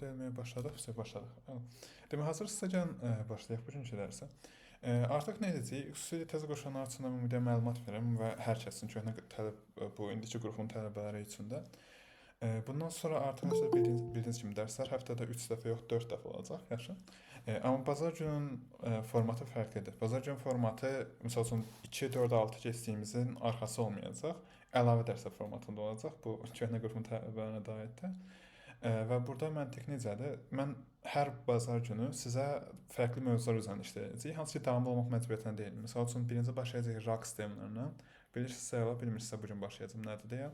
Elməyə başladıq, başladıq. Demək, hazırsınızsa gəlin başlayaq bugünkü dərsə. Artıq nə edəcəyik? Xüsusilə təzə qoşanlar üçün ümumiyyətlə məlumat verirəm və hər kəs üçün köhnə bu indiki qrupun tələbələri üçün də. Bundan sonra artıq məsələn bildiyiniz kimi dərslər həftədə 3 dəfə yox, 4 dəfə olacaq, yaxşı. Amma bazar günün formatı fərqlidir. Bazar günü formatı məsəl üçün 2, 4, 6 keçdiyimizin arxası olmayacaq. Əlavə dərslər formatında olacaq. Bu köhnə qrupun tələbələrinə də aiddir. Və burada məntiq necədir? Mən hər bazar günü sizə fərqli mövzular üzərində işləyəcəyik. Hansı ki, davamlı olmaq məcburiyyətində deyil. Məsəl üçün birinci başlayacağıq RAG sistemlərindən. Bilirsinizsə ya, bilmirsinizsə bu gün başlayacağım nədir deyə.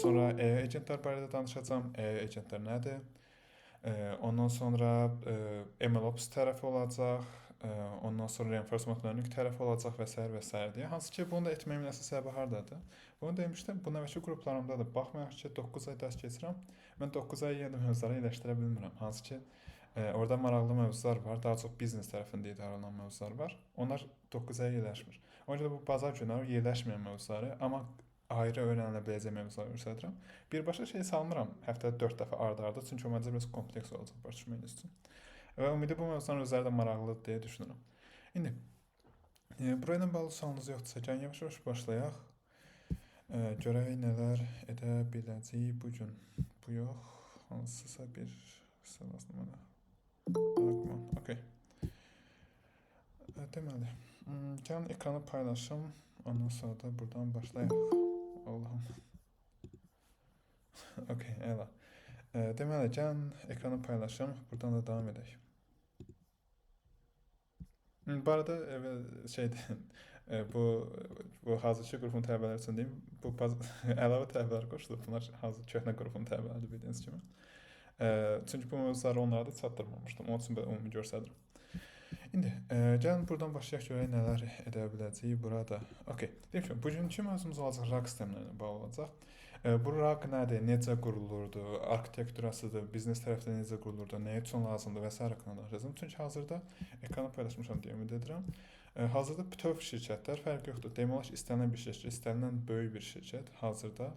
Sonra agentlər barədə danışacağam. Agentlər nədir? Ondan sonra MLOps tərəfi olacaq. Ondan sonra reinforcement learning tərəfi olacaq və s. və s. deyə. Hansı ki, bunu da etməyimin əsas səbəbi hardadır? Bunu demişdim, bu növbəti qruplarımda da baxmayaraq ki, 9 ay dərs keçirəm. Mən 9 ay yenə də mövzuları iyiləşdirə bilmirəm. Hansı ki, orada maraqlı mövzular var. Daha çox biznes tərəfində idarə olunan mövzular var. Onlar 9 ay iyiləşmir. Ona görə bu bazar günləri iyiləşməyən mövzuları, amma ayrı öyrənilə biləcək mövzuları göstərirəm. Birbaşa şey salmıram həftədə 4 dəfə arda-arda, çünki o məncə biraz kompleks olacaq başa düşməyiniz üçün. Və ümidi bu mövzuların özləri də maraqlıdır deyə düşünürəm. İndi burayla bağlı sualınız yoxdursa, gəlin yavaş-yavaş başlayaq. Görək nələr edə biləcəyik bu gün. Bu yox, hansısa bir sırasını mənə. Okay. Deməli, gəlin ekranı paylaşım, ondan sonra da buradan başlayaq. Allahım. Okay, əla. Deməli, gəlin ekranı paylaşım, buradan da davam edək. Bu arada bu hazırki qrupun tələbələri üçün deyim, bu əlavə tələbələr qoşulub. Bunlar hazır köhnə qrupun tələbələri bildiyiniz kimi. Çünki bu mövzuları onlara da çatdırmamışdım. Onun üçün belə ümumi göstərirəm. İndi gəlin buradan başlayaq görək nələr edə biləcəyik burada. Okay. Deyim ki, bugünkü mövzumuz olacaq RAG sistemlərinə bağlı olacaq. Bu RAG nədir, necə qurulurdu, arxitekturasıdır, biznes tərəfdə necə qurulurdu, nə üçün lazımdır və s. haqqında danışacağam. Çünki hazırda ekranı paylaşmışam deyə ümid edirəm. Hazırda bütöv şirkətlər fərqi yoxdur. Demək olar ki, istənilən bir şirkət, istənilən böyük bir şirkət hazırda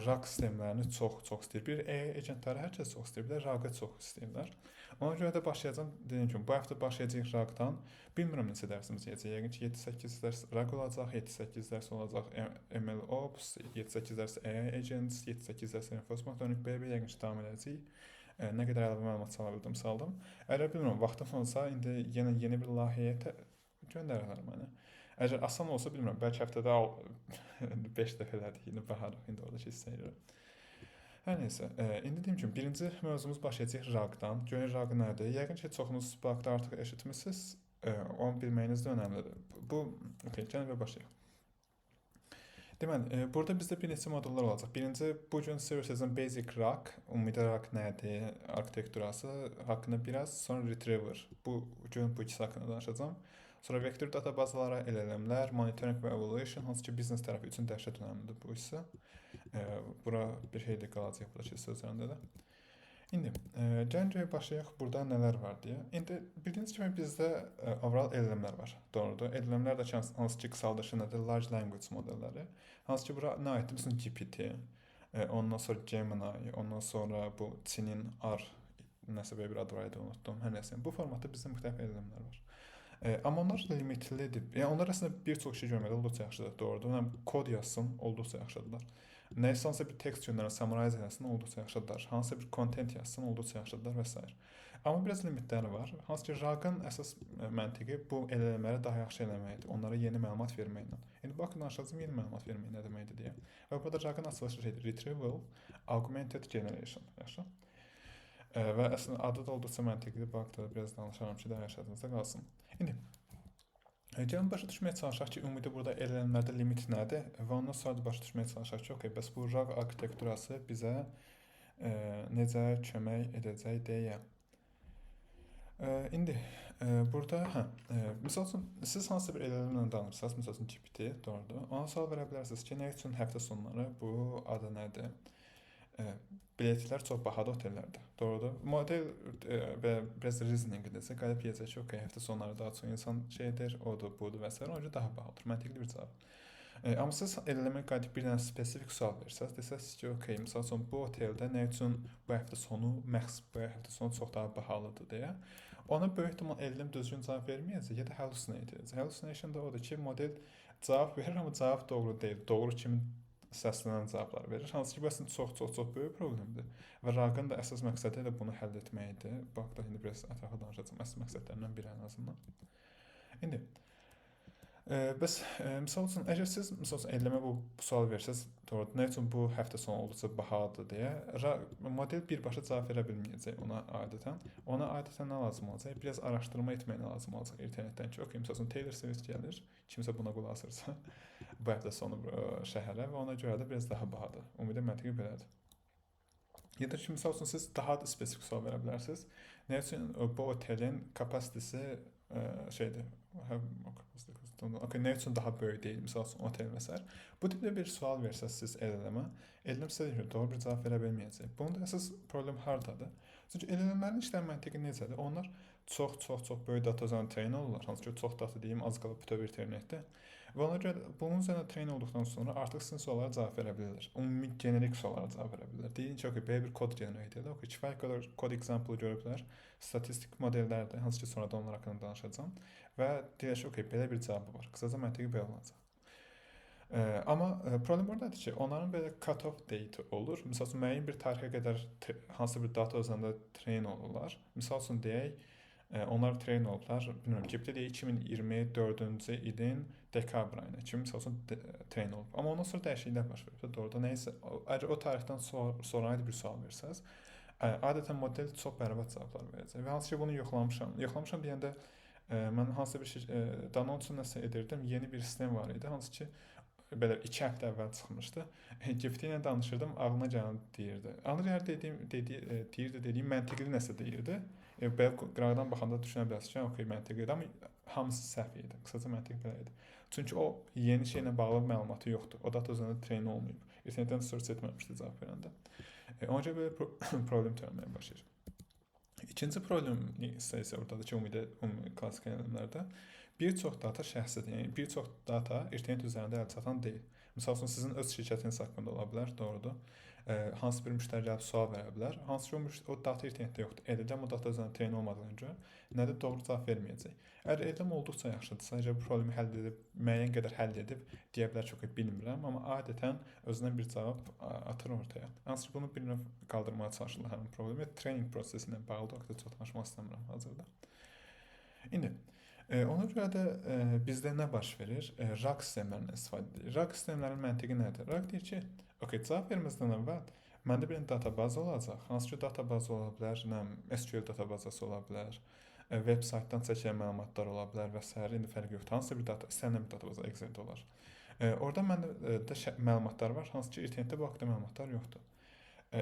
RAG sistemlərini çox istəyir. Bir agentləri hər kəs çox istəyir, bir də RAG-ı çox istəyirlər. Ona görə də başlayacağım, dediyim kimi, bu həftə başlayacağıq RAG-dan. Bilmirəm neçə dərsimiz yeyəcək. Yəqin ki, 7-8 dərs RAG olacaq, 7-8 dərs olacaq MLOps, 7-8 dərs AI Agents, 7-8 dərs Reinforcement Learning, belə yəqin ki, davam edəcəyik. Nə qədər əlavə məlumat sala bildim, saldım. Əgər bilmirəm, vaxtım olsa, indi yenə yeni bir layihəyə göndərərlər mənə. Əgər asan olsa, bilmirəm, bəlkə həftədə 5 dəfə elədik, indi baxarıq, indi orada istəyirəm. Hər neysə, indi deyim ki, birinci mövzumuz başlayacaq RAG-dan. Görək RAG nədir? Yəqin ki, çoxunuz Spark-da artıq eşitmişsiniz. Onu bilməyiniz də önəmlidir. Gəlin və başlayaq. Deməli, burada bizdə bir neçə modullar olacaq. Birinci, bu gün Services'in Basic RAG, ümumidə RAG nədir, arxitekturası haqqında biraz, sonra Retriever. Bu gün bu ikisi haqqında danışacağam. Sonra vektor databazaları, LLM-lər, monitoring və evaluation, hansı ki, biznes tərəfi üçün dəhşət önəmlidir bu hissə. Bura bir şeydə qalacaq buradakı sözlərində də. İndi, gəlin başlayaq burada nələr var deyə. İndi, bildiyiniz kimi bizdə overall LLM-lər var, doğrudur. LLM-lər də hansı ki, qısaldışı nədir? Large Language modelləri. Hansı ki, bura nə aiddir? Bizim GPT, ondan sonra Gemini, ondan sonra bu Çinin R, nəsə bir adı var idi, unutdum. Hər nəsə, bu formatda bizdə müxtəlif LLM-lər var. Amma onlar limitlidir. Yəni onlar əslində bir çox şey görməkdə olduqca yaxşıdır, doğrudur. Yəni kod yazsın, olduqca yaxşıdırlar. Nəyisə bir tekst göndərən, summarize eləsin, olduqca yaxşıdırlar. Hansısa bir content yazsın, olduqca yaxşıdırlar və s. Amma biraz limitləri var. Hansı ki, RAG-ın əsas məntiqi bu LLM-ləri daha yaxşı eləməkdir, onlara yeni məlumat verməklə. İndi baxın, danışacağım yeni məlumat vermək nə deməkdir deyə. Və burada RAG-ın açılışı şeydir, Retrieval Augmented Generation. Yaxşı. Və əslində adı da olduqca məntiqlidir. Bu haqda biraz danışaram ki, daha yaşadığınızda qalsın. İndi, gəlin başa düşməyə çalışaq ki, ümumi burada LLM-lərdə limit nədir və ondan sonra da başa düşməyə çalışaq ki, bəs bu RAG arxitekturası bizə necə kömək edəcək deyə. İndi, burada, misal üçün, siz hansısa bir LLM-lə danışırsınız, misal üçün GPT, doğrudur. Ona sual verə bilərsiniz ki, nə üçün həftə sonları bu adı nədir? Biletlər çox bahadır otellərdə, doğrudur. Model və biraz reasoning-dirsə, qalib yeyəcək ki, həftə sonları daha çox insan şeydir, odur, budur və s. Ona görə daha bahadır, məntiqli bir cavab. Amma siz eləmə qayıdıb bir dənə spesifik sual versəz, desəz ki, okey, məsəl üçün bu oteldə nə üçün bu həftə sonu məhz bu həftə sonu çox daha bahalıdır deyə, ona böyük ehtimal elm düzgün cavab verməyəcək ya da hallucinate edəcək. Hallucination da odur ki, model cavab verir, amma cavab doğru deyil. Doğru kimin səslənən cavablar verir. Hansı ki, bu əslində çox böyük problemdir. Və Raqın da əsas məqsədi elə bunu həll etməkdir. Bu haqda indi biraz ətraflı danışacağam. Əsas məqsədlərindən biri ən azından. İndi bəs misal üçün əgər siz misal üçün elmə bu sual versəz, doğrudur, nə üçün bu həftə sonu olduqca bahalıdır deyə model birbaşa cavab verə bilməyəcək ona adətən. Ona adətən nə lazım olacaq? Biraz araşdırma etmək lazım olacaq internetdən ki, okey, misal üçün Taylor Swift gəlir, kimsə buna qulaq asırsa bu həftə sonu şəhərə və ona görə də biraz daha bahadır. Ümumiyyətlə məntiqi belədir. Ya da ki, misal üçün siz daha da spesifik sual verə bilərsiniz. Nə üçün bu otelin kapasitesi şeydir, okay, nə üçün daha böyük deyil, misal üçün otel və s. Bu tipdə bir sual versəz siz elələmə, eləm sizə deyir, doğru bir cavab verə bilməyəcək. Bunun da əsas problem hardadır? Çünki elələmələrin işləm məntiqi necədir? Onlar çox böyük data üzərində treyn olurlar. Hansı ki, çox data deyim, az qalıb bütöv internetdə. Və ona görə bunun üzərində treyn olduqdan sonra artıq sizin suallara cavab verə bilirlər. Ümumi generik suallara cavab verə bilirlər. Deyin ki, belə bir kod generate edir. Okay, kifayət qədər kod example görə bilər. Statistik modellərdə, hansı ki, sonradan onlar haqqında danışacağam. Və deyək ki, okay, belə bir cavabı var. Qısaca məntiqi belə olacaq. Amma problem oradadır ki, onların belə cut-off date olur. Misal üçün, müəyyən bir tarixə qədər hansı bir data üzərində treyn olurlar. Misal üçün, deyək, onlar treyn olublar, bilmirəm, deyək 2024-cü ilin dekabr ayına kimi misal üçün treyn olub. Amma ondan sonra dəyişikliklər baş verib. Doğrudan nəysə, əgər o tarixdən sonra bir sual versəz, adətən model çox bərbad cavablar verəcək. Və hansı ki, bunu yoxlamışam. Yoxlamışam deyəndə mən hansı bir Danon üçün nəsə edirdim, yeni bir sistem var idi, hansı ki, belə 2 həftə əvvəl çıxmışdı. GPT ilə danışırdım, ağlına gələn deyirdi. Ağlına gələn dediyim məntiqli nəsə deyirdi. Belə qıraqdan baxanda düşünə bilərsiniz ki, okey, məntiqlidir, amma hamısı səhv idi. Qısaca məntiq belə idi. Çünki o yeni şeylə bağlı məlumatı yoxdur. O data üzərində treyn olmayıb. İnternetdən search etməmişdi cavab verəndə. Ona görə belə problem törənməyə başlayır. İkinci problem isə oradadır ki, ümumi klassik elmlərdə bir çox data şəxsidir. Yəni bir çox data internet üzərində əl çatan deyil. Məsəl üçün sizin öz şirkətiniz haqqında ola bilər, doğrudur. Hansı bir müştəri gəlib sual verə bilər. Hansı ki, o data internetdə yoxdur. Eləcəm o data üzərində treyn olmadığına görə nə də doğru cavab verməyəcək. Əgər elm olduqca yaxşıdırsa, əgər bu problemi həll edib, müəyyən qədər həll edib, deyə bilər ki, bilmirəm, amma adətən özündən bir cavab atır ortaya. Hansı ki, bunu bir növ qaldırmağa çalışırlar həmin problemi. Training prosesi ilə bağlı o qədər çox danışmaq istəmirəm hazırda. İndi ona görə də bizdə nə baş verir? RAG sistemlərindən istifadə edilir. RAG sistemlərinin məntiqi nədir? RAG deyir ki, okey, cavab verməzdən əvvəl məndə bir databaz olacaq. Hansı ki, databaz ola bilər, SQL databazası ola bilər, web saytdan çəkilən məlumatlar ola bilər və s. İndi fərqi yoxdur. Hansısa bir istənilən bir databaz Excel-də olar. Orada məndə də məlumatlar var, hansı ki, internetdə bu haqqda məlumatlar yoxdur.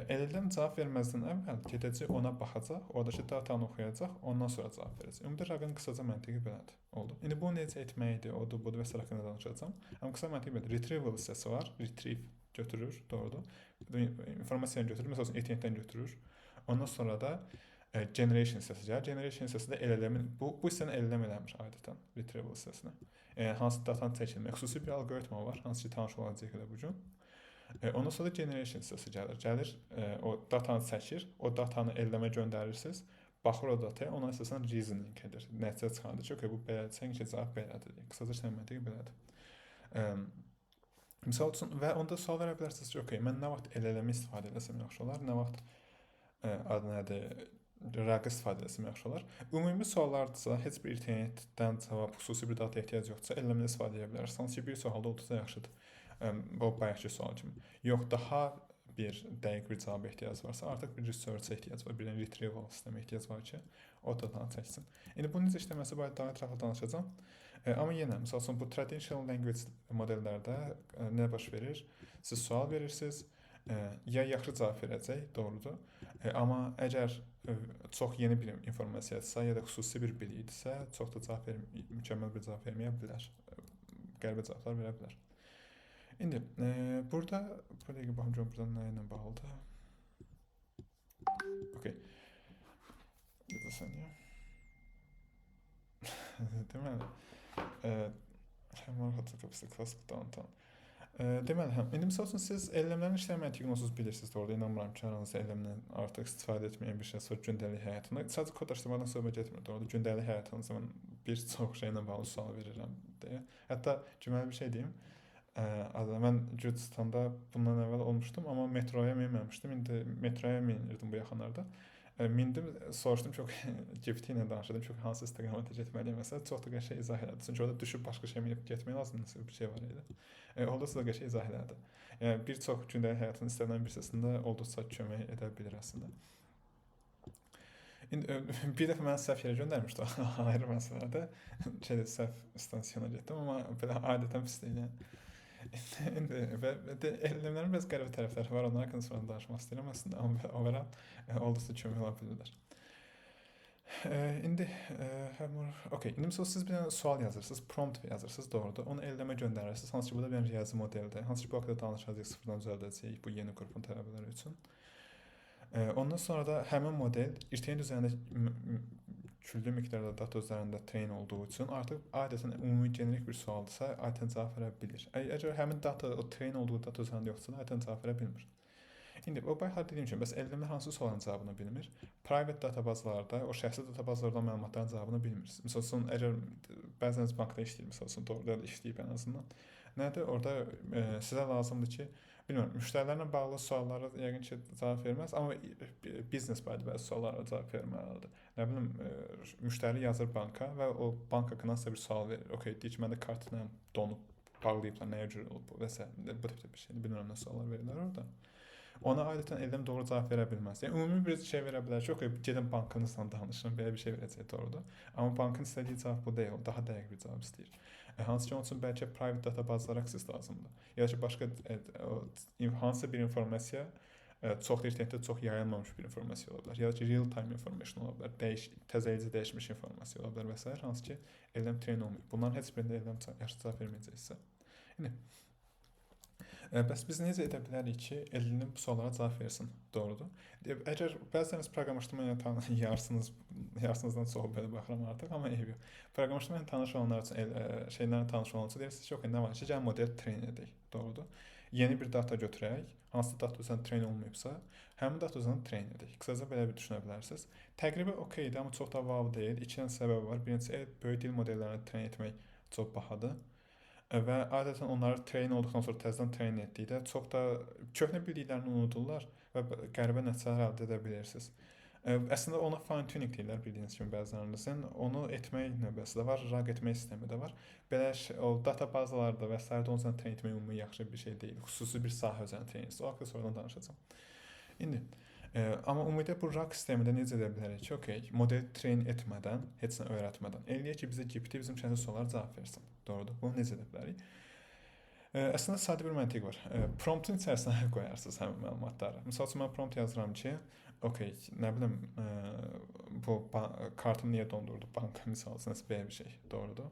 Elm cavab verməzdən əvvəl gedəcək, ona baxacaq, oradakı datanı oxuyacaq, ondan sonra cavab verəcək. Ümumiyyətlə RAG-ın qısaca məntiqi belədir. Oldu. İndi bunu necə etməkdir, odur, budur və s. haqqında danışacağam. Amma qısa məntiqi belədir. Retrieval hissəsi var. Retrieve götürür, doğrudur. İnformasiyanı götürür, məsəl üçün internetdən götürür. Ondan sonra da generation hissəsi gəlir. Generation hissəsi də eləmin, bu hissəni eləm eləmir adətən retrieval hissəsinə. Hansı datanı çəkilmək, xüsusi bir alqoritma var, hansı ki, tanış olacaq elə bu gün. Ondan sonra generation hissəsi gəlir. O datanı çəkir, o datanı elləmə göndərirsiniz, baxır o dataya, ona əsasən reasoning edir. Nəticə çıxardır ki, bu belədir, ki, cavab belədir. Qısaca işləm məntiqi belədir. Misal üçün, və onda sual verə bilərsiniz ki, mən nə vaxt eləmi istifadə edəsəm yaxşı olar, nə vaxt adı nədir, RAG istifadə edəsəm yaxşı olar. Ümumi suallardırsa, heç bir internetdən cavab, xüsusi bir data ehtiyac yoxdursa, eləmini istifadə edə bilərsiniz. Hansı ki, bir sualda olduqca yaxşıdır. Bu bayaqki sual kimi. Yox, daha bir dəqiq bir cavaba ehtiyac varsa, artıq bir research-a ehtiyac var, bir retrieval sistemə ehtiyac var ki, o datanı çəksin. İndi bunun necə işləməsi barədə daha ətraflı danışacağam. Amma yenə, məsəl üçün, bu traditional language modellərdə nə baş verir? Siz sual verirsiniz, ya yaxşı cavab verəcək, doğrudur. Amma əgər çox yeni bir informasiyadirsə, ya da xüsusi bir bilikdirsə, çox da mükəmməl bir cavab verməyə bilər. Qəribə cavablar verə bilər. İndi, burada baxın, buradan nə ilə bağlıdır? Okey. Bir də saniyə. Deməli, Hammer Hotel Kapısı Classic Downtown. Deməli, indi misal üçün siz elmlərin işləmə məntiqini onsuz bilirsiniz də, orada inanmıram ki, hər hansı elmdən artıq istifadə etməyən bir şey sonra gündəlik həyatında. Sadəcə kodlaşdırmadan söhbət getmir də, orada gündəlik həyatınızda mən bir çox şeylə bağlı sual verirəm deyə. Hətta cüməli bir şey deyim. Mən Gürcüstanda bundan əvvəl olmuşdum, amma metroya minməmişdim. İndi metroya minirdim bu yaxınlarda. Mindim, soruşdum çox GPT ilə danışdım, çox hansı istiqamətə getməliyəm məsələn, çox da qəşəng izah elədi. Çünki orada düşüb başqa şey minib getmək lazımdır, bir şey var idi. Olduqca da qəşəng izah elədi. Yəni bir çox gündəlik həyatın istənilən bir hissəsində olduqca kömək edə bilər əslində. İndi bir dəfə mən səhv yerə göndərmişdi, ayrı məsələdə. Səhv stansiyona getdim, amma belə adətən pis deyil. İndi elmlərin biraz qəribə tərəfləri var, onlar haqqında sonra danışmaq istəyirəm əslində, amma onlara olduqca kömək ola bilirlər. İndi indi məsələn siz bir dənə sual yazırsınız, prompt yazırsınız, doğrudur. Onu elləmə göndərirsiniz. Hansı ki, bu da bir riyazi modeldir. Hansı ki, bu haqqda danışacağıq, sıfırdan düzəldəcəyik bu yeni qrupun tələbələri üçün. Ondan sonra da həmin model irtəyin üzərində küllü miqdarda data üzərində train olduğu üçün artıq adətən ümumi generik bir sualdırsa, adətən cavab verə bilir. Əgər həmin data, o train olduğu data üzərində yoxsa, adətən cavab verə bilmir. İndi o bayaq dediyim kimi, bəs elmlər hansı sualın cavabını bilmir? Private databazalarda, o şəxsi databazalardan məlumatların cavabını bilmir. Məsəl üçün, əgər bəzən bankda işləyir, məsəl üçün, doğrudan da işləyib ən azından. Nədir? Orada sizə lazımdır ki, bilmirəm, müştərilərlə bağlı suallara yəqin ki, cavab verməz, amma biznes barədə bəzi suallara cavab verməlidir. Nə bilim, müştəri yazır banka və o bank haqqında sizə bir sual verir. Okey, deyir ki, məndə kartla donub, bağlayıblar, nəyə görə olub bu və s. Bu tipdə bir şeydir, bilmirəm nə suallar verirlər orada. Ona adətən elm doğru cavab verə bilməz. Yəni ümumi bir şey verə bilər ki, okey, gedin bankınızla danışın, belə bir şey verəcək, doğrudur. Amma bankın istədiyi cavab bu deyil, daha dəqiq bir cavab istəyir. Hansı ki, onun üçün bəlkə private databazalara access lazımdır. Ya da ki, başqa hansısa bir informasiya çox internetdə çox yayılmamış bir informasiya ola bilər. Ya da ki, real time information ola bilər, təzəlicə dəyişmiş informasiya ola bilər və s. Hansı ki, elm train olmayıb. Bunların heç birində elm yaxşı cavab verməyəcəksə. İndi bəs biz necə edə bilərik ki, elinin bu suallara cavab versin, doğrudur? Əgər bəzəniz proqramlaşdırma ilə yarısınızdan çoxu belə baxıram artıq, amma eybi yox. Proqramlaşdırma ilə tanış olanlar üçün, şeylərlə tanış olanlar üçün deyirsiniz ki, nə var ki, gəl model train edək, doğrudur? Yeni bir data götürək, hansı data üzərində train olmayıbsa, həmin data üzərində train edək. Qısaca belə bir düşünə bilərsiniz. Təqribən okeydir, amma çox da wow deyil. İki dənə səbəbi var. Birincisi, böyük dil modellərini train etmək çox bahadır. Və adətən onları train olduqdan sonra təzədən train etdikdə çox da köhnə bildiklərini unudurlar və qəribə nəticələr əldə edə bilirsiniz. Əslində ona fine tuning deyirlər, bildiyiniz kimi bəzilərinizin. Onu etmək növbəsi də var, RAG etmək sistemi də var. Belə o databazalarda və sair də ondan train etmək ümumi yaxşı bir şey deyil. Xüsusi bir sahə üzərində train etmək. O haqqda sonradan danışacağam. İndi amma ümumiyyətlə bu RAG sistemində necə edə bilərik ki, okey, modeli train etmədən, heç nə öyrətmədən, eləyək ki, bizə GPT bizim şəxsi suallara cavab versin. Doğrudur. Bunu necə edə bilərik? Əslində sadə bir məntiq var. Promptun içərisinə qoyarsınız həmin məlumatları. Məsəl üçün mən prompt yazıram ki, okey, nə bilim, bu kartımı niyə dondurdu banka misal üçün belə bir şey, doğrudur.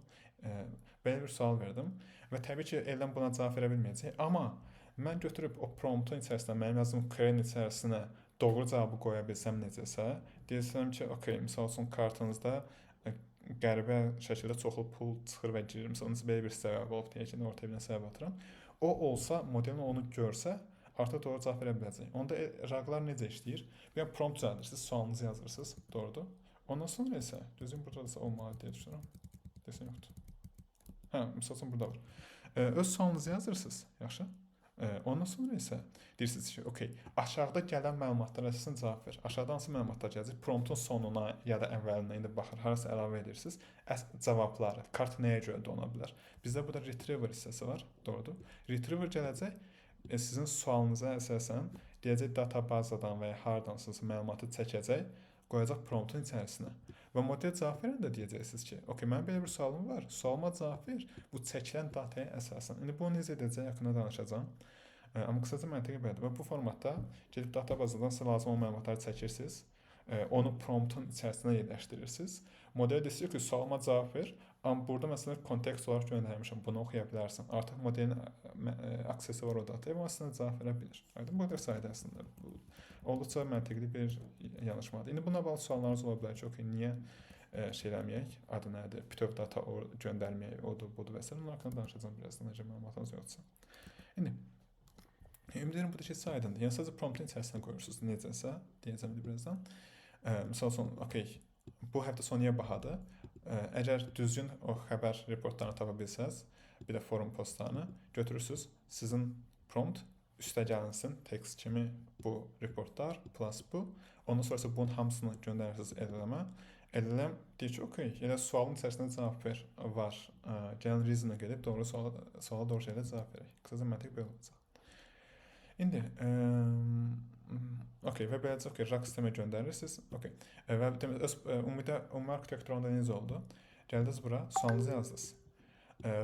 Belə bir sual verdim və təbii ki, elm buna cavab verə bilməyəcək, amma mən götürüb o promptun içərisinə, mənim yazdığım query-nin içərisinə doğru cavabı qoya bilsəm necəsə, deyəsəm ki, okey, misal üçün kartınızda qəribə şəkildə çoxlu pul çıxır və girir. Məsələn, belə bir səbəb olub deyək ki, ortaya bir səbəb atıram. O olsa, modelin onu görsə, artıq doğru cavab verə biləcək. Onda RAG-lar necə işləyir? Bir prompt düzəldirsiniz, sualınızı yazırsınız, doğrudur. Ondan sonra isə, düzgün burada da olmalı deyə düşünürəm. Desən yoxdur. Misal üçün burada var. Öz sualınızı yazırsınız, yaxşı? Ondan sonra isə deyirsiniz ki, okey, aşağıda gələn məlumatlara əsasən cavab ver. Aşağıda hansı məlumatlar gələcək? Promptun sonuna ya da əvvəlinə indi baxır, harasa əlavə edirsiniz. Cavabları, kart nəyə görə dona bilər? Bizdə burada retriever hissəsi var, doğrudur. Retriever gələcək, sizin sualınıza əsasən deyəcək databazadan və ya hardansınız məlumatı çəkəcək, qoyacaq promptun içərisinə. Və model cavab verəndə deyəcəksiniz ki, okey, mənim belə bir sualım var, sualıma cavab ver, bu çəkilən dataya əsasən. İndi bunu necə edəcək, haqqında danışacağım. Amma qısaca məntiqi belədir. Və bu formatda gedib databazadan sizə lazım olan məlumatları çəkirsiniz, onu promptun içərisinə yerləşdirirsiniz. Model deyir ki, sualıma cavab ver, amma burada məsələn kontekst olaraq göndərmişəm, bunu oxuya bilərsən. Artıq modelin aksesi var o dataya və aslında cavab verə bilir. Bu da sayədə əslində olduqca məntiqli bir yanaşmadır. İndi buna bağlı suallarınız ola bilər ki, okey, niyə şey eləməyək, adı nədir, bütöv data göndərməyək, odur, budur və s. Bunun haqqında danışacağım birazdan, necə məlumatınız yoxdursa. İndi ümid edirəm bu da keçsə aydındır. Yəni sadəcə promptun içərisinə qoyursunuz necəsə, deyəcəm birazdan. Misal üçün, okey, bu həftə sonuya baxadı. Əgər düzgün o xəbər reportlarını tapa bilsəz, bir də forum postlarını götürürsüz. Sizin prompt üstə gəlinsin, text kimi bu reportlar plus bu. Ondan sonrası bunun hamısını göndərirsiniz LLM-ə. LLM deyir ki, okey, elə sualın içərisində cavab ver var. Gəlin reason'a gedib doğru suala doğru şeylə cavab verək. Qısaca məntiq belə olacaq. İndi okey və beləcə okey RAG sistemə göndərirsiniz. Okey. Və ümumi arxitekturunda necə oldu? Gəldiniz bura, sualınızı yazdınız.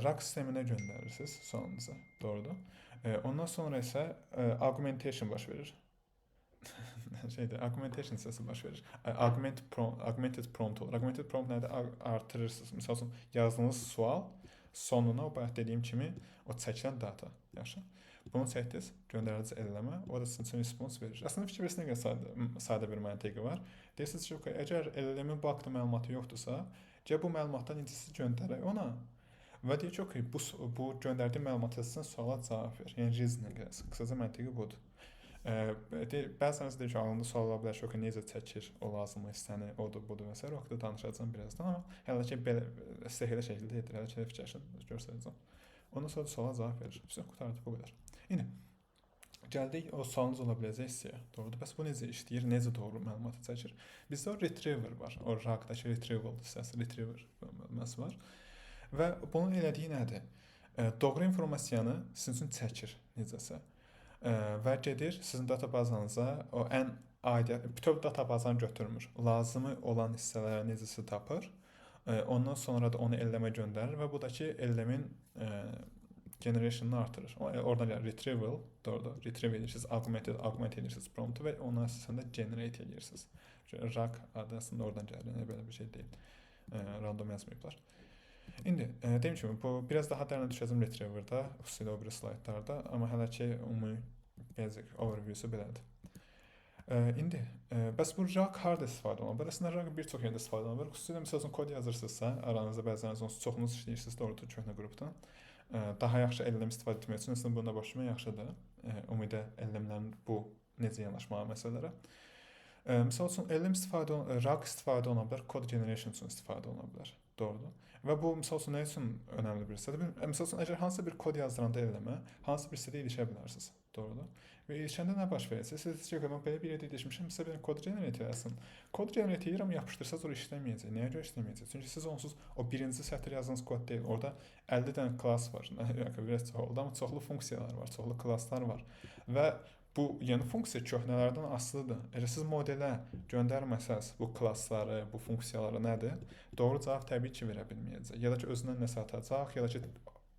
RAG sisteminə göndərirsiniz sualınızı. Doğrudur. Ondan sonra isə augmentation baş verir. Augmentation hissəsi baş verir. Augmented prompt olur. Augmented prompt nədir? Artırırsınız. Məsəl üçün yazdığınız sual sonuna o bayaq dediyim kimi o çəkilən data. Yaxşı. Bunu çəkdiniz, göndərdiniz LLM-ə, o da sizin üçün response verir. Əslində fikir versinə qədər sadə bir məntiqi var. Deyirsiniz ki, okay, əgər LLM-in bu haqda məlumatı yoxdursa, gəl bu məlumatdan incisi göndərək ona və deyir ki, okay, bu göndərdiyi məlumat sizin suala cavab ver. Yəni reason-a gəlsin. Qısaca məntiqi budur. Bəzən deyir ki, ağlında sual ola bilər ki, okay, necə çəkir o lazımı hissəni, odur, budur və s. O haqda danışacağım birazdan, amma hələ ki belə stəhiyyə şəkildə edir, hələ ki fikirləşin, göstərəcəm. Ondan sonra suala cavab verir. Все, qurtardı bu qədər. İndi gəldik o sualınız ola biləcək hissəyə. Doğrudur. Bəs bu necə işləyir? Necə doğru məlumatı çəkir? Bizdə o retriever var. O RAG-dakı retrieval hissəsi, retriever məlumatı var. Və bunun elədiyi nədir? Doğru informasiyanı sizin üçün çəkir necəsə. Və gedir sizin databazanıza o ən aidiyyət, bütöv databazanı götürmür. Lazımı olan hissələri necəsə tapır. Ondan sonra da onu LLM-ə göndərir və bu da ki LLM-in generation'ını artırır. Oradan gəlir retrieval, doğrudur. Retrieve edirsiniz, augment edirsiniz promptu və ona əsasən də generate edirsiniz. RAG adı aslında oradan gəlir. Yəni belə bir şey deyil. Random yazmayıblar. İndi deyim kimi bu biraz daha dərinə düşəcəm retriever'da, xüsusilə o biri slaytlarda, amma hələ ki ümumi basic overview-su belədir. İndi bəs bu RAG harda istifadə olunur? Əslində RAG bir çox yerdə istifadə olunur. Xüsusilə məsəl üçün kod yazırsınızsa, aranızda bəzən çoxunuz işləyirsiniz doğrudur köhnə qrupdan. Daha yaxşı LLM istifadə etmək üçün əslində buna başlamaq yaxşıdır. Ümumiyyətlə LLM-lərin bu necə yanaşmağı məsələlərə. Məsəl üçün RAG istifadə oluna bilər, code generation üçün istifadə oluna bilər. Doğrudur. Və bu məsəl üçün nə üçün önəmli bir hissədir? Məsəl üçün əgər hansısa bir kod yazdıranda LLM-ə, hansısa bir hissədə ilişə bilərsiniz. Doğrudur. Və ilişəndə nə baş verəcək? Siz deyəcəksiniz ki, mən belə bir yerdə ilişmişəm, sizə bir kod generate edəsin. Kod generate edirəm, yapışdırsaz o işləməyəcək. Nəyə görə işləməyəcək? Çünki siz onsuz o birinci sətr yazdığınız kod deyil. Orada 50 dənə klass var. Biraz çox oldu, amma çoxlu funksiyalar var, çoxlu klasslar var. Və bu yeni funksiya köhnələrdən asılıdır. Əgər siz modelə göndərməsəz bu klassları, bu funksiyaları nədir? Doğru cavab təbii ki verə bilməyəcək. Ya da ki özündən nəsə atacaq, ya da ki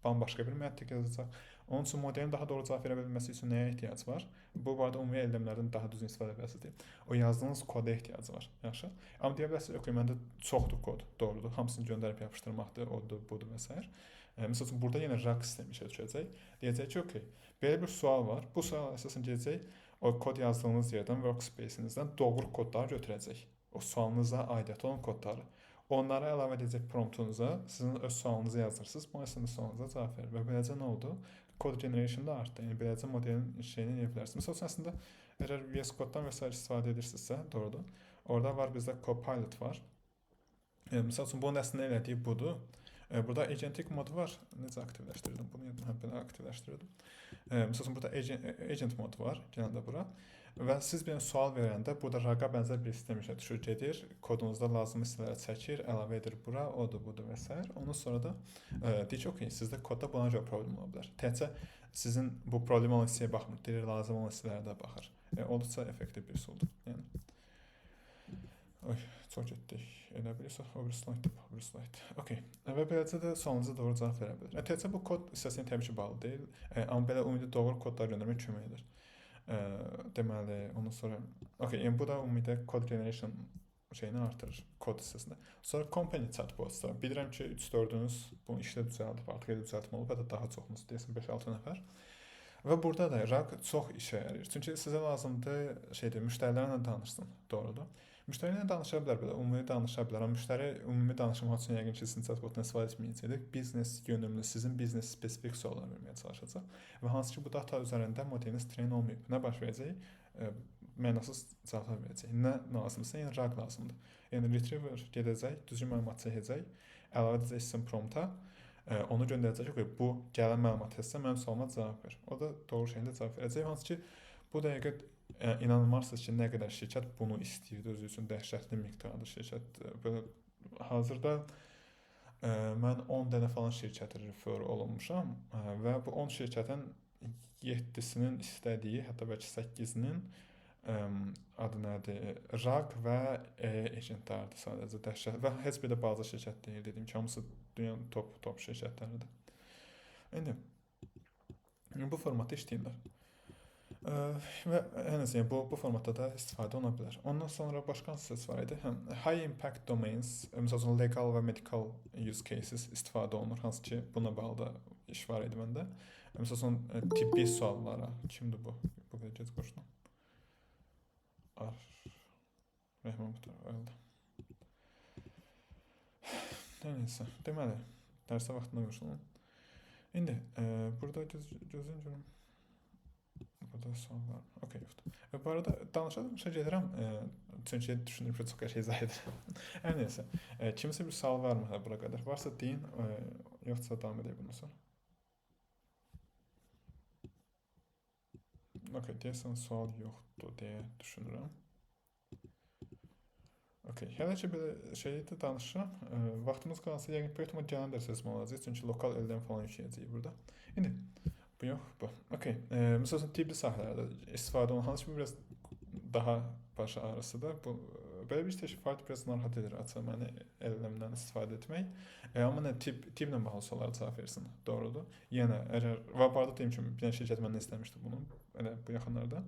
bambaşqa bir məntiq yazacaq. Onun üçün modelin daha doğru cavab verə bilməsi üçün nəyə ehtiyac var? Bu arada ümumi LLM-lərdən daha düzgün istifadə edəsiniz. O yazdığınız koda ehtiyac var. Yaxşı. Amma deyə bilərsiniz, okey, məndə çoxdur kod, doğrudur. Hamısını göndərib yapışdırmaqdır, odur, budur və s. Məsəl üçün burada yenə RAG sistemi işə düşəcək. Deyəcək ki, okey, belə bir sual var. Bu sual əsasən gedəcək o kod yazdığınız yerdən, workspace-inizdən doğru kodları götürəcək. O sualınıza aidiyyəti olan kodları. Onları əlavə edəcək promptunuza, sizin öz sualınızı yazırsınız, bu əslində sualınıza cavab verir. Və beləcə nə oldu? Code generation da artdı. Yəni beləcə modelin şeyini edə bilərsiniz. Məsəl üçün əslində əgər VS Code-dan və s. istifadə edirsinizsə, doğrudur. Orada var bizdə Copilot var. Məsəl üçün bunun əslində elədiyi budur. Burada agentic modu var. Necə aktivləşdirdim? Bunu belə aktivləşdirdim. Məsəl üçün burada agent modu var. Gələndə bura. Və siz bir sual verəndə burada RAG-a bənzər bir sistem işə düşür, gedir, kodunuzda lazım hissələri çəkir, əlavə edir bura, odur, budur və s. Ondan sonra da deyir ki, okey, sizdə kodda buna görə problem ola bilər. Təkcə sizin bu problem olan hissəyə baxmır, deyir, lazım olan hissələrə də baxır. Olduqca effektiv bir üsuldur. Yəni. Oy, çox getdik. Elə bilirsə, o bir slide. Okey. Və beləcə də sualınıza doğru cavab verə bilir. Təkcə bu kod hissəsinin təbii ki bağlı deyil, amma belə ümumiyyətlə doğru kodlar göndərmək kömək edir. Deməli, ondan sonra okey, yəni bu da ümumiyyətlə code generation şeyini artırır kod hissəsində. Sonra company chatbots-da bilirəm ki, 3-4-ünüz bunu işlə düzəldib, artıq elə düzəltmə olub, hətta daha çoxunuz deyəsən 5-6 nəfər. Və burada da RAG çox işə yarayır. Çünki sizə lazımdır müştərilərlə danışsın, doğrudur. Müştəri ilə danışa bilər, belə ümumi danışa bilər. Amma müştəri ümumi danışmaq üçün yəqin ki, sizin chatbotdan istifadə etməyəcəkdir. Biznes yönümlü, sizin biznes spesifik suallar verməyə çalışacaq və hansı ki, bu data üzərində modeliniz treyn olmayıb. Nə baş verəcək? Mənasız cavablar verəcək. Nə lazımdırsa, yəni RAG lazımdır. Yəni retriever gedəcək, düzgün məlumat çəkəcək, əlavə edəcək sizin prompta, onu göndərəcək ki, bu gələn məlumat testə mənim sualıma cavab ver. O da doğru şəkildə cavab verəcək. Hansı ki, bu dəqiqə inanılmazsınız ki, nə qədər şirkət bunu istəyirdi, özü üçün dəhşətli miqdarda şirkət. Belə hazırda mən 10 dənə falan şirkətə refer olunmuşam və bu 10 şirkətin 7-sinin istədiyi, hətta bəlkə 8-nin adı nədir? RAG və agentlərdir sadəcə dəhşət və heç bir də balaca şirkət deyil, dediyim ki, hamısı dünyanın top şirkətləridir. İndi bu formatda işləyirlər. Və ən azından bu formatda da istifadə oluna bilər. Ondan sonra başqa söz var idi. High impact domains, məsələn legal və medical use cases istifadə olunur. Hansı ki, buna bağlı da iş var idi məndə. Məsələn tibbi suallara. Kimdir bu? Bu qədər gec qoşdum. Rəhman Muhtar öldü. Nəysə, deməli, dərsə vaxtında qoşulun. İndi burada gözün görüm. Burada sual var. Okay, yoxdur. Bu arada danışa gedirəm. Çünki düşünürəm ki, çox şey izah edirəm. Hər nəysə, kimsə bir sual var mı bura qədər? Varsa deyin, yoxsa davam edək bundan sonra. Okay, deyəsən sual yoxdur deyə düşünürəm. Okay, hələ ki belə şeydə danışıram. Vaxtımız qalansa yəqin ki, gələn dərsəsim olacaq. Çünki lokal eldən falan yükləyəcəyik burada. İndi bu yox, bu. Okay. Məsələn, tibbi sahələrdə istifadə olunan hansı biraz daha baş ağrısıdır. Bu belə bir istifadə biraz narahat edir açıq məni elləmdən istifadə etmək. Amma nə tiblə bağlı suallara cavab versin. Doğrudur. Yenə əgər və bu arada deyim ki, bir şirkət məndən istəmişdi bunu. Elə bu yaxınlarda.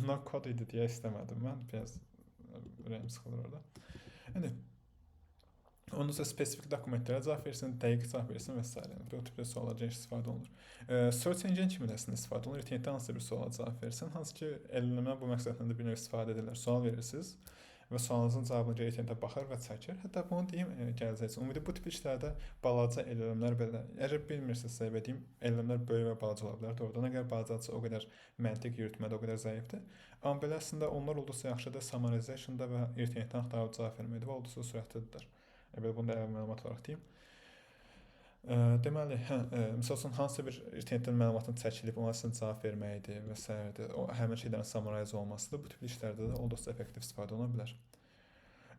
No code idi deyə istəmədim mən. Biraz ürəyim sıxılır orada. İndi ondan sonra spesifik dokumentlərə cavab versin, dəqiq cavab versin və s. Bu tipdə suallardan istifadə olunur. Search engine kimiləsində istifadə olunur. İnternetdə hansısa bir suala cavab versin. Hansı ki, elləmə bu məqsədlə də bir növ istifadə edirlər. Sual verirsiniz və sualınızın cavabını görə internetdə baxır və çəkir. Hətta bunu deyim, gələcək. Ümumi bu tip işlərdə balaca elləmlər belə. Əgər bilmirsinizsə, deyim, elləmlər böyük və balaca ola bilər. Doğrudan əgər balacadırsa o qədər məntiq yürütmədə o qədər zəifdir. Amma belə əslində onlar olduqca yaxşıdır summarizationda və internetdən axtarıb cavab verməkdə və olduqca sürətlidirlər. Belə bunu da əlavə məlumat olaraq deyim. Deməli, məsələn, hansısa bir internetdən məlumatın çəkilib, ona sizin cavab verməkdir və s. O həmin şeylərin summarize olmasıdır. Bu tip işlərdə də olduqca effektiv istifadə oluna bilər.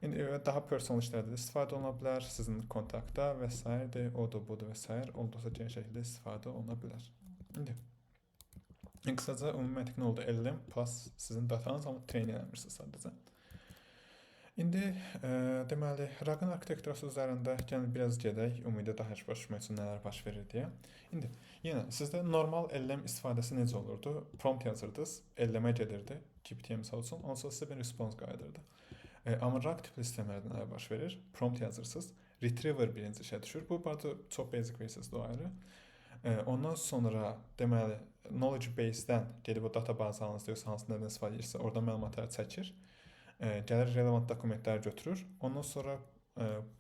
İndi daha personal işlərdə də istifadə oluna bilər. Sizin kontaktda və s. odur, budur və s. olduqca geniş şəkildə istifadə oluna bilər. İndi qısaca ümumi məntiq nə oldu? LLM plus sizin datanız, amma treyn eləmirsiniz sadəcə. İndi deməli, RAG-ın arxitekturası üzərində gəlin biraz gedək, ümumidə daha heç başa düşmək üçün nələr baş verir deyə. İndi yenə sizdə normal LLM istifadəsi necə olurdu? Prompt yazırdınız, LLM-ə gedirdi, GPT misal üçün, ondan sonra sizə bir response qayıdırdı. Amma RAG tipli sistemlərdə nələr baş verir? Prompt yazırsınız, retriever birinci işə düşür. Bu arada çox basic versiyası da ayrı. Ondan sonra deməli, knowledge base-dən gedib o databazanızda yoxsa hansı nədən istifadə edirsə, orada məlumatları çəkir. Gəlir relevant dokumentləri götürür. Ondan sonra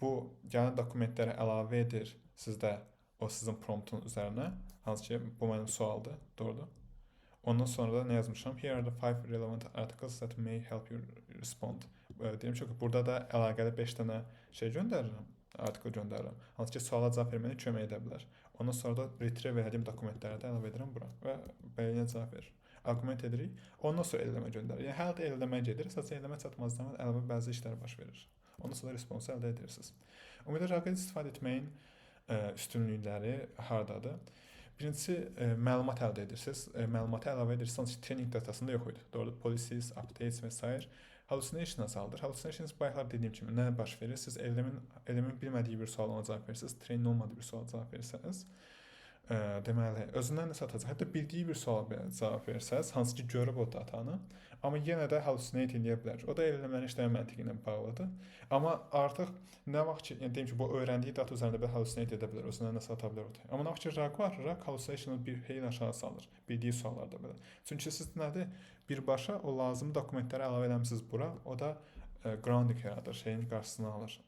bu gələn dokumentləri əlavə edir sizdə o sizin promptun üzərinə. Hansı ki, bu mənim sualdır, doğrudur. Ondan sonra da nə yazmışam? Here are the 5 relevant articles that may help you respond. Deyim ki, burada da əlaqəli 5 dənə şey göndərirəm, artikel göndərirəm. Hansı ki, suala cavab verməni kömək edə bilər. Ondan sonra da retrieve edəcəyim dokumentləri də əlavə edirəm bura və beləyə cavab verir. Argument edirik, ondan sonra elləmə göndərir. Yəni, hər halda elləmə gedir, sadəcə elləmə çatmazdan əlavə bəzi işlər baş verir. Ondan sonra responsu əldə edirsiniz. Ümumiyyətlə, RAG-ı istifadə etməyin üstünlükləri hardadır? Birincisi, məlumat əldə edirsiniz. Məlumatı əlavə edirsiniz, training datasında yox idi. Doğrudur, policies, updates və s. Hallucination azaldır. Hallucinations bayaqlar dediyim kimi nə baş verir? Siz elləmin bilmədiyi bir suala cavab verirsiniz, train olmadığı bir suala cavab verirsiniz. deməli, özündən nə satacaq? Hətta bildiyi bir suala belə cavab versəz, hansı ki görüb o datanı, amma yenə də hallucinate edə bilər. O da eləmələrin işləyən məntiqi ilə bağlıdır. Amma artıq nə vaxt ki, yəni deyim ki, bu öyrəndiyi data üzərində bir hallucinate edə bilər, özündən nə sata bilər o. Amma nə vaxt ki, RAG var, RAG hallucination bir xeyli aşağı salır, bildiyi suallarda belə. Çünki siz nədir? Birbaşa o lazımi dokumentləri əlavə eləmisiniz bura, o da grounding yaradır, şeyin qarşısını alır,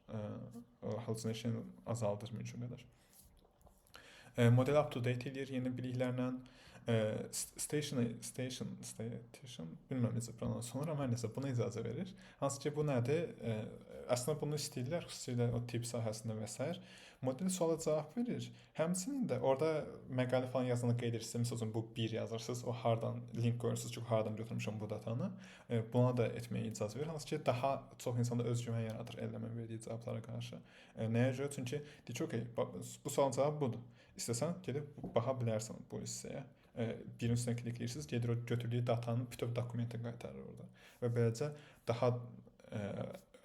o hallucination azaldır mümkün qədər. Model up to date eləyir yeni biliklərlə. Station bilmirəm necə pronons olunur, amma hər nəsə buna icazə verir. Hansı ki bu nədir? Əslində bunu istəyirlər, xüsusilə o tip sahəsində və s. Model suala cavab verir. Həmçinin də orada məqalə falan yazanda qeyd edirsiniz, məsələn bu 1 yazırsınız, o hardan link qoyursunuz ki, hardan götürmüşəm bu datanı. Buna da etməyə icazə verir. Hansı ki daha çox insanda özgüvən yaradır elləmə verdiyi cavablara qarşı. Nəyə görə? Çünki deyir ki, okey, bu sualın cavabı budur. İstəsən gedib baxa bilərsən bu hissəyə. Birin üstünə klikləyirsiniz, gedir o götürdüyü datanın bütöv dokumentini qaytarır orada. Və beləcə daha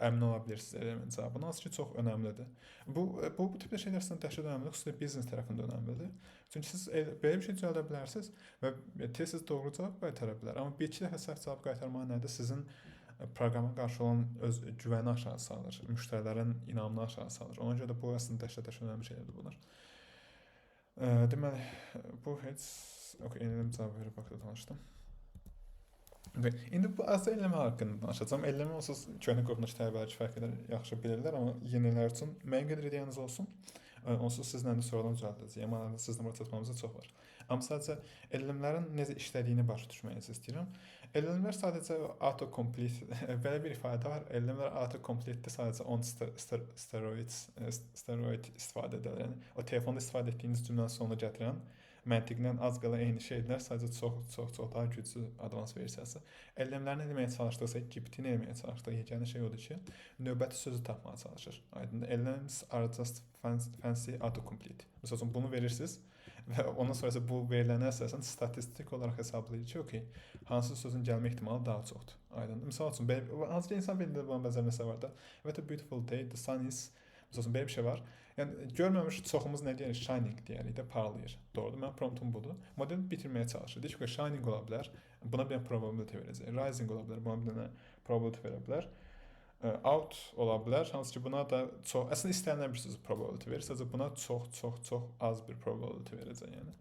əmin ola bilirsiniz element cavabına. Hansı ki çox önəmlidir. Bu tipdə şeylər sizin dəhşət önəmlidir, xüsusilə biznes tərəfində önəmlidir. Çünki siz belə bir şey düzəldə bilərsiniz və tez-tez doğru cavab qaytara bilər. Amma bir-iki dəfə səhv cavab qaytarmaq nədir? Sizin proqrama qarşı olan öz güvəni aşağı salır, müştərilərin inamını aşağı salır. Ona görə də bu əslində dəhşət önəmli şeylərdir bunlar. Deməli, bu heç elm cavab verib haqqında danışdım. İndi bu azda eləmə haqqında danışacağım. Eləmə onsuz köhnə qrupundakı tələbələr kifayət qədər yaxşı bilirlər, amma yenilər üçün müəyyən qədər ideyaniz olsun. Onsuz sizlə də sonradan düzəldəcəyəm. Amma sizlə burada çatmamızda çox var. Amma sadəcə elmlərin necə işlədiyini başa düşməyinizi istəyirəm. Elmlər sadəcə autocomplete, belə bir ifadə var. Elmlər autocomplete-də sadəcə on steroid istifadə edirlər. Yəni o telefonda istifadə etdiyiniz cümlənin sonuna gətirən məntiqlə az qala eyni şeylər, sadəcə çox daha güclü advans versiyası. Elmlərin eləməyə çalışdıqsa, GPT-nin eləməyə çalışdığı yeganə şey odur ki, növbəti sözü tapmağa çalışır. Aydındır. Elmlər are just fancy autocomplete. Məsələn, bunu verirsiniz və ondan sonrası bu verilənə əsasən statistik olaraq hesablayır ki, okey, hansı sözün gəlmə ehtimalı daha çoxdur. Aydındır. Məsəl üçün, hansı ki insan belində buna bənzər məsələ var da. What a beautiful day, the sun is. Məsələn, belə bir şey var. Yəni görməmiş çoxumuz nə deyirik? Shining deyirik də, parlayır. Doğrudur. Mənim promptum budur. Model bitirməyə çalışır. Deyir ki, shining ola bilər. Buna bir probability verəcək. Rising ola bilər. Buna bir dənə probability verə bilər. Out ola bilər. Hansı ki buna da çox, əslində istənilən bir söz probability verir. Sadəcə buna çox az bir probability verəcək, yəni.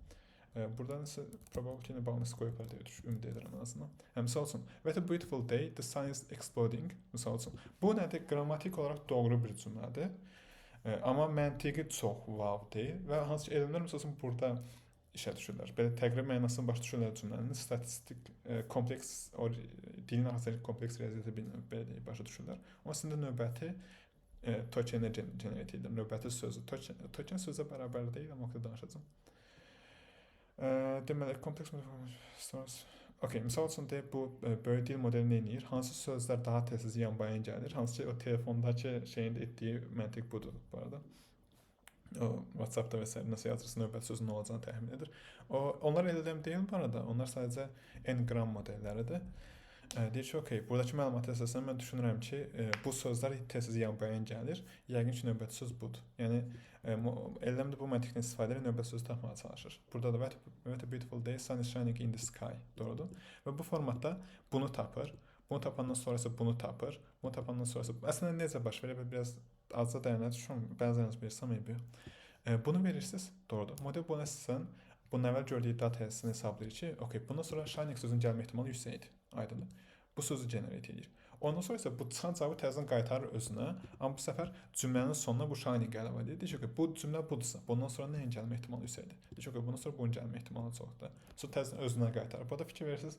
Buradan isə probability ilə bağlı qoyublar deyə ümid edirəm en azından. Misal üçün, what a beautiful day, the sun is exploding. Misal üçün, bu nədir? Qrammatik olaraq doğru bir cümlədir. Amma məntiqi çox wow deyil və hansı ki elmlər məsələn burada işə düşürlər. Belə təqrib mənasını başa düşürlər cümlənin statistik kompleks dilin arxasındakı kompleks riyaziyyatı belə deyib başa düşürlər. Amma əslində növbəti tokenə generate edilir. Növbəti sözü token sözə bərabər deyil, amma haqqında danışacağam. Deməli kompleks stores. Okey, misal üçün deyib bu böyle dil modeli nə edir? Hansı sözlər daha tez yan-bayan gəlir? Hansı ki o telefondakı şeyin etdiyi məntiq budur bu arada. O WhatsApp-da və s. Nəsə yazırsın, növbəti sözün nə olacağını təxmin edir. Onlar elm deyil bu arada. Onlar sadəcə n-gram modelləridir. Deyir ki, okey, buradakı məlumatı əsasən mən düşünürəm ki, bu sözlər tez yan-bayan gəlir. Yəqin ki, növbəti söz budur. Yəni, elm də bu məntiqdən istifadə edib növbəti sözü tapmağa çalışır. Burada da what a beautiful day, sun is shining in the sky. Doğrudur. Və bu formatda bunu tapır. Bunu tapandan sonrası bunu tapır. Bunu tapandan sonrası... Əslində necə baş verir? Biraz azca dayanaq düşün. Bəzən verirsəm eybi. Bunu verirsiniz. Doğrudur. Model buna əsasən bunun əvvəl gördüyü datasını hesablayır ki, okey, bundan sonra shining sözün gəlmə ehtimalı yüksəkdir. Aydındır. Bu sözü generate edir. Ondan sonra isə bu çıxan cavabı təzədən qaytarır özünə, amma bu səfər cümlənin sonuna bu shining əlavə edir. Deyir ki, bu cümlə budursa, bundan sonra nəyin gəlmə ehtimalı yüksəkdir? Deyir ki, bundan sonra bunun gəlmə ehtimalı çoxdur. Sonra təzədən özünə qaytarır. Burada fikir verirsiniz,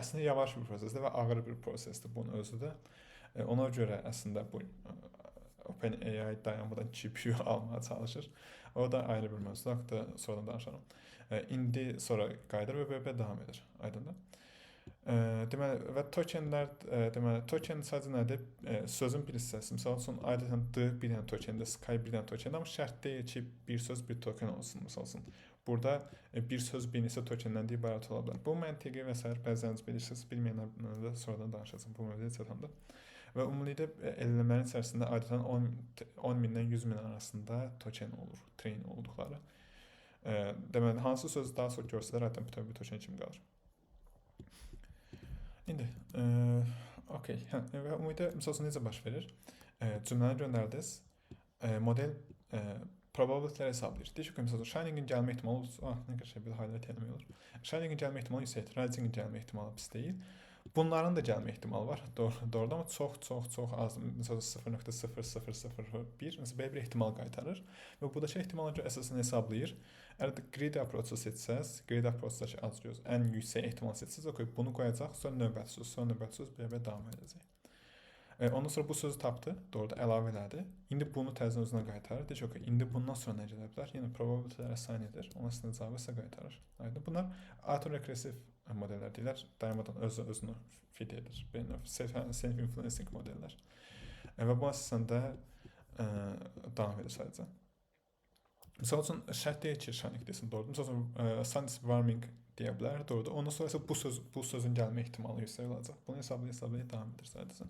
əslində yavaş bir prosesdir və ağır bir prosesdir bunun özü də. Ona görə əslində bu OpenAI dayanmadan GPU almağa çalışır. O da ayrı bir mövzudur, haqqında sonradan danışarım. İndi sonra qayıdır və belə davam edir. Aydındır. Deməli, və tokenlər, deməli, token sadəcə nədir? Sözün bir hissəsi. Misal üçün, adətən D bir dənə tokendir, Sky bir dənə tokendir, amma şərt deyil ki, bir söz bir token olsun, misal üçün. Burada bir söz bir neçə tokendən də ibarət ola bilər. Bu məntiqi və s. bəzəniz bilirsiniz, bilməyənlərlə də sonradan danışacağım bu mövzuya çatanda. Və ümumilikdə elmlərin içərisində adətən 10 mindən 100 min arasında token olur, train olduqları. Deməli, hansı sözü daha çox görsələr, hətta bütöv bir token kimi qalır. İndi, okey, və ümumiyyətlə, misal üçün necə baş verir? Cümləni göndərdiniz, model probability'ləri hesablayır. Deyir ki, misal üçün, Shining'in gəlmə ehtimalı, nə qədər şey bir highlight eləmək olur. Shining'in gəlmə ehtimalı yüksəkdir, Rising'in gəlmə ehtimalı pis deyil. Bunların da gəlmə ehtimalı var, doğrudan, amma çox az, misal 0.0001, məsələn, belə bir ehtimal qaytarır və buradakı ehtimala görə əsasən hesablayır. Əgər greedy approach-u seçsəz, greedy approach-dakı az göz, ən yüksək ehtimal seçsəz, okey, bunu qoyacaq, sonra növbəti söz belə davam edəcək. Ondan sonra bu sözü tapdı, doğrudan əlavə elədi. İndi bunu təzədən özünə qaytarır. Deyir ki, okey, indi bundan sonra nə gələ bilər? Yəni probability-ləri assign edir, ona sizin cavabı sizə qaytarır. Bunlar autoregressiv modellər deyirlər, dayanmadan özünü feed edir. Self-influencing modellər. Və bu əslində davam edir sadəcə. Misal üçün, şərt deyil ki, Shining desin, doğrudur. Misal üçün, sun is warming deyə bilər, doğrudur. Ondan sonra isə bu sözün gəlmə ehtimalı yüksək olacaq. Bunu hesablaya davam edir sadəcə.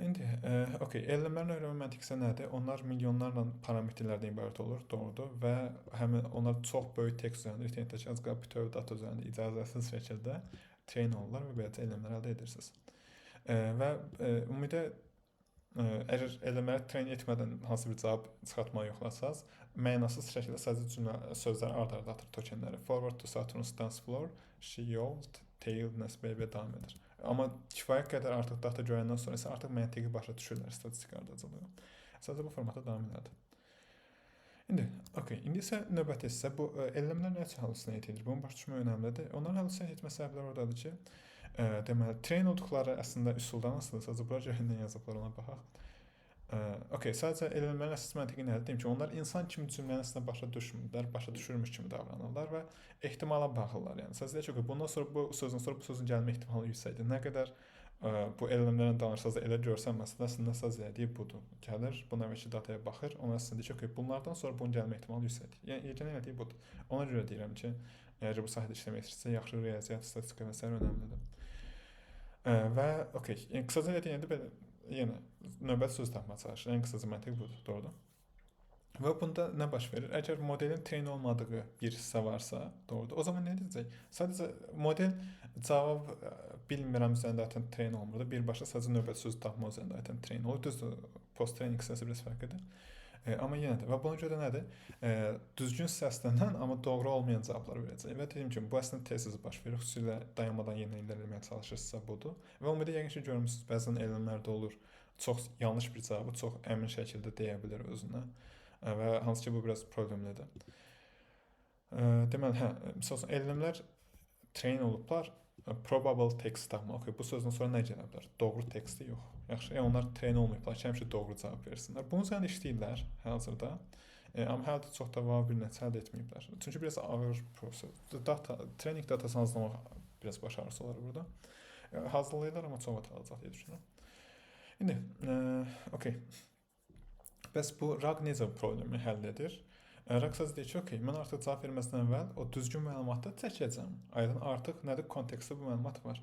İndi, okey, elmlərin öyrənmə məntiqi isə nədir? Onlar milyonlarla parametrlərdən ibarət olur, doğrudur və həmin onlar çox böyük tekst üzərində, internetdəki az qala bütöv data üzərində icazəsiz şəkildə train olurlar və beləcə elmlər əldə edirsiniz. Və ümumiyyətlə, əgər elmləri train etmədən hansı bir cavab çıxartmağı yoxlasanız, mənasız şəkildə sadəcə cümlə sözləri ard-arda atır tokenləri. Forward to Saturn's dance floor, she yelled, tail, belə davam edir. Amma kifayət qədər artıq data görəndən sonra isə artıq məntiqi başa düşürlər statistik ardıcılığı. Sadəcə bu formatda davam edir. İndi, okey, indi isə növbəti hissə bu elmlər nə üçün hallusinate edir? Bunu başa düşmək önəmlidir. Onların hallusinate etmə səbəbləri oradadır ki, deməli, train olduqları əslində üsuldan asılıdır. Sadəcə bura görə nə yazıblar, ona baxaq. Okey, sadəcə elmlərin əsas məntiqi nədir? Deyim ki, onlar insan kimi cümləni əslində başa düşmürlər, başa düşürmüş kimi davranırlar və ehtimala baxırlar. Yəni sadəcə ki, bundan sonra bu sözün gəlmə ehtimalı yüksəkdir. Nə qədər bu elmlərlə danışsanız da elə görsənməsə də əslində sadəcə dediyi budur. Gəlir, bunun əvvəlki dataya baxır, ona əslində deyir ki, bunlardan sonra bunun gəlmə ehtimalı yüksəkdir. Yəni yeganə elədiyi budur. Ona görə deyirəm ki, əgər bu sahədə işləmək istəyirsə, yaxşı riyaziyyat, statistika və sair önəmlidir. Və okey, yəni qısaca dediyim belə yenə növbəti söz tapmağa çalışır. Ən qısaca məntiq budur, doğrudur. Və bunda nə baş verir? Əgər modelin train olmadığı bir hissə varsa, doğrudur. O zaman nə edəcək? Sadəcə model cavab bilmirəm üzərində train olmur. Birbaşa sadəcə növbəti söz tapma üzərində train olur. Düzdür, post-training hissəsi biraz fərqlidir. Amma yenə də və buna görə nədir? Düzgün səslənən, amma doğru olmayan cavablar verəcək. Və dediyim kimi, bu əslində tez-tez baş verir. Xüsusilə dayanmadan yeni eləməyə çalışırsınızsa budur. Və ümumiyyətlə yəqin ki, görmüsünüz, bəzən elmlərdə olur. Çox yanlış bir cavabı çox əmin şəkildə deyə bilir özünə. Və hansı ki, bu biraz problemlidir. Deməli, misal üçün, elmlər train olublar, probable text tapmaq. Okay, bu sözdən sonra nə gələ bilər? Doğru teksti yox. Yaxşı, onlar train olmayıblar ki, həmişə doğru cavab versinlər. Bunun üzərində işləyirlər hazırda. Amma hələ də çox da bir nəticə əldə etməyiblər. Çünki biraz ağır proses. Training datası hazırlamaq biraz baş ağrısı olar burada. Hazırlayırlar, amma çox vaxt alacaq deyə düşünürəm. İndi, okey. Bəs bu RAG necə problemi həll edir? RAG sadəcə deyir ki, okey, mən artıq cavab verməzdən əvvəl o düzgün məlumatı çəkəcəm. Aydın artıq nədir kontekstdə bu məlumat var.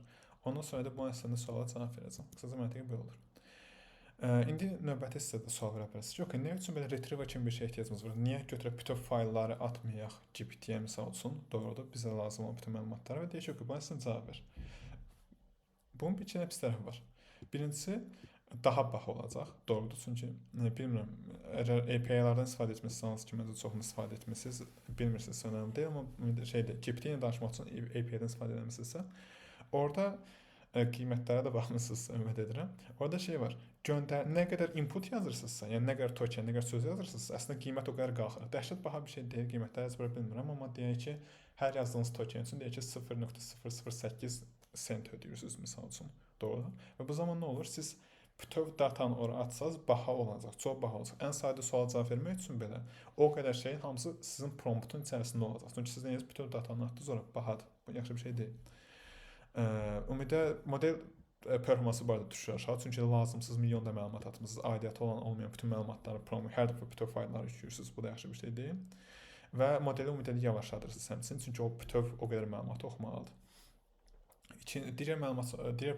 Ondan sonra da bu əslində suala cavab verəcəm. Qısaca məntiqi belə olur. İndi növbəti hissədə sual verə bilərsiniz ki, okey, nə üçün belə retriever kimi bir şey ehtiyacımız var? Niyə götürüb bütöv faylları atmayaq GPT-yə misal üçün? Doğrudur, bizə lazım olan bütün məlumatları və deyək ki, okey, bu əslində cavab ver. Bunun bir iki pis tərəfi var. Birincisi, daha baha olacaq, doğrudur, çünki bilmirəm, əgər API-lərdən istifadə etmişsiniz ki, məncə çoxunu istifadə etmişsiniz, bilmirsiniz, önəmli deyil, amma GPT ilə danışmaq üçün API-dən istifadə etmişsinizsə, orada qiymətlərə də baxmısınız, ümid edirəm. Orada şey var, nə qədər input yazırsınızsa, yəni nə qədər token, nə qədər söz yazırsınızsa, əslində qiymət o qədər qalxır. Dəhşət baha bir şey deyil, qiymətləri ezbərə bilmirəm, amma deyək ki, hər yazdığınız token üçün deyək ki, 0.008 sent ödəyirsiniz, misal üçün, doğru. Və bu zaman nə olur? Siz bütöv datanı ora atsanız baha olacaq, çox baha olacaq. Ən sadə suala cavab vermək üçün belə o qədər şeyin hamısı sizin promptun içərisində olacaq. Çünki siz nəyiz bütöv datanı atdınız ora bahadır. Bu yaxşı bir şey deyil. Ümumiyyətlə model performansı barədə düşür aşağı. Çünki lazımsız milyonda məlumat atmısınız. Aidiyyatı olan olmayan bütün məlumatları hər dəfə bütöv faylları yüklüyorsunuz. Bu da yaxşı bir şey deyil. Və modeli ümumiyyətlə yavaşladırsınız həmçinin. Çünki o bütöv o qədər məlumatı oxumalıdır. Digər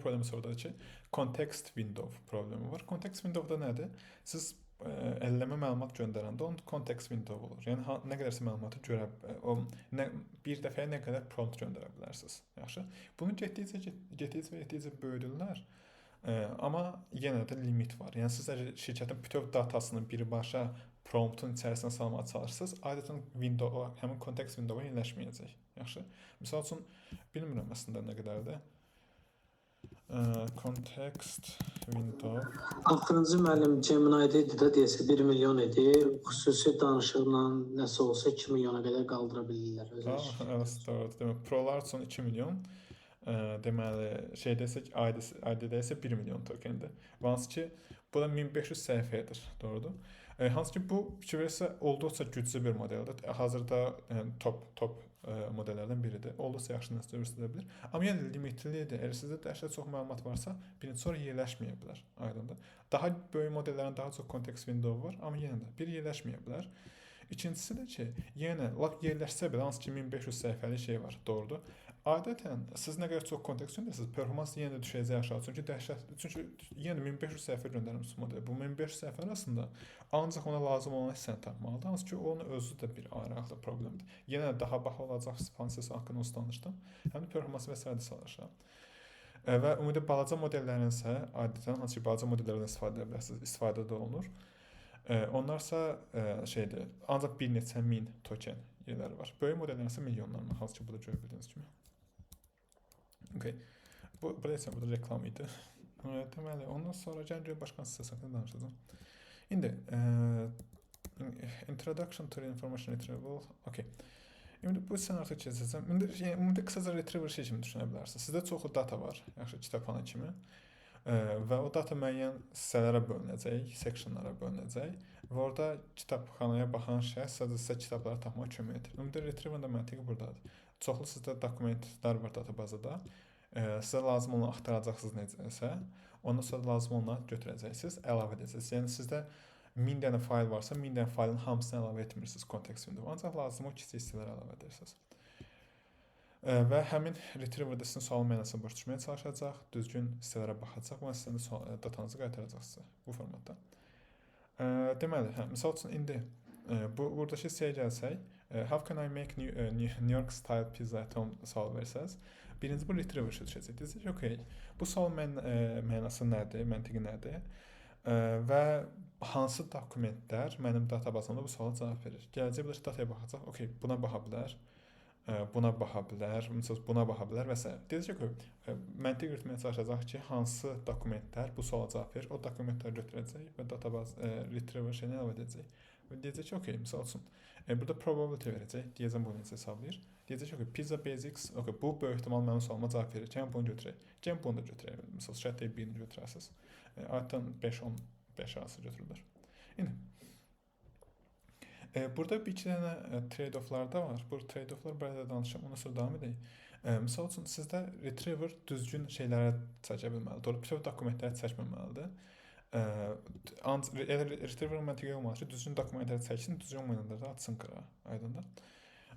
problemi sordadır ki, context window problemi var. Context windowda nədir? Siz əlləmə məlumat göndərəndə onun context window olur. Yəni nə qədərsə məlumatı görə bir dəfəyə nə qədər prompt göndərə bilərsiniz. Yaxşı. Bunu getdikcə böyüdürlər. Amma yenə də limit var. Yəni siz əgər şirkətin bütöv datasını birbaşa promptun içərisinə salmağa çalışırsınız, adətən həmin context window-a yerləşməyəcək. Yaxşı. Məsəl üçün bilmirəm əslində nə qədərdir. Context window. Axırıncı müəllim Gemini-də idi də deyəsə 1 milyon idi. Xüsusi danışıqla nəsə olsa 2 milyona qədər qaldıra bilirlər. Evet, doğrudur. Demək, Prolar üçün 2 milyon. Deməli, desək, ID-də isə 1 milyon tokendir. Hansı ki, bu da 1500 səhifədir. Doğrudur. Hansı ki, bu fikirləsə olduqca güclü bir modeldir. Hazırda top modellərdən biridir. Olduqca yaxşı nəticə göstərə bilər. Amma yenə limitlidir. Əgər sizdə dəhşət çox məlumat varsa, birinci sonra yerləşməyə bilər. Aydındır. Daha böyük modellərin daha çox context window var, amma yenə də bir yerləşməyə bilər. İkincisi də ki, yenə lap yerləşsə belə hansı ki 1500 səhifəlik şey var. Doğrudur. Adətən siz nə qədər çox kontekst göndərsiniz, performans yenə də düşəcək aşağı. Çünki yenə 1500 səhifə göndərmişsiniz modelə. Bu 1500 səhifə arasında ancaq ona lazım olan hissəni tapmalıdır. Hansı ki, onun özü də bir ayrı problemdir. Yenə daha baha olacaq funksiyası haqqında danışdım. Həm də performansı və s. salırlar. Və ümumiyyətlə balaca modellərin isə adətən hansı ki, balaca modellərdən istifadə edə bilərsiniz, istifadə də olunur. Onlarsa ancaq bir neçə min token yerləri var. Böyük modellərin isə milyonlarla, hansı ki, burada görə bildiyiniz kimi. Okay. Burada reklam idi. Deməli, ondan sonra gəlin başqa hansısa haqqında danışacağım. İndi introduction to information retrieval. Okay. İndi bu sən artıq keçəcəm. İndi qısaca retriever şey kimi düşünə bilərsiniz. Sizdə çoxlu data var, yaxşı kitabxana kimi. Və o data müəyyən hissələrə bölünəcək, sectionlara bölünəcək və orada kitabxanaya baxan şəxs sizə kitabları tapmağa kömək edir. Ümumiyyətlə retriever də məntiqi burdadır. Çoxlu sizdə dokumentlər var databazada. Sizə lazım olanı axtaracaqsınız necəsə, ondan sonra lazım olanı götürəcəksiniz, əlavə edəcəksiniz. Yəni sizdə 1000 dənə fayl varsa, 1000 dənə faylın hamısını əlavə etmirsiniz context window. Ancaq lazım o kiçik hissələri əlavə edirsiniz. Və həmin retriever də sizin sual mənasını başa düşməyə çalışacaq, düzgün hissələrə baxacaq və sizin datanızı qaytaracaq sizə bu formatda. Deməli, misal üçün indi buradakı hissəyə gəlsək, how can I make New York style pizza at home sual versəz, birinci bu retriever düşəcək. Deyəcək ki, okay, bu sual mənası nədir, məntiqi nədir və hansı dokumentlər mənim databazamda bu suala cavab verir. Gələcək bilər dataya baxacaq, okay, buna baxa bilər, buna baxa bilər, buna baxa bilər və s. Deyəcək ki, məntiq yürütməyə çalışacaq ki, hansı dokumentlər bu suala cavab verir, o dokumentləri götürəcək və databaz retriever şeyini əlavə edəcək. Və deyəcək ki, okay, misal üçün, burada probability verəcək, deyəcəm bunu necə hesablayır. Deyəcək ki, Pizza Basics, okay, bu böyük ehtimal mənim sualıma cavab verir. Gəlin bunu götürək. Gəlin bunu da götürək. Misal şərt deyib birini götürəsiniz. Adətən 5-15 arası götürürlər. İndi burada bir iki dənə trade-off'lar da var. Bu trade-off'lar barədə danışacağım, ondan sonra davam edək. Misal üçün sizdə retriever düzgün şeylərə çəkə bilməlidir. Doğru bütöv dokumentləri çəkməməlidir. Retriever məntiqi olmalı ki, düzgün dokumentləri çəksin, düzgün olmayanları da atsın qırağa. Aydındır.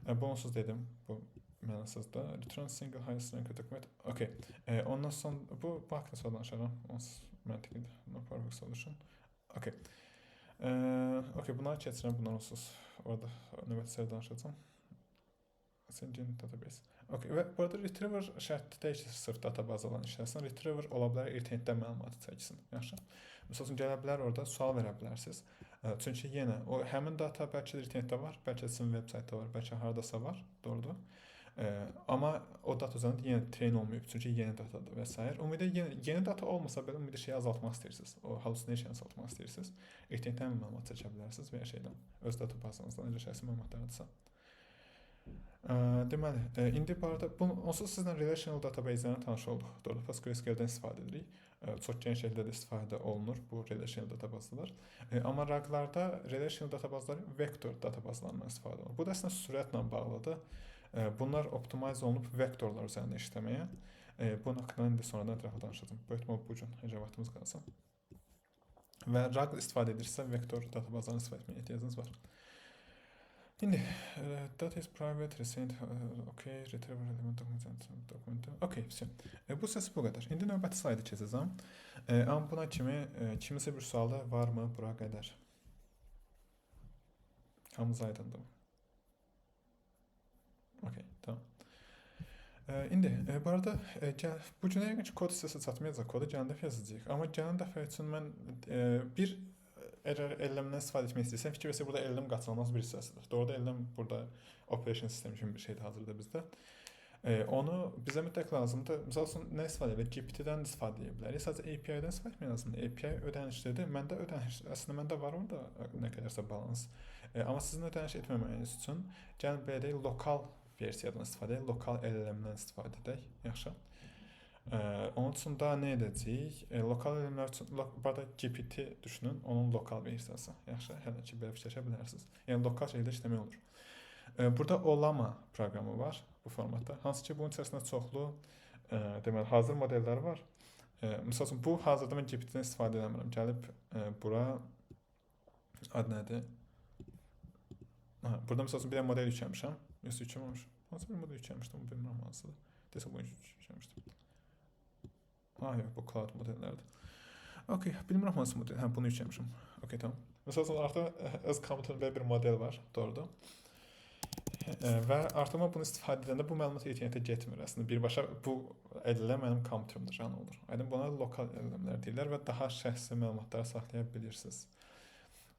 Bu onsuz dedim, bu mənasız da. Return single highest ranked document. Okay. Ondan sonra bu haqqında sonra danışacağam. Onsuz məntiqidir. No perfect solution. Okay. Okay, bunları keçirəm, bunlar onsuz. Orada növbəti danışacağam. Ascending database. Okay, və burada retriever şərti deyil ki, sırf databaz olan işləsin. Retriever ola bilər internetdən məlumatı çəksin. Yaxşı. Məsəl üçün gələ bilər orada sual verə bilərsiniz. Çünki yenə o həmin data bəlkə internetdə var, bəlkə sizin veb-saytda var, bəlkə hardasa var, doğrudur. Amma o data üzərində yenə train olmayıb, çünki yeni datadır və s. Ümumiyyətlə yeni data olmasa belə ümumiyyətlə şeyi azaltmaq istəyirsiniz. O hallucination azaltmaq istəyirsiniz. İnternetdən məlumat çəkə bilərsiniz və ya şeydən, öz databazanızdan necə şəxsi məlumatlardırsa. Deməli, indi bu arada onsuz sizlə relational database-lərlə tanış olduq. Doğru, PostgreSQL-dən istifadə edirik. Çox geniş şəkildə də istifadə olunur bu relational databazlar. Amma raqlarda relational databazlar vektor databazlarından istifadə olunur. Bu da əslində sürətlə bağlıdır. Bunlar optimize olunub vektorlar üzərində işləməyə. Bunun haqqında indi sonradan ətraflı danışacağım. Bu ehtimal bu gün necə vaxtımız qalsa. Və raq istifadə edirsə vektor databazlarını istifadə etməyə ehtiyacınız var. İndi data is private, recent, okay, retriever element document. Okay, все. Bu səs bu qədər. İndi növbəti slaydı keçəcəm. Amma buna kimi kimisə bir sualı varmı bura qədər? Hamınız aydındır. Okey, tamam. İndi bu arada bu günə yəqin ki kod hissəsi çatmayacaq, kodu gələn dəfə yazacağıq. Amma gələn dəfə üçün mən bir əgər LLM-dən istifadə etmək istəsəm, fikir versək burada LLM qaçılmaz bir hissəsidir. Doğrudan LLM burada operation sistemi kimi bir şeydir hazırda bizdə. Onu bizə mütləq lazımdır. Məsəl üçün nə istifadə edirik? GPT-dən istifadə edə bilərik. Sadəcə API-dən istifadə etmək lazımdır. API ödənişlidir. Məndə ödəniş, əslində məndə var orada nə qədərsə balans. Amma sizin ödəniş etməməyiniz üçün gəlin belə deyək, lokal versiyadan istifadə edək, lokal LLM-dən istifadə edək. Yaxşı. Onun üçün da nə edəcəyik? Lokal LLM-lər üçün burada GPT düşünün, onun lokal versiyası. Yaxşı, hələ ki belə fikirləşə bilərsiniz. Yəni lokal şəkildə işləmək olur. Burada Olama proqramı var bu formatda. Hansı ki bunun içərisində çoxlu deməli hazır modellər var. Məsəl üçün bu hazırda mən GPT-dən istifadə etmirəm. Gəlib bura ad nədir? Burada məsəl üçün bir model yükləmişəm. Yoxsa yükləməmişəm. Hansı bir model yükləmişdim, bilmirəm hansıdır. Desə bunu yükləmişdim. Yox, bu cloud modellərdir. Okey, bilmirəm hansı model. Bunu yükləmişəm. Okey, tamam. Məsəl üçün artıq öz kompüterimdə bir model var, doğrudur. Və artıq mən bunu istifadə edəndə bu məlumat internetə getmir. Əslində birbaşa bu LLM mənim kompüterimdə can olur. Aydın buna lokal LLM-lər deyirlər və daha şəxsi məlumatları saxlaya bilirsiniz.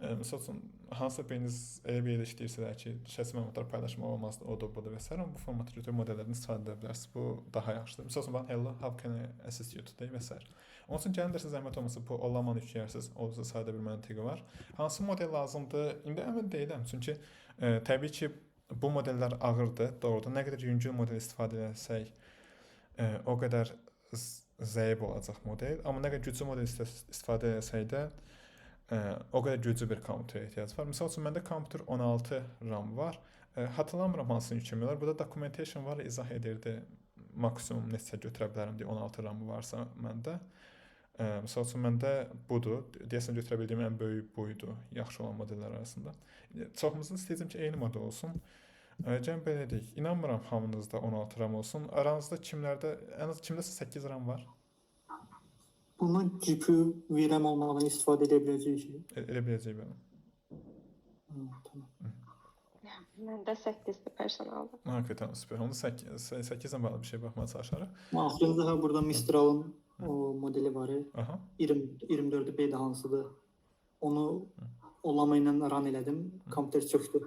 Məsəl üçün hansısa biriniz elə bir yerdə işləyirsiniz ki, şəxsi məlumatlar paylaşmaq olmaz, odur, budur və s. bu formatda götürüb modellərdən istifadə edə bilərsiniz. Bu daha yaxşıdır. Məsəl üçün hello, how can I assist you today və s. Onun üçün gəlin sizə zəhmət olmasa bu Olamanı yükləyərsiniz. Orada sadə bir məntiqi var. Hansı model lazımdır? İndi əmin deyiləm. Çünki təbii ki bu modellər ağırdır, doğrudan. Nə qədər yüngül model istifadə etsək, o qədər zəif olacaq model. Amma nə qədər güclü model istifadə etsək də, o qədər güclü bir kompüterə ehtiyac var. Məsəl üçün məndə kompüter 16 RAM var. Hatırlamıram hansını yükləmək olar. Burada documentation var, izah edirdi. Maksimum neçə götürə bilərəm deyə 16 RAM varsa məndə. Məsəl üçün məndə budur. Deyəsən götürə bildiyim ən böyük buydu, yaxşı olan modellər arasında. Çoxumuzun istəyəcəm ki, eyni model olsun. Gəlin belə deyək. İnanmıram hamınızda 16 RAM olsun. Aranızda kimlərdə, ən az kimdəsə 8 RAM var? Bunu GPU VRAM olmadan istifadə edə biləcəyik. Elə biləcək bəli. Tamam. Məndə 8-dir personalda. Okey, tamam, süper. Onu 8-dən bağlı bir şey baxmağa çalışarıq. Axırında burada Mistral'ın o modeli var. Aha. 24 B-də hansıdır. Onu Olama ilə run elədim. Kompüter çöktü.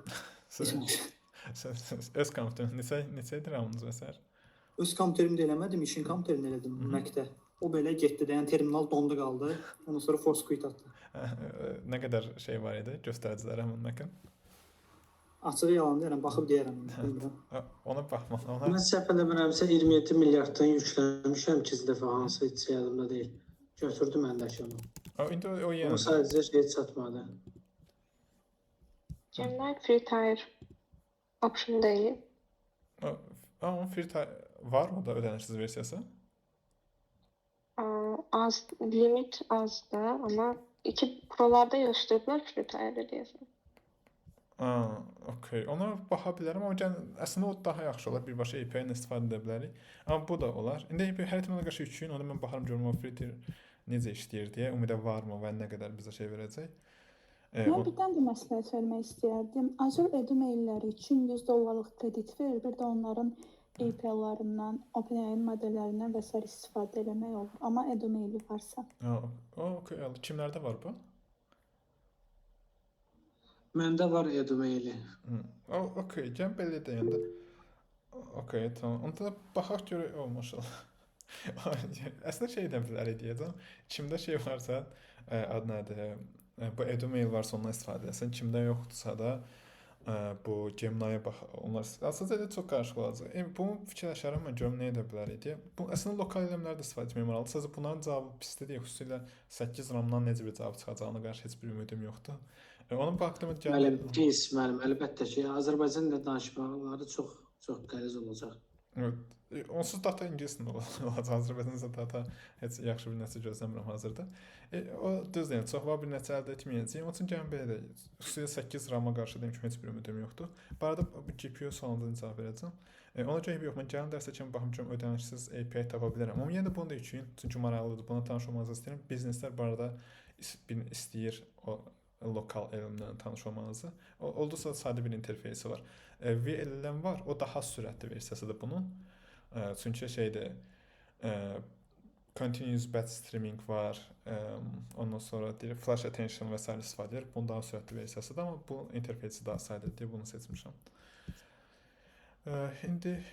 Öz kompüterin neçədir RAM-ınız və s? Öz kompüterimdə eləmədim, işin kompüterini elədim Mac-də. O belə getdi də, yəni terminal dondu qaldı. Ondan sonra force quit atdı. Nə qədər şey var idi, göstəricilər həmin Mac-in? Açıq yalan deyirəm, baxıb deyərəm, bilmirəm. Ona baxma. Mən səhv eləmirəmsə 27 milyarddan yükləmişəm 2 dəfə, hansı heç yadımda deyil. Götürdüm məndəki onu. İndi o yenə. Amma sadəcə şey çatmadı. Gemini free tire option deyil. Amma free var o da ödənişsiz versiyası? Az, limit azdır, amma 2 Pro'larda göstəriblər free tire deyəsən. Okey. Ona baxa bilərəm, amma əslində o daha yaxşı olar. Birbaşa API ilə istifadə edə bilərik. Amma bu da olar. İndi API hər ehtimala qarşı yükləyin, onda mən baxaram görüm o free necə işləyir deyə, ümumiyyətlə varmı və nə qədər bizə şey verəcək. Mən bir dənə də məsləhət vermək istəyərdim. Azure e-mailləri üçün $100 kredit verir. Bir də onların API-lərından, OpenAI modellərindən və s. istifadə eləmək olur. Amma e-maili varsa. Okey. Kimlərdə var bu? Məndə var Edu-maili. Okey, gəlin belə deyəndə. Okey, tamam. Onda baxaq görək olmaşallah. Əslində şey deyə bilərik deyəcəm. Kimdə şey varsa, ad nədir? Bu Edu-mail varsa ondan istifadə etsən. Kimdə yoxdursa da bu Gemini-yə bax. Onlar əslində çox qarışıq olacaq. Bunu fikirləşərəm mən görüm nə edə bilərik deyə. Bu əslində lokal eləmlərdə istifadə etmək maraqlıdır. Sadəcə bunların cavabı pisdir deyə, xüsusilə 8 RAM-dan necə bir cavab çıxacağına qarşı heç bir ümidim yoxdur. Onun haqqında Müəllim, pis müəllim, əlbəttə ki, Azərbaycan dilində danışmaları çox qəliz olacaq. Onsuz data ingilis dilində olacaq. Azərbaycanca data heç yaxşı bir nəticə gözləmirəm hazırda. O düz deyil, çox var bir nəticə əldə etməyəcəyik. Onun üçün gəlin belə deyək. Xüsusilə 8 RAM-a qarşı deyim ki, heç bir ümidim yoxdur. Bu arada GPU sualından cavab verəcəm. Ona görə yox, mən gəlin dərsə kimi baxım görüm ödənişsiz API tapa bilərəm. Amma yenə də bunu da üçün, çünki maraqlıdır. Buna tanış olmanızı istəyirəm. Bizneslər bu arada istəyir o lokal elmlə tanış olmanızı. Olduqca sadə bir interfeysi var. VLLM var, o daha sürətli versiyasıdır bunun. Çünki şeydir, continuous batch streaming var, ondan sonra deyir, flash attention və s. istifadə edir. Bunun daha sürətli versiyasıdır, amma bu interfeysi daha sadədir, bunu seçmişəm. İndi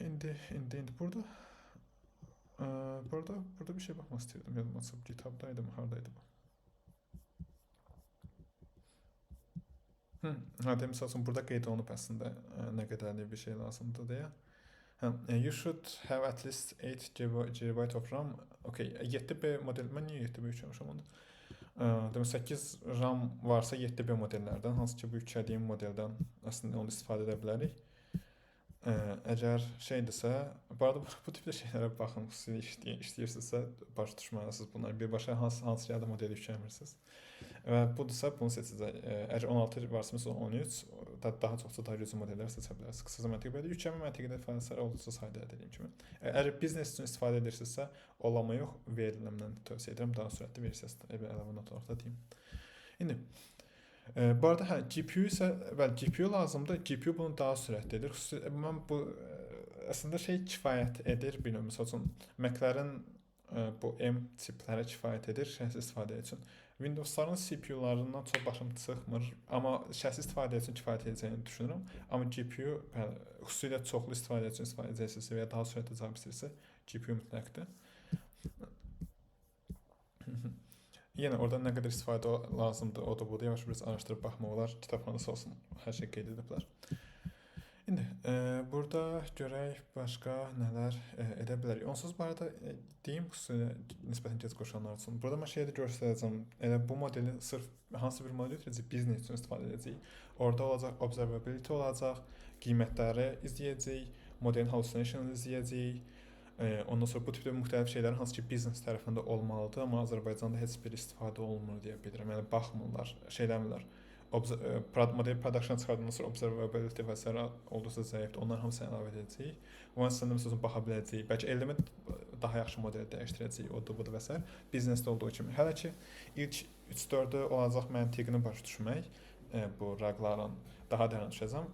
burada bir şey baxmaq istəyirdim. Yadıma çıxıb GitHub-daydı mı, hardaydı bu? Demək üçün burada qeyd olunub əslində nə qədərlik bir şey lazımdır deyə. You should have at least 8 GB of RAM. Okay, 7B model, mən niyə 7B yükləmişəm onu? Demək 8 RAM varsa 7B modellərdən, hansı ki bu yüklədiyim modeldən əslində onu istifadə edə bilərik. Əgər şeydirsə, bu arada bu tipdə şeylərə baxın, işləyirsinizsə baş düşməlisiz bunlar. Birbaşa hansı yada modeli yükləmirsiniz. Və budursa bunu seçəcək. Əgər 16 varsa mesela 13, daha çoxsa daha güclü modellər seçə bilərsiniz. Qısaca məntiq belə yüklənmə məntiqində fəaliyyətlər olduqca sayda dediyim kimi. Əgər biznes üçün istifadə edirsinizsə, olama yox, VLLM-dən tövsiyə edirəm. Daha sürətli versiyası əlavə not olaraq da deyim. İndi bu arada GPU isə, bəli, GPU lazımdır. GPU bunu daha sürətlidir. Mən bu əslində şey kifayət edir, bilmirəm, məsəl üçün Mac-lərin bu M tipləri kifayət edir şəxsi istifadə üçün. Windows-ların CPU-larından çox başım çıxmır, amma şəxsi istifadə üçün kifayət edəcəyini düşünürəm. Amma GPU xüsusilə çoxlu istifadə üçün istifadə edəcəksinizsə və ya daha sürətli cavab istəyirsə, GPU mütləqdir. Yenə orada nə qədər istifadə lazımdır, o da budur. Yavaş biraz araşdırıb baxmaq olar. Kitabxanası olsun, hər şey qeyd ediblər. İndi burada görək başqa nələr edə bilərik. Onsuz bu arada deyim xüsusilə nisbətən gec qoşanlar üçün. Burada mən şeyi də göstərəcəm. Elə bu modeli sırf hansı bir model götürəcək, biznes üçün istifadə edəcək. Orada olacaq observability olacaq, qiymətləri izləyəcək, modelin hallucination'ını izləyəcək. Ondan sonra bu tipdə müxtəlif şeylər hansı ki biznes tərəfində olmalıdır, amma Azərbaycanda heç bir istifadə olunmur deyə bilirəm. Yəni baxmırlar, şeyləmirlər. Model production çıxardandan sonra observability və s. olduqca zəifdir. Onlar hamısını əlavə edəcəyik. O əslində məsələn baxa biləcəyik. Bəlkə element daha yaxşı modeli dəyişdirəcəyik, o da bu da və s. Biznesdə olduğu kimi. Hələ ki ilk 3-4-ü olacaq məntiqini başa düşmək, bu raqların daha dərin düşəcəm.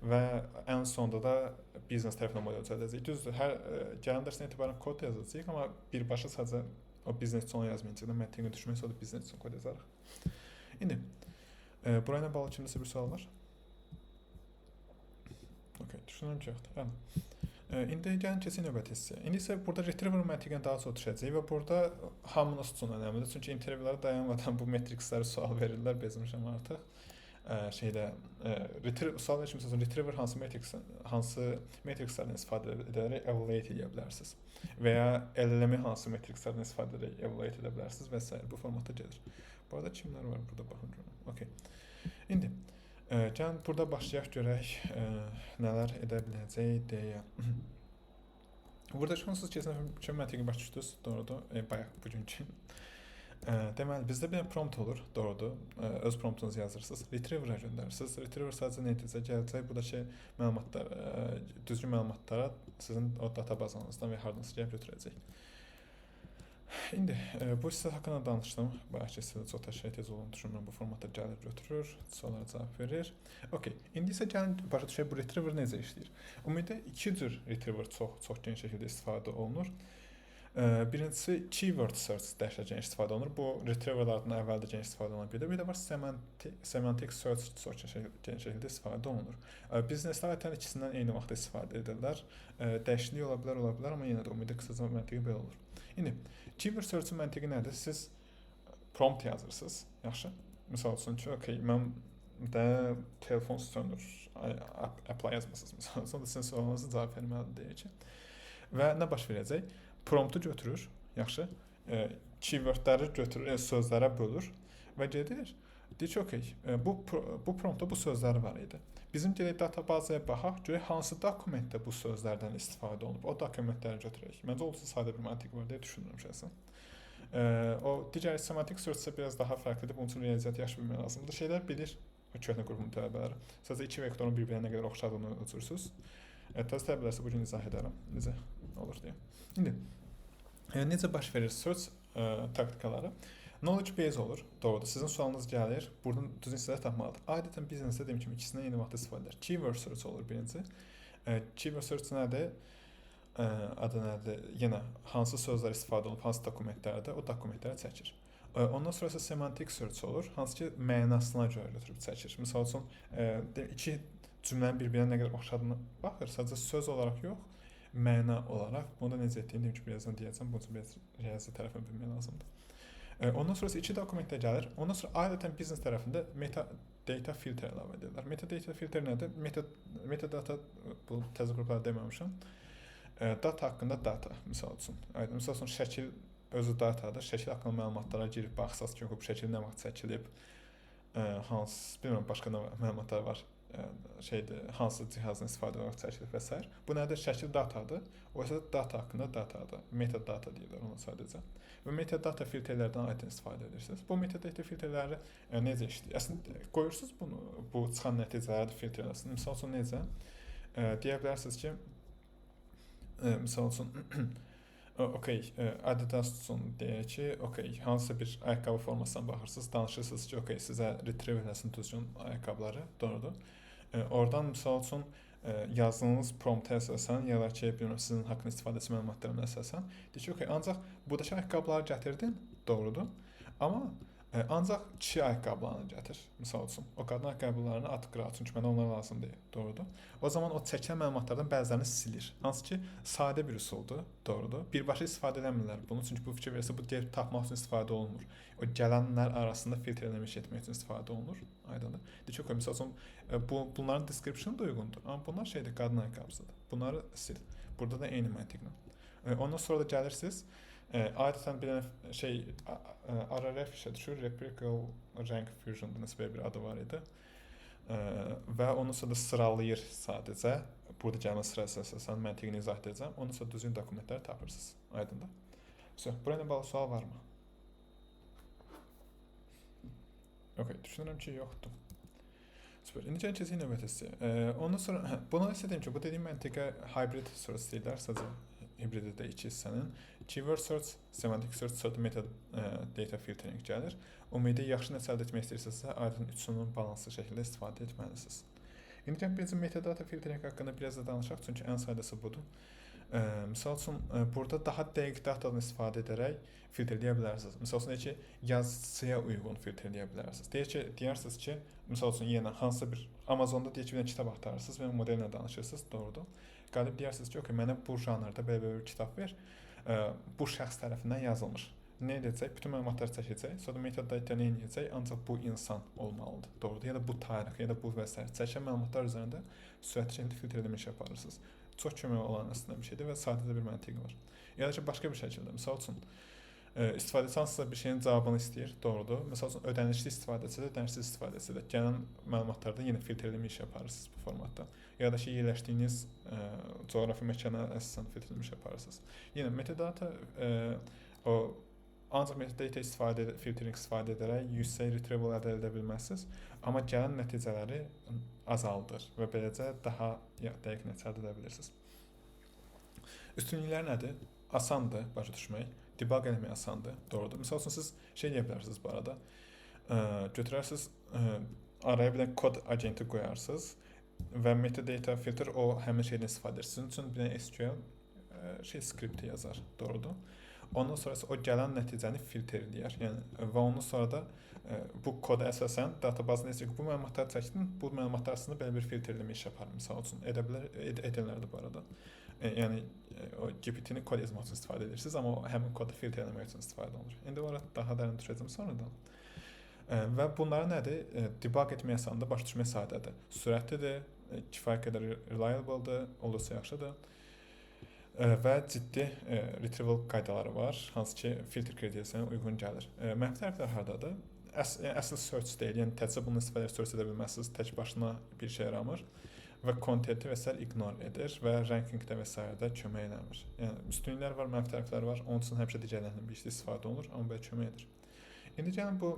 Və ən sonda da biznes tərəfindən model düzəldəcəyik. Düzdür, hər gələn dərsindən etibarən kod yazacağıq, amma birbaşa sadəcə o biznes üçün yazmayacaq. Məntiqini düşmək sonra biznes üçün kod yazarıq. İndi burayla bağlı kimdəsə bir sual var? Okay, düşünürəm ki, yoxdur. İndi gəlin keçək növbəti hissəyə. İndi isə burada retriever məntiqinə daha çox düşəcək və burada hamınız üçün önəmlidir. Çünki intervyulara dayanmadan bu metriksləri sual verirlər, bezmişəm artıq. Sual verir ki, retriever hansı metrikslərdən istifadə edərək evaluate edə bilərsiniz və ya LLM hansı metrikslərdən istifadə edərək evaluate edə bilərsiniz və s. Bu formatda gəlir. Bu arada kimlər var burada baxın görün. Okay. İndi gəlin burada başlayaq görək nələr edə biləcək deyə. Burada şansınız keçən kimi məntiqi başa düşdünüz, doğrudur, bayaq bugünkü. Deməli, bizdə bir prompt olur, doğrudur. Öz promptunuzu yazırsınız, retriever'a göndərirsiniz. Retriever sadəcə nəticə gələcək, buradakı məlumatlar, düzgün məlumatlara sizin o databazanızdan və hardanızı gəlib götürəcək. İndi bu hissə haqqında danışdım. Bayaqki hissədə çox təşkil tez olduğunu düşünürəm. Bu formatda gəlib götürür, suallara cavab verir. Okay. İndi isə gəlin başa düşək bu retriever necə işləyir. Ümumiyyətlə iki cür retriever çox geniş şəkildə istifadə olunur. Birincisi keyword search dəyişəcək istifadə olunur. Bu retrieverlardan əvvəldə geniş istifadə olunan bir də var semantic search çox geniş şəkildə istifadə olunur. Bizneslər adətən ikisindən eyni vaxtda istifadə edirlər. Dəyişiklik ola bilər, amma yenə də ümumiyyətlə qısaca məntiqi belə olur. İndi keyword search-ın məntiqi nədir? Siz prompt yazırsınız, yaxşı? Misal üçün ki, okay, mən də telefon sönür, apply yazmısınız misal. Sonra sizin sualınızı cavab verməlidir deyək ki. Və nə baş verəcək? Promptu götürür, yaxşı? Keywordləri götürür, sözlərə bölür və gedir. Deyir ki, okay, bu promptda bu sözlər var idi. Bizim gələk databazaya baxaq, görək hansı dokumentdə bu sözlərdən istifadə olunub. O dokumentləri götürək. Məncə olsa sadə bir məntiq var deyə düşünürəm şəxsən. O digər semantik search-isə biraz daha fərqlidir. Bunun üçün riyaziyyatı yaxşı bilmək lazımdır. Şeylər bilir, köhnə qrupumun tələbələri. Sadəcə iki vektorun bir-birinə nə qədər oxşadığını ölçürsüz. Təzə tələbələrsə bu gün izah edərəm, necə olur deyə. İndi necə baş verir search taktikaları? Knowledge base olur. Doğrudur. Sizin sualınız gəlir. Buradan düzgün istilər tapmalıdır. Adətən biznesdə dediyim kimi ikisindən eyni vaxtda istifadə edilir. Keyword search olur birinci. Keyword search nədir? Adı nədir? Yenə hansı sözlər istifadə olunub, hansı dokumentlərdə o dokumentləri çəkir. Ondan sonrası semantik search olur. Hansı ki mənasına görə götürüb çəkir. Məsəl üçün iki cümlənin bir-birinə nə qədər oxşadığına baxır. Sadəcə söz olaraq yox, məna olaraq. Bunu da necə etdiyini ki birazdan deyəcəm. Bunun üçün biraz riyazi tərəfini bilmək lazımdır. Ondan sonrası iki dokumentdə gəlir. Ondan sonra adətən biznes tərəfində metadata filter əlavə edirlər. Metadata filter nədir? Metadata bu təzə qruplarda deməmişəm. Data haqqında data, misal üçün. Misal üçün şəkil özü datadır. Şəkil haqqında məlumatlara girib baxsaz ki, bu şəkil nə vaxt çəkilib, bilmirəm başqa nə məlumatlar var. Hansı cihazdan istifadə olaraq çəkilib və s. Bu nədir? Şəkil datadır. O isə data haqqında datadır. Metadata deyirlər ona sadəcə. Və metadata filtrlərdən aydın istifadə edirsiniz. Bu metadata filtrləri necə işləyir? Əslində qoyursunuz bunu, bu çıxan nəticələri filtrlərsiniz. Misal üçün necə? Deyə bilərsiniz ki, misal üçün Adidas üçün deyək ki, hansısa bir ayaqqabı formasından baxırsınız, danışırsınız ki, sizə retrieve eləsin düzgün ayaqqabıları, doğrudur. Oradan misal üçün yazdığınız prompta əsasən ya da ki, sizin haqqında istifadəçi məlumatlarına əsasən deyir ki, ancaq buradakı ayaqqabıları gətirdin, doğrudur. Amma ancaq kişi ayaqqabılarını gətir, misal üçün. O qadın ayaqqabılarını at qıra, çünki mənə onlar lazım deyil, doğrudur. O zaman o çəkilən məlumatlardan bəzilərini silir. Hansı ki, sadə bir üsuldur, doğrudur. Birbaşa istifadə edəmirlər bunu, çünki bu fikir versə, bu gəlib tapmaq üçün istifadə olunur. O gələnlər arasında filtr eləmək etmək üçün istifadə olunur, aydındır. Deyir ki, misal üçün, bunların description da uyğundur, amma bunlar qadın ayaqqabısıdır. Bunları sil. Burada da eyni məntiqlə. Ondan sonra da gəlirsiniz. Adətən bir RRF işə düşür, Replicable Rank Fusion'da nəsə bir adı var idi. Və ondan sonra da sıralayır sadəcə. Burada gəlmə sırası əsasən məntiqini izah edəcəm. Ondan sonra düzgün dokumentləri tapırsınız. Aydındır. Buraya bağlı sual varmı? Düşünürəm ki, yoxdur. Süper. İndi gəlin keçək növbəti. Ondan sonra, buna istədiyim ki, bu dediyim məntiqə hybrid search deyirlər, sadəcə hibrididə iki hissənin. Keyword search, semantic search, sonra metadata filtering gəlir. Ümumi yaxşı nəsə əldə etmək istəyirsinizsə, aydın üçünün balanslı şəkildə istifadə etməlisiniz. İndi gəlin biz metadata filtering haqqında biraz da danışaq, çünki ən sadəsi budur. Misal üçün, burada daha dəqiq datadan istifadə edərək filtrləyə bilərsiniz. Misal üçün, deyək ki, yazıya uyğun filtrləyə bilərsiniz. Deyirsiniz ki, misal üçün, yenə hansısa bir Amazonda deyək ki, bir kitab axtarırsınız və modelinə danışırsınız, doğrudur. Qalib deyirsiniz ki, mənə bu janrda belə bir kitab ver, bu şəxs tərəfindən yazılmış. Nə edəcək? Bütün məlumatları çəkəcək, sonra metadata nə edəcək? Ancaq bu insan olmalıdır, doğrudur. Ya da bu tarix, ya da bu və s. Çəkən məlumatlar üzərində sürətli şəkildə filtr eləmə iş yaparırsınız. Çox kömək olan əslində bir şeydir və sadə bir məntiqi var. Ya da ki, başqa bir şəkildə, misal üçün, istifadəçi hansısa bir şeyin cavabını istəyir, doğrudur. Misal üçün, ödənişli istifadəçidə, ödənişsiz istifadəçidə gələn məlumatlarda yenə filtr eləmə iş yaparırsınız bu formatda. Ya da ki, yerləşdiyiniz coğrafi məkana əsasən filtr eləmə iş yaparırsınız. Yenə metadata ancaq metadata filtering istifadə edərək yüksək retrieval əldə edə bilməzsiniz, amma gələn nəticələri azaldır və beləcə daha dəqiq nəticə əldə edə bilirsiniz. Üstünlüklər nədir? Asandır başa düşmək, debug eləmək asandır, doğrudur. Misal üçün, siz deyə bilərsiniz bu arada, götürərsiniz, araya bir kod agenti qoyarsınız və metadata filter o həmin şeydən istifadə edir. Sizin üçün bir SQL skripti yazar, doğrudur. Ondan sonrası o gələn nəticəni filtr eləyər. Yəni və ondan sonra da bu koda əsasən databazın necə ki, bu məlumatları çəkdin, bu məlumatlar arasında belə bir filtrləmə iş yapar. Misal üçün edirlərdi bu arada. Yəni o GPT-ni kod yazmaq üçün istifadə edirsiniz, amma həmin kodu filtr eləmək üçün istifadə olunur. İndi ora daha dərin düşəcəm sonradan. Və bunlar nədir? Debug etmək asandır, başa düşmək sadədir. Sürətlidir, kifayət qədər reliable'dır, olursa yaxşıdır. Və ciddi retrieval qaydaları var, hansı ki, filtr kriteriyasına uyğun gəlir. Mənfi tərəflər hardadır? Əsl search deyil, yəni təkcə bunu istifadə search edə bilməzsiniz, tək başına bir şey yaramır və kontenti və s. ignore edir və rankingdə və s. də kömək eləmir. Yəni üstünlüklər var, mənfi tərəflər var, onun üçün həmişə digərlərindən bir işdə istifadə olunur, amma belə kömək edir. İndi gəlin bu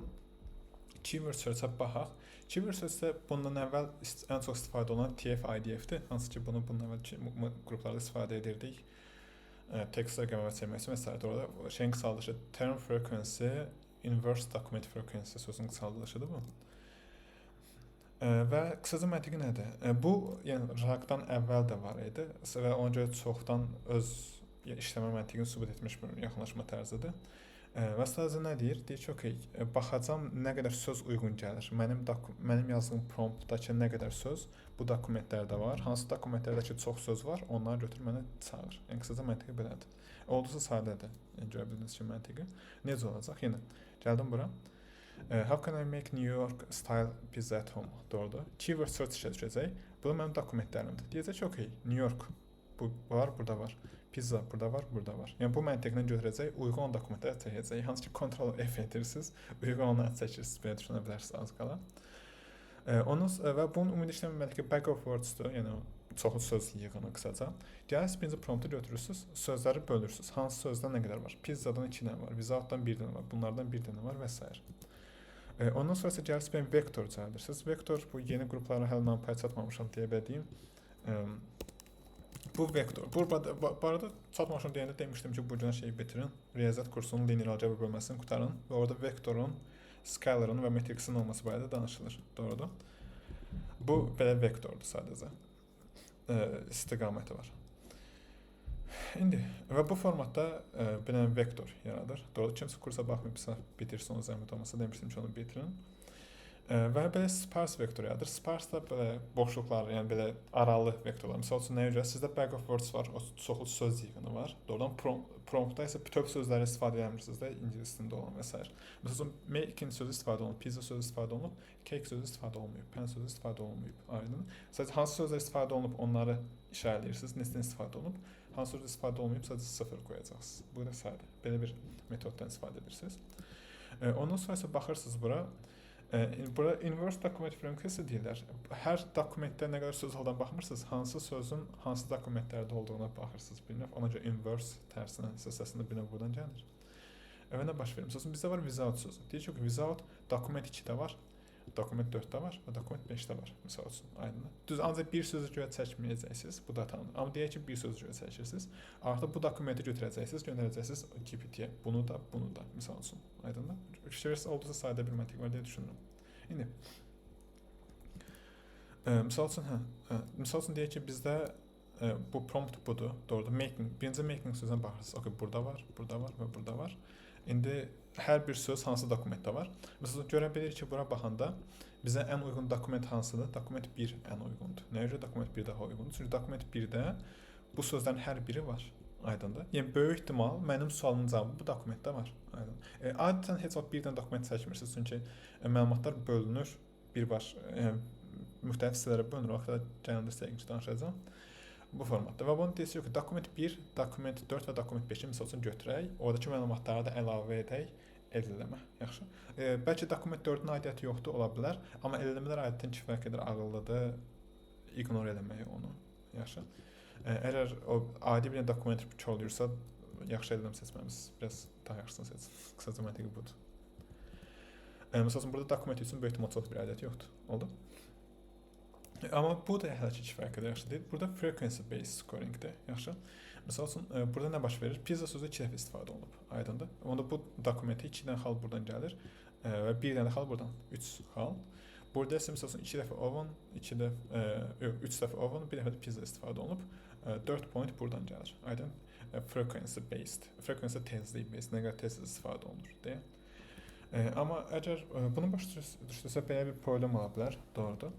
keyword search-a baxaq. Keyword search-də bundan əvvəl ən çox istifadə olunan TF-IDF-dir, hansı ki, bunu bundan əvvəl qruplarda istifadə edirdik. Tekstlər qəməvə çəkmək üçün və s. Orada şeyin qısaldışı term frequency inverse document frequency sözünün qısaldılışıdır bu. Və qısaca məntiqi nədir? Bu, yəni RAG-dan əvvəl də var idi və ona görə çoxdan öz işləmə məntiqini sübut etmiş bir yaxınlaşma tərzidir. Və sadəcə nə deyir? Deyir ki, okey, baxacam nə qədər söz uyğun gəlir. Mənim yazdığım promptdakı nə qədər söz bu dokumentlərdə var. Hansı dokumentlərdəki çox söz var, onları götür mənə çağır. Yəni qısaca məntiqi belədir. Olduqca sadədir. Yəni görə bildiyiniz kimi məntiqi. Necə olacaq? Yenə gəldim bura. How can I make New York style pizza at home? Doğrudur. Keyword search işə düşəcək. Bu da mənim dokumentlərimdir. Deyəcək ki, okey, New York bu var, burada var. Pizza burada var, burada var. Yəni bu məntiqlə götürəcək, uyğun olan dokumentləri çəkəcək. Hansı ki Ctrl F edirsiniz, uyğun olanları çəkirsiniz, belə düşünə bilərsiniz az qala. Və bunun ümumi işləmə məntiqi back of words-dur, yəni çoxlu söz yığını qısaca. Gəlirsiniz birinci promptu götürürsüz, sözləri bölürsüz. Hansı sözdən nə qədər var? Pizzadan 2 dənə var, without-dan 1 dənə var, bunlardan 1 dənə var və s. Ondan sonra isə gəlirsiniz bir vektor çağırırsınız. Vektor bu yeni qruplara hələ nampay çatmamışam deyə biləcəyim. Bu vektor. Bu arada çatmamışam deyəndə demişdim ki, bu gün şeyi bitirin. Riyaziyyat kursunun linear algebra bölməsini qurtarın və orada vektorun, scaların və matrixin olması barədə danışılır. Doğrudur. Bu belə vektordur sadəcə. İstiqaməti var. İndi və bu formatda belə vektor yaradır. Doğru, kimsə kursa baxmayıbsa bitirsin, o zəhmət olmasa demişdim ki, onu bitirin. Və belə sparse vektor yaradır. Sparse da belə boşluqlar, yəni belə aralı vektorlar. Məsəl üçün nəyə görə? Sizdə back of words var, o çoxlu söz yığını var. Doğrudan promptda isə bütöv sözləri istifadə edirsiniz də ingilis dilində olan və s. Məsəl üçün making sözü istifadə olunub, pizza sözü istifadə olunub, cake sözü istifadə olunmayıb, pen sözü istifadə olunmayıb. Aydın. Sadəcə hansı sözlər istifadə olunub, onları işarələyirsiniz, nesdən istifadə olunub. Hansı sözü istifadə olunmayıb, sadəcə 0 qoyacaqsınız. Bu da sadə. Belə bir metoddan istifadə edirsiniz. Ondan sonra isə baxırsınız bura. Burada inverse document frequency deyirlər. Hər dokumentdə nə qədər söz haldan baxmırsınız, hansı sözün hansı dokumentlərdə olduğuna baxırsınız. Bir növ, ona görə inverse tərsinə hissəsində bir növ buradan gəlir. Və nə baş verir? Məsələn, bizdə var without sözü. Deyir ki, without dokument 2-də var, dokument 4-də var və dokument 5-də var. Məsəl üçün, aydın. Düz ancaq bir sözü görə çəkməyəcəksiniz, bu datanı. Amma deyək ki, bir sözü görə çəkirsiniz. Artıq bu dokumenti götürəcəksiniz, göndərəcəksiniz GPT-yə. Bunu da, misal üçün. Aydın. Fikirsiz olduqca sadə bir məntiq var deyə düşünürəm. İndi misal üçün deyək ki, bizdə bu prompt budur. Doğrudur. Birinci making sözünə baxırsınız. Okay, burada var və burada var. İndi hər bir söz hansı dokumentdə var? Məsələn, görə bilirik ki, bura baxanda bizə ən uyğun dokument hansıdır? Dokument 1 ən uyğundur. Nəyə görə dokument 1 daha uyğundur? Çünki dokument 1-də bu sözlərin hər biri var. Aydındır. Yəni böyük ehtimal mənim sualımın cavabı bu dokumentdə var. Aydın. Adətən heç vaxt bir dənə dokument çəkmirsiniz, çünki məlumatlar bölünür, birbaş müxtəlif hissələrə bölünür. O vaxtda gələndə sizə danışacağam. Bu formatda. Və bunu deyir ki, dokument 1, dokument 4 və dokument 5-i misal üçün götürək, oradakı məlumatları da əlavə edək, ədləmə. Yaxşı. Bəlkə dokument 4-ün aidiyyəti yoxdur, ola bilər, amma ədləmələr aidiyyətən kifayət qədər ağıllıdır, ignor eləməyə onu. Yaxşı. Əgər o adi bir dokument olursa, yaxşı ədləm seçməmiz biraz daha yaxşısını seçsin. Qısaca məntiqi budur. Məsəl üçün, burada dokument üçün böyük ehtimal çox bir aidiyyəti yoxdur. Oldu? Amma bu da hələ ki kifayət qədər yaxşı deyil. Burada frequency based scoringdir. Yaxşı. Məsəl üçün, burada nə baş verir? Pizza sözü 2 dəfə istifadə olunub. Aydındır. Onda bu dokumenti 2 dənə xal buradan gəlir və 1 dənə xal buradan. 3 xal. Burada isə məsəl üçün 2 dəfə oven, 3 dəfə oven, 1 dəfə də pizza istifadə olunub. 4 point buradan gəlir. Aydın. Frequency based. Frequency tezliyi based. Nə qədər tez istifadə olunur deyə. Amma əgər bunu başa düşdüsə belə bir problem ola bilər. Doğrudur.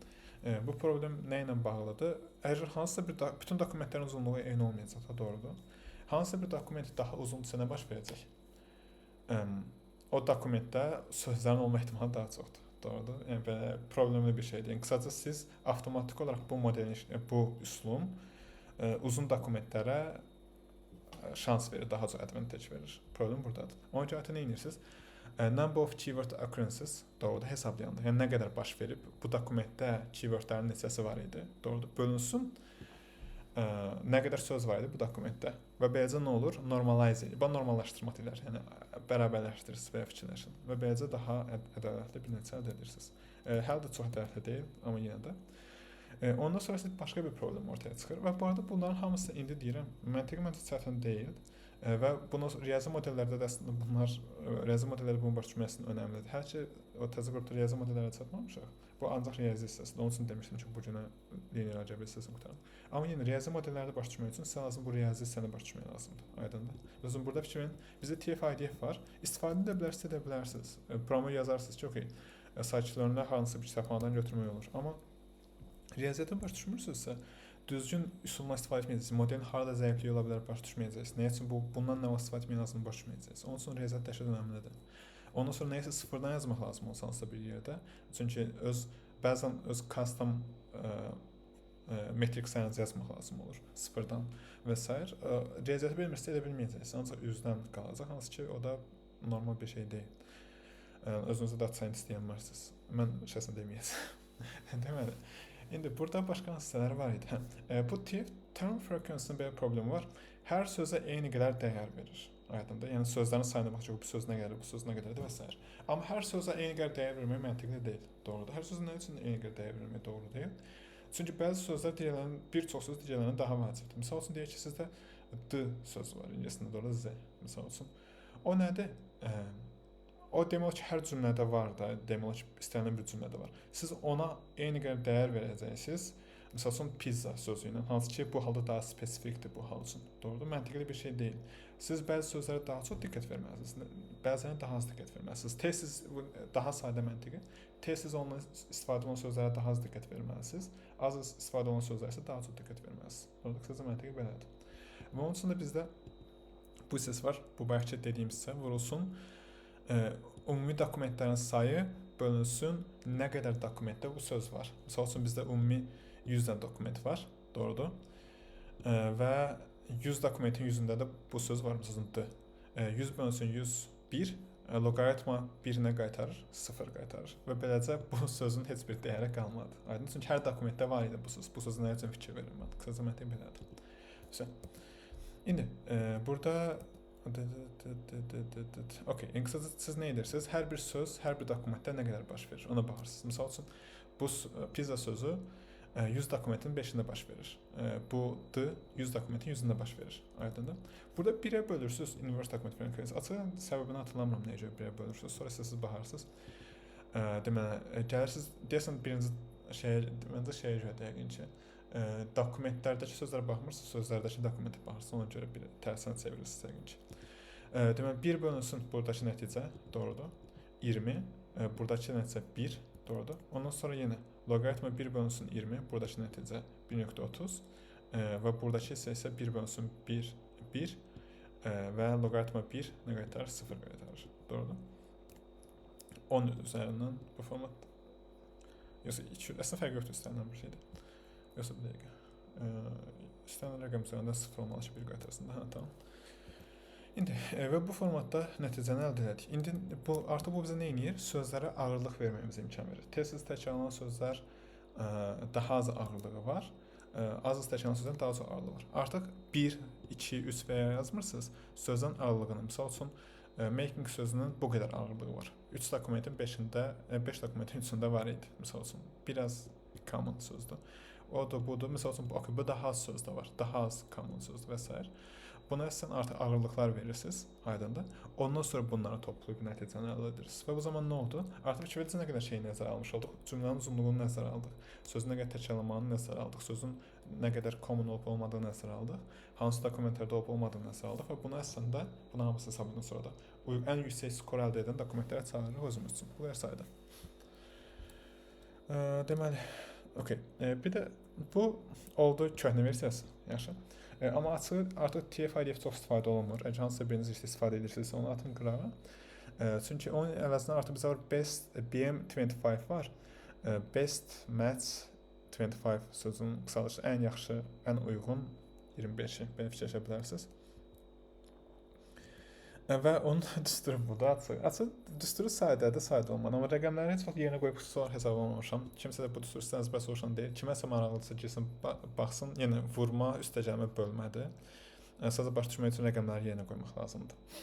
Bu problem nə ilə bağlıdır? Əgər hansısa bir bütün dokumentlərin uzunluğu eyni olmayacaqsa, doğrudur. Hansısa bir dokument daha uzundursa nə baş verəcək? O dokumentdə sözlərin olma ehtimalı daha çoxdur. Doğrudur. Yəni belə problemli bir şeydir. Yəni qısaca siz avtomatik olaraq bu modelin, bu üslun uzun dokumentlərə şans verir, daha çox advantage verir. Problem buradadır. Ona görə nə edirsiniz? Number of keyword occurrences doğrudur hesablayanda. Yəni nə qədər baş verib, bu dokumentdə keywordlərin neçəsi var idi? Doğrudur. Bölünsün. Nə qədər söz var idi bu dokumentdə? Və beləcə nə olur? Normalize edir. Bu normallaşdırma deyirlər. Yəni bərabərləşdirirsiniz və fikirləşin. Və beləcə daha ədalətli bir nəticə əldə edirsiniz. Hələ də çox ədalətli deyil, amma yenə də. Ondan sonra başqa bir problem ortaya çıxır və bu arada bunların hamısı indi deyirəm, məntiqi məncə çətin deyil. Və bunu riyazi modellərdə də əslində bunlar riyazi modellərdə bunu başa düşməsinin önəmlidir. Hər ki o təzə qrupda riyazi modellərə çatmamışıq. Bu ancaq riyazi hissəsidir. Onun üçün demişdim ki, bu günə linear algebra hissəsini qurtaraq. Amma yenə riyazi modellərdə başa düşmək üçün sizə lazım bu riyazi hissəni başa düşmək lazımdır. Aydındır? Özün burada fikrin bizdə TF IDF var. İstifadə edə bilərsiniz, edə bilərsiniz. Promo yazarsınız ki, okey. Scikit-learn-lə hansı bir kitabxanadan götürmək olur. Amma riyaziyyatı başa düşmürsünüzsə, düzgün üsuldan istifadə etməyəcəksiniz. Modelin harada zəifliyi ola bilər başa düşməyəcəksiniz. Nə üçün bundan nə istifadə etmək lazımdır başa düşməyəcəksiniz. Onun üçün riyaziyyat dəhşət önəmlidir. Ondan sonra nəyisə sıfırdan yazmaq lazım olsa hansısa bir yerdə. Çünki bəzən öz custom metrikslərinizi yazmaq lazım olur sıfırdan və s. Riyaziyyatı bilmirsə edə bilməyəcəksiniz. Ancaq üzdən qalacaq. Hansı ki o da normal bir şey deyil. Özünüzə data scientist deyən varsınız. Mən şəxsən deməyəcəm. Deməli. İndi burada başqa hissələr var idi. Bu term frequency-nin belə problemi var. Hər sözə eyni qədər dəyər verir. Aydındır. Yəni sözlərin sayına baxacaq, bu söz nə gəlir, bu söz nə qədərdir və s. Amma hər sözə eyni qədər dəyər vermək məntiqli deyil. Doğrudur. Hər sözün nə üçün eyni qədər dəyər vermək doğru deyil? Çünki bəzi sözlər digərlərindən bir çox söz digərlərindən daha vacibdir. Məsəl üçün deyək ki, sizdə d sözü var, ingiliscəsində doğru z. Məsəl üçün. O nədir? O demək ki, hər cümlədə var da, demək ki, istənilən bir cümlədə var. Siz ona eyni qədər dəyər verəcəksiniz. Məsəl üçün pizza sözü ilə, hansı ki, bu halda daha spesifikdir bu hal üçün. Doğrudur, məntiqli bir şey deyil. Siz bəzi sözlərə daha çox diqqət verməlisiniz, bəzənə daha az diqqət verməlisiniz. Tez-tez daha sadə məntiqi, tez-tez onunla istifadə olunan sözlərə daha az diqqət verməlisiniz. Az istifadə olunan sözlərə isə daha çox diqqət verməlisiniz. Doğrudur, qısaca məntiqi belədir. Və onun üçün də bizdə bu hissəsi var, bu bayaqca dediyim hissə vurulsun. Ümumi dokumentlərin sayı bölünsün, nə qədər dokumentdə bu söz var. Məsəl üçün bizdə ümumi 100 dən dokument var, doğrudur. Və 100 dokumentin 100-ündə də bu söz var, məsələn d. 100 bölünsün 101, loqaritma 1-nə qaytarır, 0 qaytarır. Və beləcə bu sözün heç bir dəyəri qalmadı. Aydın, çünki hər dokumentdə var idi bu söz. Bu sözə nə üçün fikir verir mən? Qısaca məntiq belədir. İndi burada okey, ən qısaca siz nə edirsiniz? Hər bir söz, hər bir dokumentdə nə qədər baş verir? Ona baxırsınız. Məsəl üçün, bu pizza sözü 100 dokumentin 5-ində baş verir. Bu d 100 dokumentin 100-ündə baş verir. Aydındır? Burada 1-ə bölürsünüz inverse document frequency. Açıqca səbəbini hatırlamıram nəyə görə 1-ə bölürsünüz. Sonra siz baxarsınız. Deməli, gəlirsiniz, deyəsən birinci məncə şeyə görə yəqin ki, dokumentlərdəki sözlərə baxmırsınız, sözlərdəki dokumentə baxırsınız, ona görə bir tərsinə çevirirsiniz yəqin ki. Deməli, 1 bölünsün buradakı nəticə, doğrudur, 20, buradakı nəticə 1, doğrudur. Ondan sonra yenə loqaritma 1 bölünsün 20, buradakı nəticə 1.30 və buradakı isə 1 bölünsün 1 və loqaritma 1 nə qaytarır? 0 qaytarır. Doğrudur. 10 üzərindən bu format. Yoxsa 2, əslində fərq yoxdur, istənilən bir şeydir. Yoxsa bir dəqiqə. İstənilən rəqəm üzərində 0 olmalı ki, 1 qaytarsın da. Hə, tamam. İndi və bu formatda nəticəni əldə etdik. İndi artıq bu bizə nə edir? Sözlərə ağırlıq verməyimizə imkan verir. Tez-tez təkrarlanan sözlər daha az ağırlığı var. Az təkrarlanan sözlərin daha çox ağırlığı var. Artıq 1, 2, 3 və ya yazmırsınız. Sözün ağırlığını, misal üçün making sözünün bu qədər ağırlığı var. 3 dokumentin 5-də, 5 dokumentin 3-ündə var idi. Misal üçün biraz common sözdür. O da budur. Misal üçün bu daha az sözdə var. Daha az common sözdür və s. Buna sən artıq ağırlıqlar verirsiniz, aydındır. Ondan sonra bunları toplayıb nəticəni əldə edirsiniz. Və bu zaman nə oldu? Artıq fikircə nə qədər şeyi nəzərə almış olduq. Cümlənin uzunluğunu nəzərə aldıq. Sözün nə qədər təkrarlamanı nəzərə aldıq. Sözün nə qədər common olub olmadığını nəzərə aldıq. Hansı dokumentlərdə olub olmadığını nəzərə aldıq və bunu əslində buna hamısı hesabladıqdan sonra da ən yüksək skor əldə edən dokumentlərə çağırırıq özümüz üçün. Bu qədər sayda. Deməli, okey. Bir də bu oldu köhnə versiyası. Yaxşı. Amma açığı artıq TF-IDF çox istifadə olunmur. Əgər hansısa biriniz istifadə edirsinizsə onu atın qırağa. Çünki onun əvəzinə artıq bizə var Best BM25 var. Best Match 25 sözünün qısalışı ən yaxşı, ən uyğun 25-i. Belə fikirləşə bilərsiniz. Və onun düsturu budur, açıq. Düsturu sadədir, sadə olmalı. Amma rəqəmləri heç vaxt yerinə qoyub xüsusi hesablamamışam. Kimsə də bu düsturu istəyəniz bəs oluşan deyil. Kiməsə maraqlıdırsa girsin, baxsın. Yəni vurma, üstəgəlmə bölmədir. Sadəcə başa düşmək üçün rəqəmləri yerinə qoymaq lazımdır.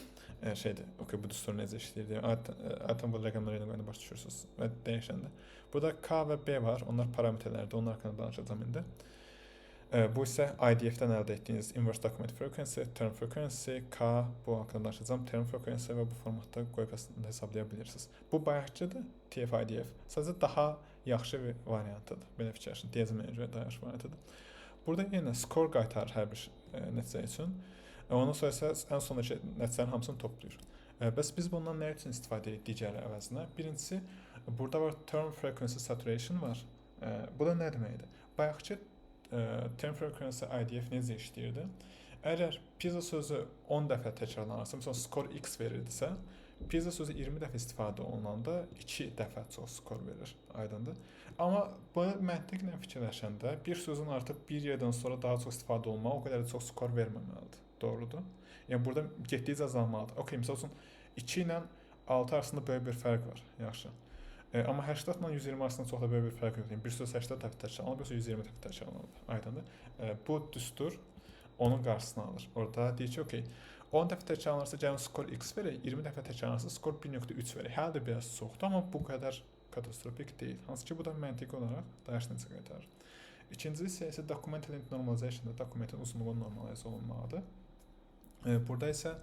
Şeydir, okey, bu düstur necə işləyir deyə. Adətən bu rəqəmləri yerinə qoyanda başa düşürsünüz və dəyişəndə. Burada K və B var. Onlar parametrlərdir. Onlar haqqında danışacağam indi. Bu isə IDF-dən əldə etdiyiniz inverse document frequency, term frequency, K, bu haqqında danışacağım, term frequency və bu formatda qoyub əslində hesablaya bilirsiniz. Bu bayaqçıdır, TF-IDF. Sadəcə daha yaxşı bir variantıdır. Belə fikirləşin, DSM-yə görə daha yaxşı variantıdır. Burada yenə score qaytarır hər bir nəticə üçün. Ondan sonra isə ən sondakı nəticələrin hamısını toplayır. Bəs biz bundan nə üçün istifadə edirik digər əvəzinə? Birincisi, burada var term frequency saturation var. Bu da nə deməkdir? Bayaqçı term frequency IDF necə işləyirdi? Əgər pizza sözü 10 dəfə təkrarlanırsa, məsələn, skor X verirdisə, pizza sözü 20 dəfə istifadə olunanda 2 dəfə çox skor verir, aydındır. Amma bu məntiqlə fikirləşəndə bir sözün artıq bir yerdən sonra daha çox istifadə olmağı o qədər də çox skor verməməlidir. Doğrudur? Yəni burada getdikcə azalmalıdır. Okay, məsəl üçün 2 ilə 6 arasında böyük bir fərq var. Yaxşı. Amma 80 ilə 120 arasında çox da böyük bir fərq yoxdur. Yəni bir söz 80 dəfə təkrarlanır, bir söz 120 dəfə təkrarlanır. Aydındır? Bu düstur onun qarşısını alır. Orada deyir ki, okay, 10 dəfə təkrarlanırsa gəlin skor X verək, 20 dəfə təkrarlanırsa skor 1.3 verək. Hələ də biraz çoxdur, amma bu qədər katastrofik deyil. Hansı ki, bu da məntiqi olaraq dayaş necə qaytarır. İkincisi isə document length normalization-da dokumentin uzunluğunun normalize olunmalıdır. Burada isə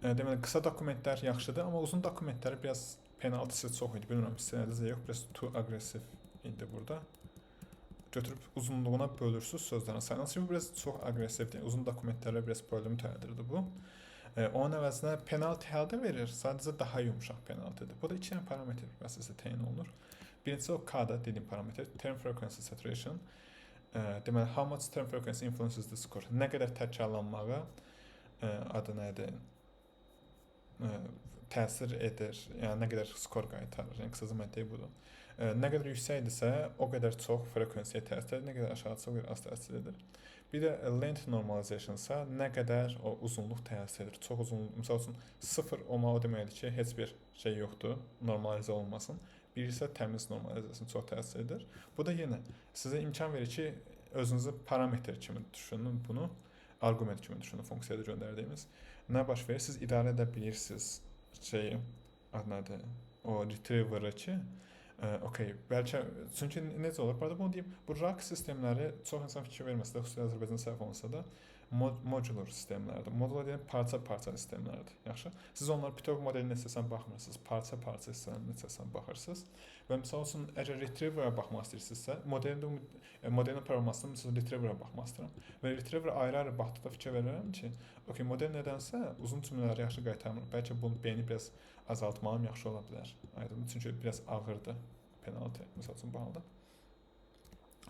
deməli qısa dokumentlər yaxşıdır, amma uzun dokumentləri biraz penaltısı çox idi. Bilmirəm, istəyənizdə yox, biraz too aggressiv idi burada. Götürüb uzunluğuna bölürsüz sözlərin sayını. Bu biraz çox aggressivdir. Uzun dokumentlərlə biraz problem törədirdi bu. Onun əvəzinə penalti hələ də verir, sadəcə daha yumşaq penaltidir. Bu da 2 dənə parametr vasitəsilə təyin olunur. Birincisi o K-da dediyim parametr, term frequency saturation. Deməli, how much term frequency influences the score? Nə qədər təkrarlanmağa adı nədir? Təsir edir, yəni nə qədər skor qaytarır, yəni qısaca məntiqi budur. Nə qədər yüksəkdirsə, o qədər çox frekuensiyaya təsir edir, nə qədər aşağıdırsa, o qədər az təsir edir. Bir də length normalization isə nə qədər o uzunluq təsir edir. Çox uzunluq, məsəl üçün 0 olmağı o deməkdir ki, heç bir şey yoxdur, normalizə olmasın. Bir isə təmiz normalizasyon çox təsir edir. Bu da yenə sizə imkan verir ki, özünüzü parametr kimi düşünün bunu, arqument kimi düşünün funksiyada göndərdiyimiz. Nə baş verir? Siz idarə edə bilirsiniz şeyi, adnadır, o retriever-ı ki, okay, bəlkə, çünki necə olur? Burada bunu deyim, bu RAG sistemləri çox insan fikir verməsə də, xüsusilə Azərbaycan səhv olmasa da, modular sistemlərdir. Modular deyilən parça-parça sistemlərdir. Yaxşı. Siz onları Python modelinə istəsən baxmırsınız, parça-parça sistemlərinə istəsən baxırsınız. Və misal üçün, əgər retriever-a baxmaq istəyirsinizsə, modelin proqrammasında misal retriever-a baxmaq istəyirəm. Və retriever-a ayrı-ayrı baxdıqda fikir verirəm ki, okay, model nədənsə uzun cümlələri yaxşı qaytarmır. Bəlkə bunu beyni biraz azaltmalım, yaxşı ola bilər. Aydın, çünki biraz ağırdır penalti, misal üçün bu halda.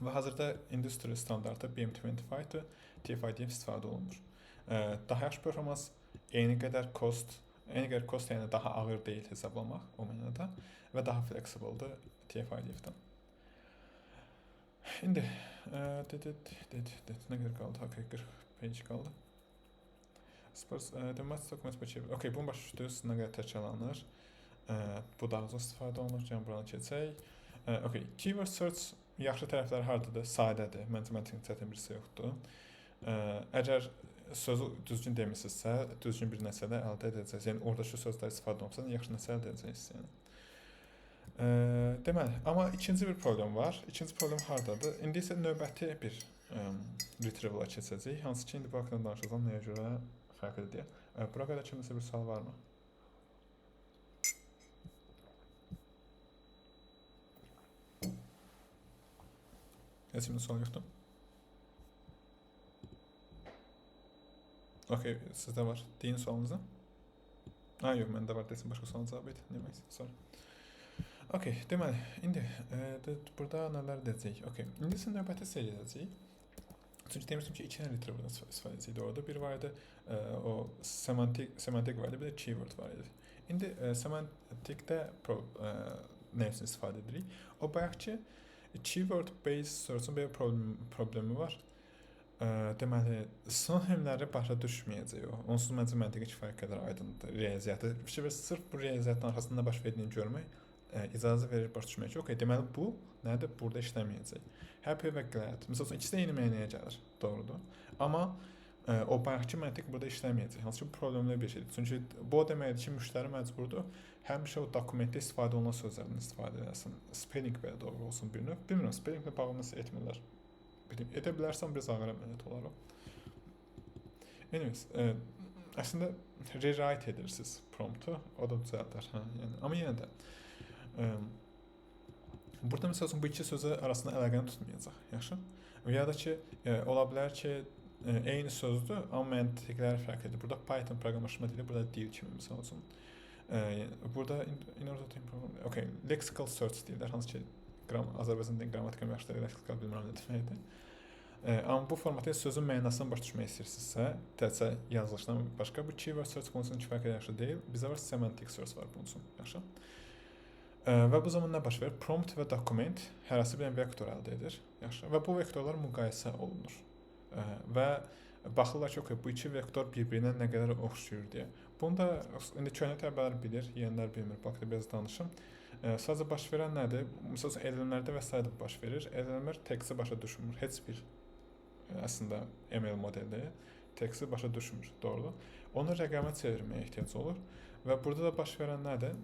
Və hazırda industri standartı BM25-dir, TF-IDF istifadə olunur. Daha yaxşı performans, eyni qədər cost yəni daha ağır deyil hesablamaq o mənada və daha fleksibeldir TF-IDF-dən. İndi, nə qədər qaldı? Haqq 45 qaldı. Demək document bəcəb. Okay, bunu başa düşdünüz, nə qədər təkrarlanır. Bu daha az istifadə olunur, yəni buranı keçək. Okay, keyword search yaxşı tərəfləri hardadır? Sadədir. Məncə məntiqin çətin birisi yoxdur. Əgər sözü düzgün demirsinizsə, düzgün bir nəsələ əldə edəcəksiniz. Yəni oradakı sözlər istifadə olunsa, yaxşı nəsə əldə edəcəksiniz. Deməli, amma ikinci bir problem var. İkinci problem hardadır? İndi isə növbəti bir retrieval-a keçəcək. Hansı ki, indi bu haqqında danışacağam, nəyə görə fərqlidir deyə. Bura qədər kiminsə bir sual varmı? Heç kimin sual yoxdur? Okay, sizdə var. Deyin sualınızı. Yox, məndə var. Desin, başqa sualın cavab et. Demək, sorry. Okay, deməli, indi burada nələr edəcəyik? Okay, indi isə növbəti seriya edəcəyik. Çünki demişdim ki, 2 dənə retrieverdən istifadə edəcəyik orada. Bir var idi, o semantik var idi, bir də keyword var idi. İndi semantikdə nə üçün istifadə edirik? O bayaqki keyword-based search-un bir problemi var. Deməli, sinonimləri başa düşməyəcək o. Onsuz məncə məntiqi kifayət qədər aydındır riyaziyyatı. Fikir ver, sırf bu riyaziyyatın arxasında baş verdiyini görmək icazə verir başa düşmək ki, okay, deməli bu nədir? Burada işləməyəcək. Happy və glad. Məsələn, ikisi də eyni mənəyə gəlir. Doğrudur. Amma o bayaqki məntiq burada işləməyəcək. Hansı ki, problemli bir şeydir. Çünki bu o deməkdir ki, müştəri məcburdur həmişə o dokumentdə istifadə olunan sözlərdən istifadə edəsin. Spelling belə doğru olsun bir növ. Bilmirəm, spellinglə bağlı nəsə etmirlər. edə bilərsən biraz ağır əməliyyat olar o. Anyways, əslində rewrite edirsiniz promptu, o da düzəldər. Hə, yəni, amma yenə də burada məsəl üçün bu iki sözü arasında əlaqəni tutmayacaq. Yaxşı? Ya da ki, ola bilər ki, eyni sözdür, amma məntiqləri fərq edir. Burada Python proqramlaşma dili, burada dil kimi məsəl üçün. Burada in order to improve, okay, lexical search deyirlər, hansı ki, Azərbaycan dilinin qrammatik məşqləri lexical bilmirəm nə deməkdir. Amma bu formatda sözün mənasını başa düşmək istəyirsinizsə, təkcə yazılışdan başqa bu keyword search bunun üçün kifayət yaxşı deyil. Bizə var semantic search var bunun üçün. Yaxşı? Və bu zaman nə baş verir? Prompt və document hərəsi bir vektor əldə edir. Yaxşı? Və bu vektorlar müqayisə olunur. Və baxırlar ki, okay, bu iki vektor bir-birinə nə qədər oxşuyur deyə. Bunu da indi köhnə tələbələr bilir, yenilər bilmir. Bax da biraz danışım. Sadəcə baş verən nədir? Məsələn, elmlərdə və s. baş verir. Elmlər teksti başa düşmür. Heç bir əslində ML modeli teksti başa düşmür, doğrudur. Onu rəqəmə çevirməyə ehtiyac olur və burada da baş verən nədir?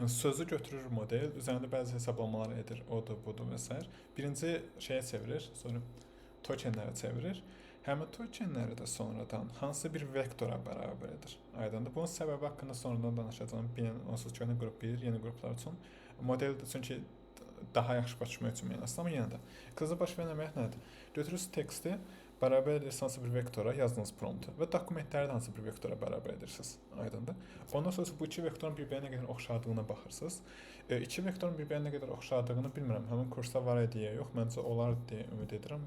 Sözü götürür model, üzərində bəzi hesablamalar edir, odur, budur və s. Birinci şeyə çevirir, sonra tokenlərə çevirir. Həmin tokenləri də sonradan hansı bir vektora bərabər edir. Aydındır. Bunun səbəbi haqqında sonradan danışacağım. Onsuz ki, qrup 1, yeni qruplar üçün. Model çünki daha yaxşı başa düşmək üçün mənasız, amma yenə də. Qısa baş verən əməliyyat nədir? Götürürsünüz teksti, bərabər edirsiniz hansı bir vektora, yazdığınız promptu və dokumentləri də hansı bir vektora bərabər edirsiniz. Aydındır. Ondan sonra bu iki vektorun bir-birinə nə qədər oxşadığına baxırsınız. İki vektorun bir-birinə nə qədər oxşadığını bilmirəm. Həmin kursda var deyə yox, məncə olar deyə ümid edirəm.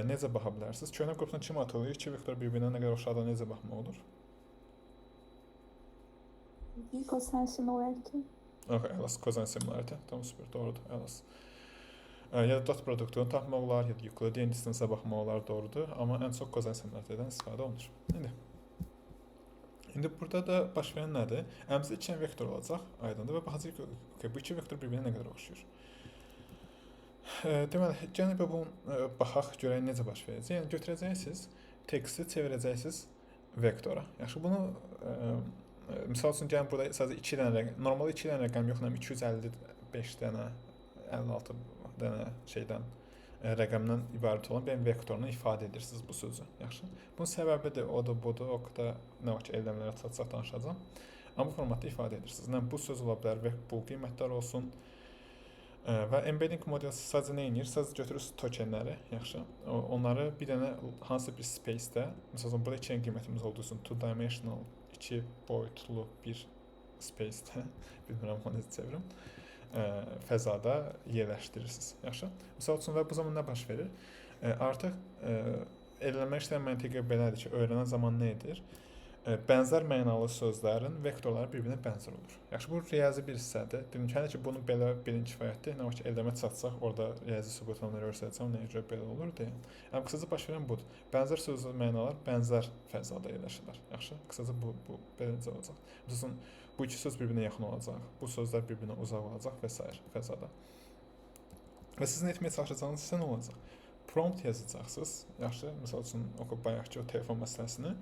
Necə baxa bilərsiniz? Köhnə qrupdan kim atılır? İki vektor bir-birinə nə qədər oxşadığına necə baxmaq olur? Cosine similarity. Okay, Elas cosine similarity. Tamam, süper, doğrudur. Elas. Ya da dot produktunu tapmaq olar, ya da Euclidean distance-a baxmaq olar, doğrudur. Amma ən çox cosine similarity'dən istifadə olunur. İndi burada da baş verən nədir? Əmizdə iki vektor olacaq, aydındır və baxacaq ki, okay, bu iki vektor bir-birinə nə qədər oxşuyur. Deməli, gəlin bunu baxaq, görək necə baş verəcək. Yəni götürəcəksiniz, teksti çevirəcəksiniz vektora. Yaxşı, bunu misal üçün gəlin burada sadəcə 2 dənə rəqəm, normalda 2 dənə rəqəm yox, 255 dənə, 56 dənə şeydən rəqəmdən ibarət olan bir vektorunu ifadə edirsiniz bu sözü. Yaxşı. Bunun səbəbi də odur, budur, o qədər nə var ki, elmlərə çat-çat danışacağam. Amma bu formatda ifadə edirsiniz. Yəni bu söz ola bilər və bu qiymətlər olsun. Və embedding model sadəcə nə edir? Sadəcə götürürsünüz tokenləri, yaxşı. Onları bir dənə hansı bir space-də, məsələn burada 2 qiymətimiz olduğu üçün two dimensional, 2 boyutlu bir space-də, bilmirəm onu necə çevirim, fəzada yerləşdirirsiniz, yaxşı. Məsəl üçün və bu zaman nə baş verir? Artıq eləmə işləm məntiqi belədir ki, öyrənən zaman nə edir? Bənzər mənalı sözlərin vektorları bir-birinə bənzər olur. Yaxşı, bu riyazi bir hissədir. Dedim ki, bunu belə bilin kifayətdir. Nə var ki, eləmə çatsaq, orada riyazi sübutunları göstərəcəm, nəyə görə belə olur deyə. Yəni, qısaca baş verən budur. Bənzər sözlü mənalar bənzər fəzada yerləşirlər. Yaxşı, qısaca bu beləcə olacaq. Məsələn, bu iki söz bir-birinə yaxın olacaq, bu sözlər bir-birinə uzaq olacaq və s. fəzada. Və sizin etməyə çalışacağınız isə nə olacaq? Prompt yazacaqsınız. Yaxşı, məsəl üçün, bayaqki o telefon məsələsini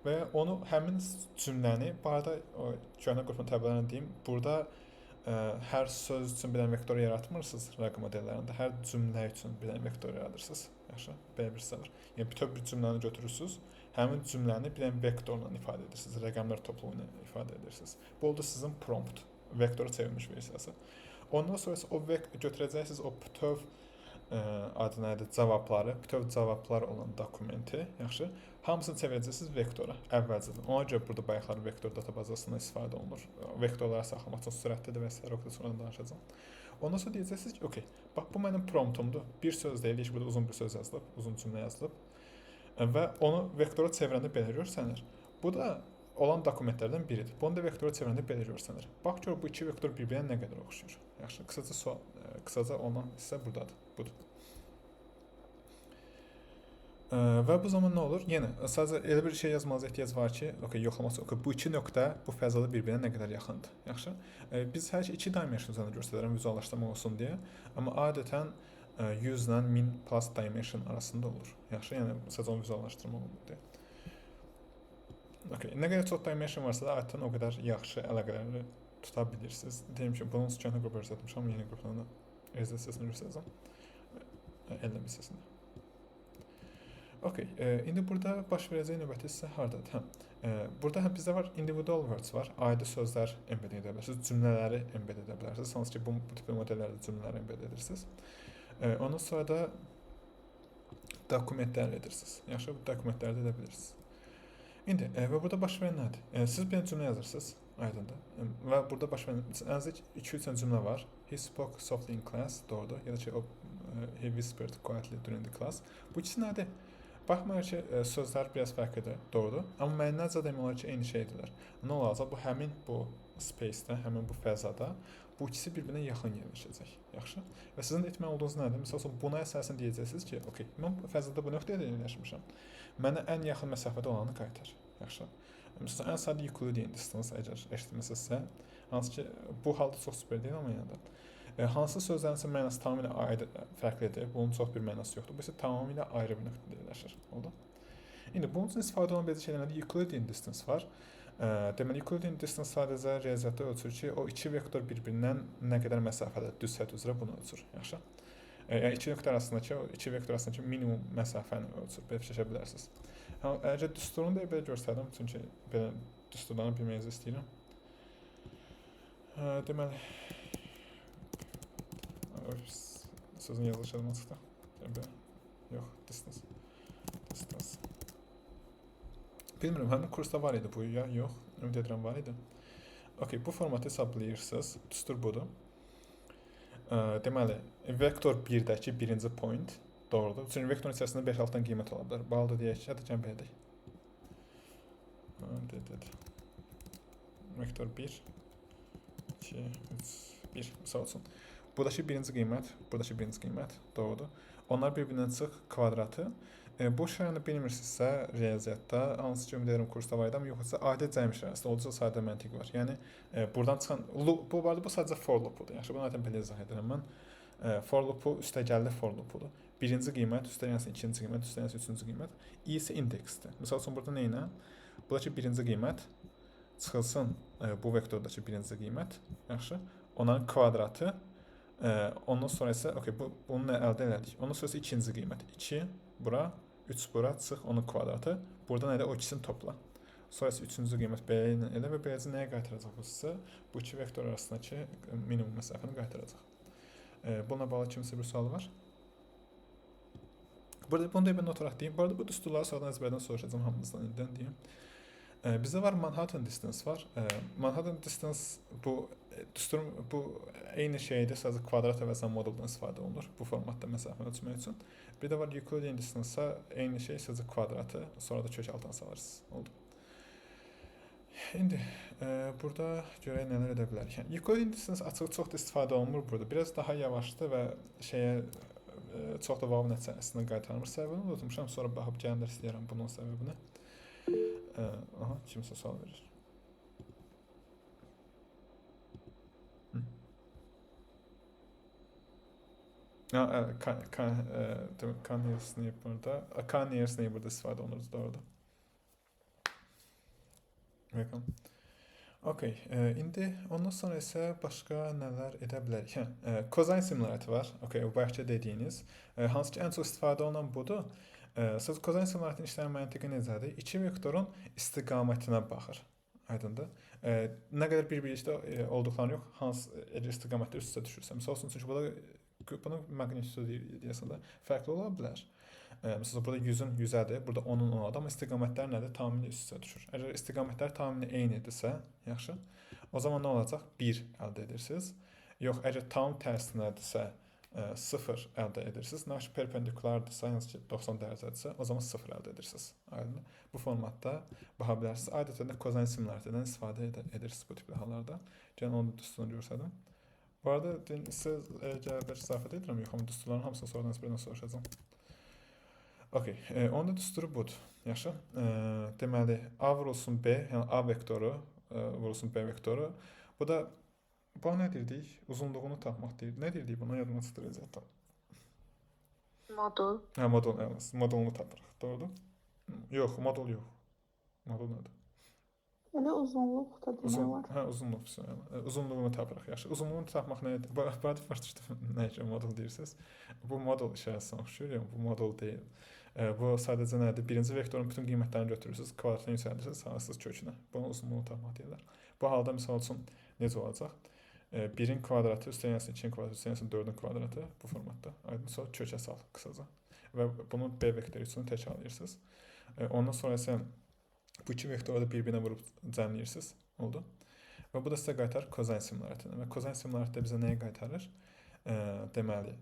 və onu həmin cümləni, bu arada köhnə qrupun təbəələrini deyim, burada hər söz üçün bir dənə vektor yaratmırsınız rəqəm modellərində, hər cümlə üçün bir dənə vektor yaradırsınız. Yaxşı, belə bir var. Yəni, bütöv bir cümləni götürürsünüz, həmin cümləni bir dənə vektorla ifadə edirsiniz, rəqəmlər toplumu ilə ifadə edirsiniz. Bu oldu sizin prompt, vektora çevrilmiş versiyası. Ondan sonra o götürəcəksiniz o bütöv adı nədir, cavabları, bütöv cavablar olan dokumenti, yaxşı, hamısını çevirəcəksiniz vektora, əvvəlcədən. Ona görə burada bayaqlar vektor databazasından istifadə olunur. Vektorları saxlamaq üçün sürətlidir və s. o qədər sonra danışacağım. Ondan sonra deyəcəksiniz ki, okey, bax bu mənim promptumdur. Bir söz deyil, burada uzun bir söz yazılıb, uzun cümlə yazılıb və onu vektora çevirəndə belə görsənir. Bu da olan dokumentlərdən biridir. Bunu da vektora çevirəndə belə görsənir. Bax gör bu iki vektor bir-birinə nə qədər oxşuyur. Yaxşı, qısaca olan hissə buradadır. Budur. Və bu zaman nə olur? Yenə sadəcə elə bir şey yazmanıza ehtiyac var ki, yoxlaması, bu iki nöqtə bu fəzada bir-birinə nə qədər yaxındır. Yaxşı? Biz hər şey 2 dimension üzərində göstərirəm vizuallaşdırma olsun deyə, amma adətən 100 ilə 1000 plus dimension arasında olur. Yaxşı? Yəni sadəcə onu vizuallaşdırma olur deyə. Nə qədər çox dimension varsa da adətən o qədər yaxşı əlaqələri tuta bilirsiniz. Deyim ki, bunun köhnə qrupu göstərmişəm, yeni qruplarına ezə səsini göstərəcəm. ellem hissəsində. Okay, indi burada baş verəcək növbəti hissə hardadır? Burada bizdə var individual words var. Adi sözlər embed edə bilərsiniz, cümlələri embed edə bilərsiniz. Hansı ki, bu tip modellərdə cümlələri embed edirsiniz. Ondan sonra da dokumentlər edirsiniz. Yaxşı, bu dokumentləri də edə bilirsiniz. İndi və burada baş verən nədir? Siz bir cümlə yazırsınız, aydındır. Və burada baş verən azıcık 2-3 cümlə var. He spoke softly in class, doğrudur. Ya da ki, he whispered quietly during the class. Bu ikisi nədir? Baxmayaraq ki, sözlər biraz fərqlidir, doğrudur. Amma mənəviyyat demək olar ki, eyni şeydirlər. Nə olacaq? Bu həmin bu space-də, həmin bu fəzada bu ikisi bir-birinə yaxın yerləşəcək. Yaxşı? Və sizin etməli olduğunuz nədir? Məsələn, buna əsasən deyəcəksiniz ki, okay, mən bu fəzada bu nöqtədə yerləşmişəm. Mənə ən yaxın məsafədə olanı qaytar. Yaxşı? Məsələn, ən sadə Euclidean distance əgər eşitmisinizsə, hansı ki, bu halda çox super deyil, amma yəni də. Hansı sözlərin mənası tamamilə ayrı fərqlidir. Bunun çox bir mənası yoxdur. Bu isə tamamilə ayrı bir nöqtədə yerləşir. Oldu? İndi bunun üçün istifadə olunan bəzi şeylərdə Euclidean distance var. Deməli, Euclidean distance sadəcə riyaziyyatda ölçür ki, o iki vektor bir-birindən nə qədər məsafədə düz xətt üzrə bunu ölçür. Yaxşı? Yəni iki nöqtə arasındakı, o iki vektor arasındakı minimum məsafəni ölçür. Belə fikirləşə bilərsiniz. Əgər düsturunu da belə göstərdim, çünki belə düsturlarını bilməyinizi istəyirəm. Deməli, sözün yazılışı adıma çıxdı. Yox, distance. Bilmirəm, həmin kursda var idi bu ya, yox. Ümid edirəm var idi. Okay, bu formatı hesablayırsınız. Düstur budur. Deməli, vektor 1-dəki birinci point doğrudur. Çünki vektorun içərisində 5-6-dan qiymət ola bilər. Bağlı deyək ki, hətta cəmb edək. Vektor 1, 2, 3, 1, misal üçün. Buradakı birinci qiymət, buradakı birinci qiymət, doğrudur. Onlar bir-birindən çıx kvadratı. Bu şəhəni bilmirsinizsə, riyaziyyatda, hansı ki, ümid edirəm kursda var idi, amma yoxsa adi cəm işarəsində olduqca sadə məntiq var. Yəni, buradan çıxan, bu barədə bu sadəcə for loopudur. Yaxşı, bunu zaten belə izah edirəm mən. For loopu üstəgəlli for loopudur. Birinci qiymət, üstəgəlsi ikinci qiymət, üstəgəlsi üçüncü qiymət. I isə indeksdir. Misal üçün, burada neynə? Buradakı birinci qiymət çıxılsın bu vektordakı birinci qiymət. Yaxşı, onların kvadratı. Ondan sonra isə, okay, bunu əldə elədik. Ondan sonra isə ikinci qiymət. 2, bura, 3 bura, çıx, onun kvadratı. Burada nədir? O ikisini topla. Sonra isə üçüncü qiymət belə elə və beləcə nəyə qaytaracaq bu sizə? Bu iki vektor arasındakı minimum məsafəni qaytaracaq. Bununla bağlı kimsə bir sual var? Bunu da bir not olaraq deyim. Bu arada bu düsturları sonradan əzbərdən soruşacağım hamınızdan indidən deyim. Bizdə var Manhattan distance var. Manhattan distance bu düsturun bu eyni şeydir, sadəcə kvadrat əvəzinə moduldan istifadə olunur bu formatda məsafəni ölçmək üçün. Bir də var Euclidean distance, eyni şey, sadəcə kvadratı, sonra da kök altına salırsınız. Oldu. İndi burada görək nələr edə bilərik. Yəni, Euclidean distance açıq çox da istifadə olunmur burada. Biraz daha yavaşdır və şeyə çox da vav nəticəsindən qaytarmır. Səbəbini unutmuşam, sonra baxıb gəlir istəyirəm bunun səbəbini. Aha, kimsə sual verir. Conneers neyib burada? Conneers neyib burada istifadə olunur, doğrudur. Welcome. Okay, indi ondan sonra isə başqa nələr edə bilərik? Cosine simulariyyəti var. Okay, bu başqa dediyiniz. Hansı ki, ən çox istifadə olunan budur. Söz cosine simulariyyətinin işlənmə məntiqi necədir? İki vektorun istiqamətinə baxır. Aydındır. Nə qədər bir-birlikdə olduqlarını yox, hansı istiqamətdə üst-üstə düşürsə. Misal üçün, çünki bunun magnitudu deyəsəndə fərqli ola bilər. Məsələn, burada 100-ün 100-ədir, burada 10-un 10-adır, amma istiqamətlər nədir? Tamamilə üst-üstə düşür. Əgər istiqamətlər tamamilə eynidirsə, yaxşı, o zaman nə olacaq? 1 əldə edirsiniz. Yox, əgər tam tərsinədirsə, 0 əldə edirsiniz. Nə ki, perpendikulardırsa, yəni ki, 90 dərəcədirsə, o zaman 0 əldə edirsiniz. Aydın. Bu formatda baxa bilərsiniz. Adətən də cosine simulariyyətindən istifadə edirsiniz bu tipli hallarda. Gəlin onu düsturunu görsədim. Bu arada siz bəlkə izafət edirəm, yox, amma düsturların hamısını sonradan ezberdən soruşacağım. Okay, onun da düsturu budur. Yaxşı. Deməli, A vurulsun B, yəni A vektoru vurulsun B vektoru. Bu da, bu nə deyirdik? Uzunluğunu tapmaq deyir. Nə deyirdik buna? Yadıma çıxdıracaq. Modul. Modul, modulunu tapırıq. Doğrudur? Yox, modul yox. Modul nədir? Elə uzunluq da demək olar. Uzunluq opsiyonu. Uzunluğunu tapırıq, yaxşı. Uzunluğunu tapmaq nə? Body part nə üçün model deyirsiniz? Bu model işarəsinə oxşuyur, yəni bu model deyil. Bu sadəcə nədir? Birinci vektorun bütün qiymətlərini götürürsüz, kvadratını yüksəldirsiniz, salırsınız kökünə. Bunun uzunluğunu tapmaq deyirlər. Bu halda misal üçün necə olacaq? 1-in kvadratı üstəgəlsin 2-in kvadratı üstəgəlsin 4-ün kvadratı bu formatda. Aydın sonra kökə sal qısaca. Və bunu B vektoru üçün təkrarlayırsınız. Ondan sonra sən bu iki vektoru da bir-birinə vurub cəmləyirsiniz. Oldu. Və bu da sizə qaytarır kozin simularitini. Və kozin simularitdə bizə nəyi qaytarır? Deməli,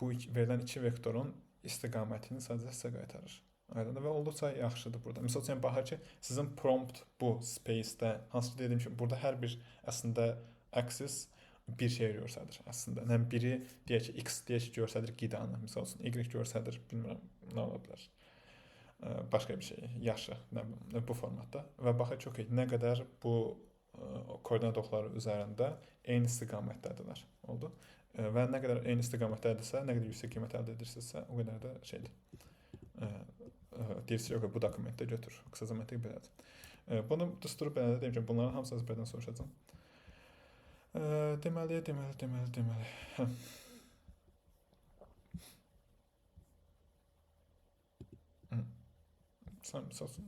bu verilən iki vektorun istiqamətini sadəcə sizə qaytarır. Aydın və olduqca yaxşıdır burada. Məsəl üçün baxır ki, sizin prompt bu space-də hansı dediyim kimi burada hər bir əslində axis bir şey göstərir əslində. Yəni biri deyək ki, x deyək ki, göstərir qidanı, məsəl üçün y göstərir, bilmirəm nə ola bilər. Başqa bir şey, yaşı, bu formatda və baxır ki, okay, nə qədər bu koordinat oxları üzərində eyni istiqamətdədirlər. Oldu. Və nə qədər eyni istiqamətdədirsə, nə qədər yüksək qiymət əldə edirsinizsə, o qədər də şeydir. Deyirsiniz, yox, bu dokumentdə götür. Qısaca məntiq belədir. Bunu düsturu belədir, deyim ki, bunların hamısını ezberdən soruşacağam. Deməli. Sən misal üçün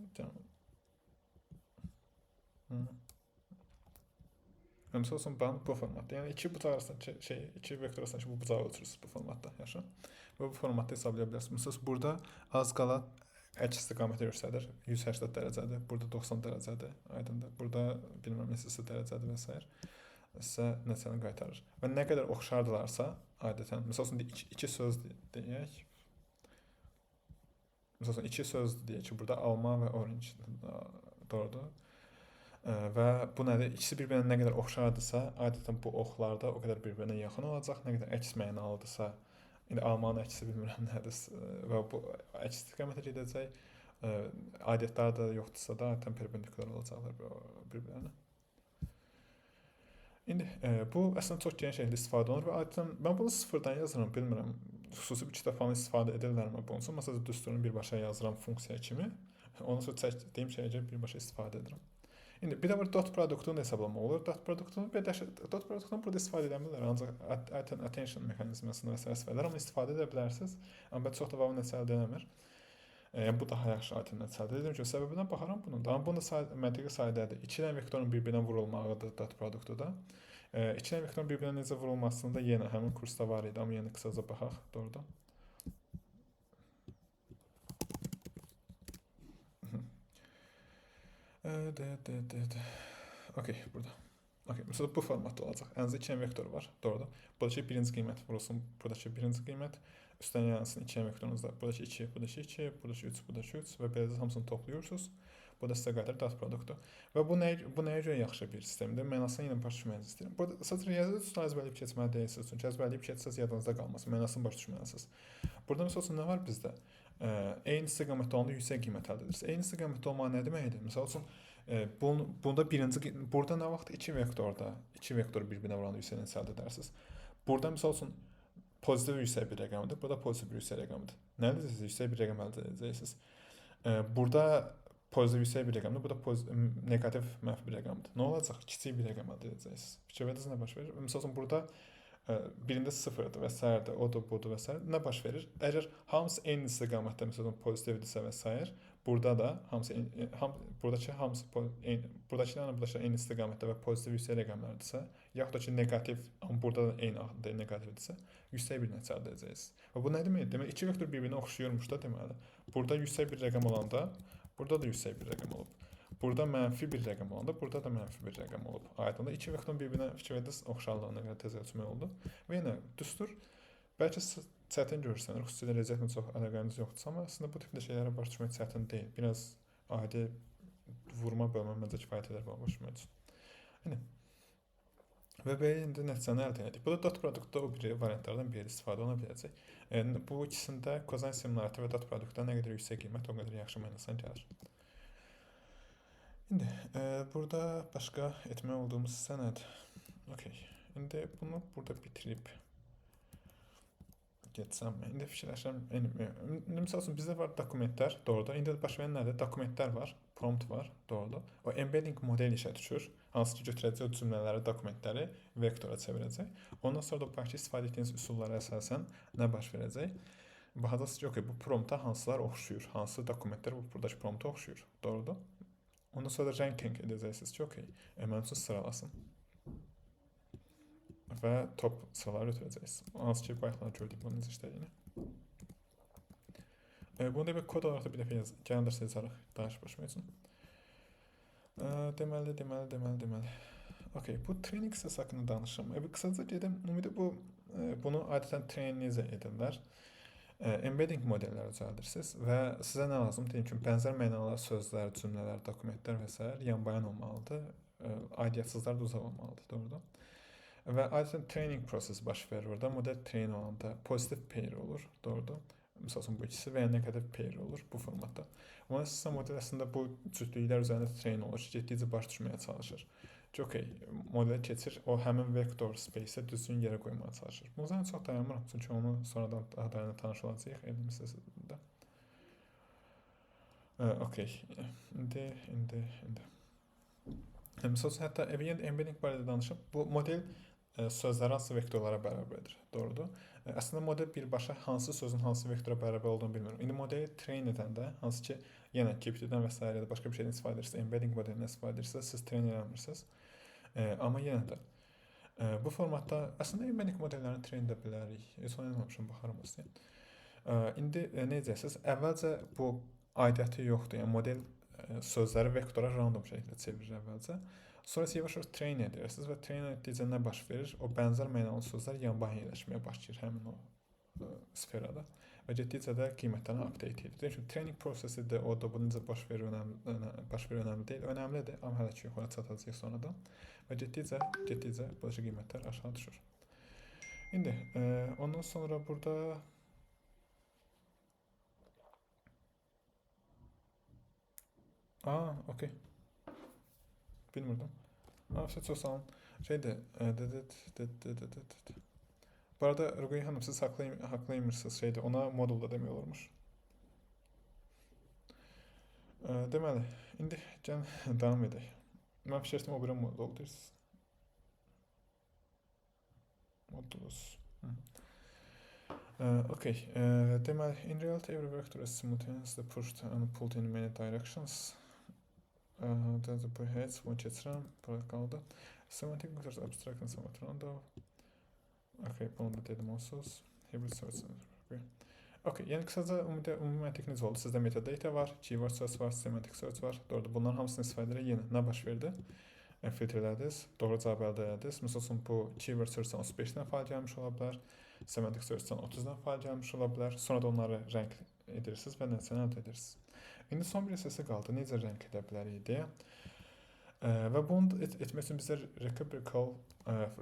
misal üçün bu formatda, yəni iki bucaq arasında iki vektor arasında bu bucağı ölçürürsünüz bu formatda, yaşa. Və bu formatda hesablaya bilərsiniz. Misal burada az qala əks istiqaməti göstərir. 180 dərəcədir, burada 90 dərəcədir, aydındır. Burada bilmirəm neçəsi dərəcədir və s. Sizə nəticəni qaytarır. Və nə qədər oxşardılarsa, adətən, misal üçün iki söz deyək. Misal üçün iki söz deyək ki, burada alma və orange doğrudur. Və bu nədir? İkisi bir-birinə nə qədər oxşardırsa, adətən bu oxlarda o qədər bir-birinə yaxın olacaq. Nə qədər əks mənalıdırsa, indi almanın əksi bilmirəm nədir və bu əks istiqamətə gedəcək. Adətlər də yoxdursa da, adətən perpendikular olacaqlar bir-birinə. İndi bu əslində çox geniş şəkildə istifadə olunur və adətən mən bunu sıfırdan yazıram, bilmirəm. Xüsusi bir kitab falan istifadə edirlərmi bunun üçün? Məsələn, düsturunu birbaşa yazıram funksiya kimi. Ondan sonra çəkdiyim şeyəcə birbaşa istifadə edirəm. İndi bir də var dot produktunu hesablama olur. Dot produktunu burada istifadə edə bilirlər. Ancaq attention mexanizmasını və s. istifadə amma istifadə edə bilərsiniz. Amma çox da vavun nəticəli eləmir. Yəni bu daha yaxşı atin nəticəli. Dedim ki, səbəbinə baxaram bunun da. Amma bunun məntiqi saydadır. İki dənə vektorun bir-birinə vurulmağıdır dot produktu da. İki dənə vektorun bir-birinə necə vurulmasını da yenə həmin kursda var idi. Amma yenə qısaca baxaq doğrudan. Okey, burada. Okay, mesela bu formatda olacaq. Ənizdə 2 vektor var, doğrudur. Buradakı birinci qiymət vurulsun, buradakı birinci qiymət. Üstdən yansın 2 vektorunuzda. Buradakı 2, buradakı 2, buradakı 3, buradakı 3 və beləcə hamısını toplayırsınız. Bu da sizə qayıdır dot produktu. Və bu nəyə görə yaxşı bir sistemdir? Mənasını yenə başa düşməyinizi istəyirəm. Burada sadəcə riyaziyyat üstünə əzbərləyib keçməli deyilsiniz. Çünki əzbərləyib keçsəz yadınızda qalmasın. Mənasını başa düşməlisiniz. Burada məsəl üçün nə var bizdə? Eyni istiqamətdə olanda yüksək qiymət əldə edirsiniz. Eyni istiqamətdə olmaq nə deməkdir? Məsəl üçün burada nə vaxt iki vektor bir-birinə vuranda yüksək nəticə əldə edərsiniz. Burada məsəl üçün pozitiv yüksək bir rəqəmdir, burada pozitiv bir yüksək rəqəmdir. Nə edəcəksiniz? Yüksək bir rəqəm əldə edəcəksiniz. Burada pozitiv yüksək bir rəqəmdir, burada negativ mənfi bir rəqəmdir. Nə olacaq? Kiçik bir rəqəm əldə edəcəksiniz. Fikir verdiniz nə baş verir? Məsəl üçün burada birində sıfırdır və s. odur, budur və s. Nə baş verir? Əgər hamısı eyni istiqamətdə məsələn pozitivdirsə və s. burada da buradakılarla eyni istiqamətdə və pozitiv yüksək rəqəmlərdirsə, yaxud da ki negativ, amma burada da eyni axında negativdirsə, yüksək bir nəticə əldə edəcəksiniz. Və bu nə deməkdir? Demək iki vektor bir-birinə oxşuyurmuş da deməli. Burada yüksək bir rəqəm olanda, burada da yüksək bir rəqəm olub. Burada mənfi bir rəqəm olanda, burada da mənfi bir rəqəm olub. Aydındır. İki vektorun bir-birinə fikir verdiniz, oxşarlığına görə tez ölçmək oldu. Və yenə düstur, bəlkə çətin görürsənir, xüsusilə riyaziyyatla çox əlaqəniz yoxdursa, amma əslində bu tipdə şeylərə başa düşmək çətin deyil. Biraz adi vurma bölmə məncə kifayət edər başa düşmək üçün. Və belə indi nəticəni əldə edik. Bu da dot produktda o biri variantlardan biri istifadə oluna biləcək. Bu ikisində kozin simulati və dot produktda nə qədər yüksək qiymət, o qədər yaxşı mənasına gəlir. İndi burada başqa etmək olduğumuz hissə nədir? Okay. İndi bunu burada bitirib Geçsəm mi? İndi fikirləşirəm. Misal üçün bizdə var dokumentlər, doğrudur. İndi baş verən nədir? Dokumentlər var, prompt var, doğrudur. O embedding modeli işə düşür. Hansı ki götürəcək o cümlələri, dokumentləri vektora çevirəcək. Ondan sonra da bu istifadə etdiyiniz üsullara əsasən nə baş verəcək? Baxacaqsınız ki, bu prompta hansılar oxşuyur, hansı dokumentlər buradakı prompta oxşuyur, doğrudur. Ondan sonra da ranking edəcəksiniz ki, okey, mənim üçün sıralasın. Və top sıraları ötürəcəksiniz. Hansı ki, bayaqlar gördük bunun necə işlədiyini. Bunu da bir kod olaraq da bir dəfə gələndirsə yazarıq danış başlamaq üçün. Deməli. Okey, bu training hissəsi haqqında danışım. Qısaca gedim, bunu adətən traininizə edirlər. Embedding modelləri düzəldirsiniz və sizə nə lazım? Deyim ki, bənzər mənalı sözlər, cümlələr, dokumentlər və s. yanbayan olmalıdır. Aidiyyətsizlər də uzaq olmalıdır, doğrudur. Və adətən training prosesi baş verir orada. Model train olanda pozitiv pair olur, doğrudur. Misal üçün bu ikisi və ya negativ pair olur bu formatda. Amma sizə model əslində bu cütlüklər üzərində train olur ki, getdikcə baş düşməyə çalışır. Okey, model keçir, o həmin vektor space-ə düzgün yerə qoymaya çalışır. Bu zaman çox dayanmıram, çünki onu sonradan daha dayanı tanış olacaq elm hissəsində. Okey, indi. Misal üçün, hətta embedding barədə danışıb, bu model sözləri hansı vektorlara bərabərdir, doğrudur. Əslində model birbaşa hansı sözün hansı vektora bərabər olduğunu bilmiyorum. İndi modeli train edəndə, hansı ki, yenə GPT-dən və s. ya da başqa bir şeydən istifadə edirsə, embedding modelindən istifadə edirsə, siz train edəmirsiniz. Amma yenə də bu formatda əslində embedding modellərini train edə bilərik. Heç onu eləməmişəm, baxarım istəyən. İndi nə edəcəksiniz? Əvvəlcə bu aidiyyəti yoxdur, yəni model sözləri vektora random şəkildə çevirir əvvəlcə. Sonra yavaş-yavaş train edirsiniz və train etdikcə nə baş verir? O bənzər mənalı sözlər yanbahan yerləşməyə başlayır həmin o sferada və getdikcə də qiymətlərini update edir. Deyim ki, training prosesi də o da bu necə baş verir önəmli deyil. Önəmlidir, amma hələ ki yuxarı çatacaq sonradan və getdikcə bu qiymətlər aşağı düşür. İndi ondan sonra burada okey. Bilmirdim. Çox sağ olun. Bu arada Rüqəyə xanım, siz haqlıymışsınız ona modul da demək olurmuş. Deməli, indi gəlin davam edək. Mən fikirləşdim o biri modul deyirsiniz. Modulus. Okay. Deməli, in reality every vector is simultaneously pushed and pulled in many directions. That's bu heads, bunu keçirəm, bura qaldı. Semantic vectors abstract and somewhat random. Okay, bunu da dedim onsuz. Hybrid search. Okay, yəni qısaca ümumi məntiq necə oldu? Sizdə metadata var, keyword search var, semantic search var. Doğrudur, bunların hamısını istifadə edərək yenə nə baş verdi? Filtrelədiniz, doğru cavab əldə ediniz. Məsəl üçün, bu keyword search-dən 35-dən fayda gəlmiş ola bilər, semantic search-dən 30-dan fayda gəlmiş ola bilər. Sonra da onları rənk edirsiniz və nəticəni əldə edirsiniz. İndi son bir hissəsi qaldı. Necə rənk edə bilərik deyə. Və bunu etmək üçün bizdə reciprocal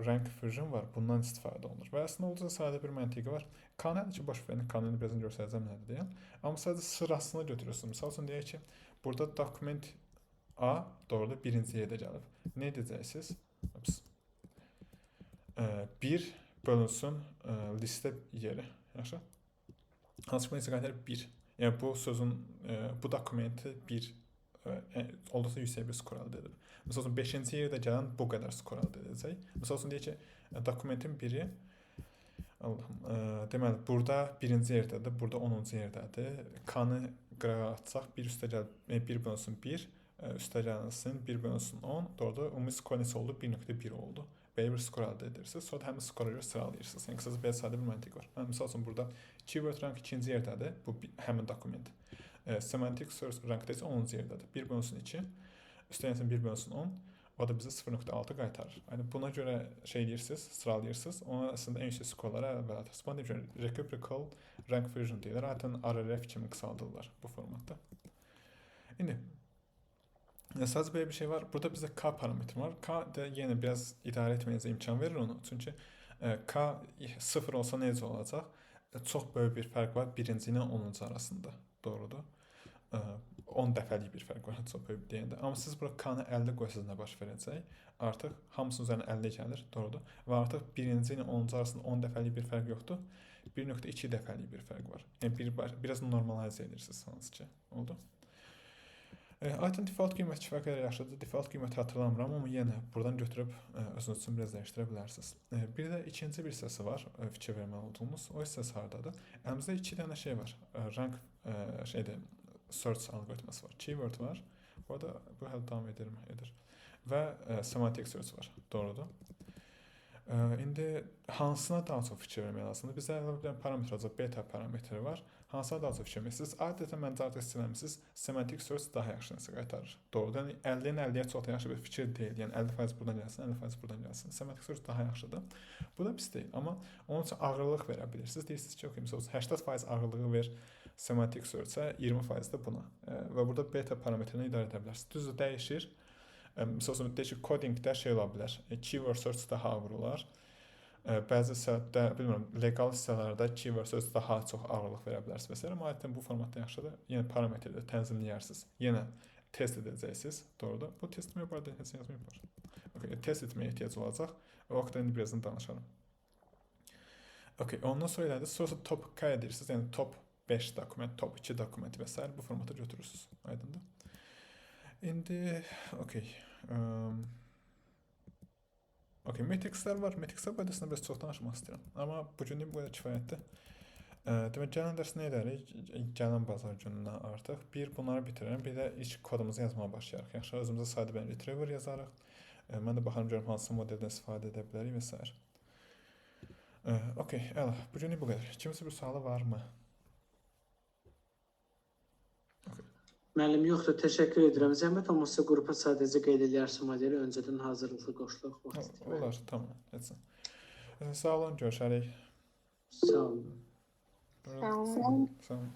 rank version var. Bundan istifadə olunur. Və əslində olduqca sadə bir məntiqi var. K-nədir ki, baş verən K-nını birazdan göstərəcəm nədir deyə. Amma sadəcə sırasını götürürsünüz. Misal üçün deyək ki, burada dokument A doğruda birinci yerdə gəlib. Nə edəcəksiniz? 1 bölünsün listə yeri. Yaxşı? Hansı ki, qaytar 1. Yəni bu sözün, bu dokumenti 1 olduqca yüksək bir skor əldə edir. Məsəl üçün 5-ci yerdə gələn bu qədər skor əldə edəcək. Məsəl üçün deyək ki, dokumentin biri deməli, burada 1-ci yerdədir, burada 10-cu yerdədir. K-nı qırağa atsaq, 1 bölünsün 1, üstə gəlsin 1 bölünsün 10, doğrudur, ümumi skor neçə oldu? 1.1 oldu. Belə bir skor əldə edirsiniz, sonra da həmin skora görə sıralayırsınız. Yəni, qısaca belə sadə bir məntiq var. Misal üçün, burada keyword rank 2-ci yerdədir, bu həmin dokument. Semantic search rankda isə 10-cu yerdədir. 1 bölünsün 2, üstə gəlsin 1 bölünsün 10, o da bizə 0.6 qaytarır. Yəni, buna görə şey deyirsiniz, sıralayırsınız, ona əslində ən yüksək skorlara əvvəl atırsınız. Buna görə reciprocal rank version deyirlər, adətən RRF kimi qısaldırlar bu formatda. İndi, sadəcə belə bir şey var. Burada bizdə K parametri var. K da yenə biraz idarə etməyəcə imkan verir onu. Çünki K 0 olsa necə olacaq? Çox böyük bir fərq var 1-ci ilə 10-cu arasında. Doğrudur. 10 dəfəlik bir fərq var çox böyük deyəndə. Amma siz bura k-nı 50 qoysanız nə baş verəcək? Artıq hamısının üzərinə 50 gəlir, doğrudur. Və artıq birinci ilə 10-cu arasında 10 dəfəlik bir fərq yoxdur. 1.2 dəfəlik bir fərq var. Yəni biraz normalizə edirsiniz hansı ki. Oldu? Aytın default qiymət kifayət qədər yaxşıdır. Default qiyməti hatırlamıram, amma yenə buradan götürüb özünüz üçün biraz dəyişdirə bilərsiniz. Bir də ikinci bir hissəsi var, fikir verməli olduğumuz. O hissəsi hardadır? Əlimizdə 2 dənə şey var. Rank search alqoritması var. Keyword var. Bu arada bu hələ davam edir. Və semantic search var. Doğrudur. İndi hansına daha çox fikir vermək lazımdır? Bizdə bir parametr olacaq, beta parametri var. Hansına daha çox fikir verməlisiniz? Adətən məncə artıq istəməmisiniz, semantic search daha yaxşı nəsə qaytarır. Doğrudur. Yəni 50-nin 50-yə çox da yaxşı bir fikir deyil. Yəni 50% buradan gəlsin, 50% buradan gəlsin. Semantic search daha yaxşıdır. Bu da pis deyil, amma onun üçün ağırlıq verə bilirsiniz. Deyirsiniz ki, okey, məsələn 80% ağırlığı ver semantic search-ə, 20% də buna. Və burada beta parametrini idarə edə bilərsiniz. Düzdür, dəyişir. Məsələn, deyək ki, codingdə şey ola bilər. Keyword search daha ağır olar. Bəzi hissələrdə, bilmirəm, legal hissələrdə keyword search daha çox ağırlıq verə bilərsiniz. Məsələn, adətən bu formatda yaxşıdır. Yenə parametrdə tənzimləyərsiniz. Yenə test edəcəksiniz. Doğrudur. Bu test etməyə barədə heç yazmayıb var. Okay, test etməyə ehtiyac olacaq. O vaxtda indi birazdan danışarım. Okay, ondan sonra elədir. Sonra top K edirsiniz. Yəni top 5 dokument, top 2 dokument və s. bu formata götürürsünüz. Aydındır. İndi okey. Okey, metrikslər var. Metrikslər barəsində biraz çox danışmaq istəyirəm. Amma bu günlük bu qədər kifayətdir. Demək, gələn dərs nə edərik? Gələn bazar günündən artıq. Bunları bitirərəm. Bir də ilk kodumuzu yazmağa başlayarıq. Yaxşı, özümüzə sadə bir retriever yazarıq. Mən də baxarım görüm hansı modeldən istifadə edə bilərik və s. Okey, əla. Bu günlük bu qədər. Kimsə bir sualı varmı? Müəllim yoxdur, təşəkkür edirəm. Zəhmət olmasa qrupa sadəcə qeyd edərsə modeli öncədən hazırlıqlı qoşuluq. Olar, tamam. Etsin. Sağ olun, görüşərik. Sağ olun. Sağ olun. Sağ olun.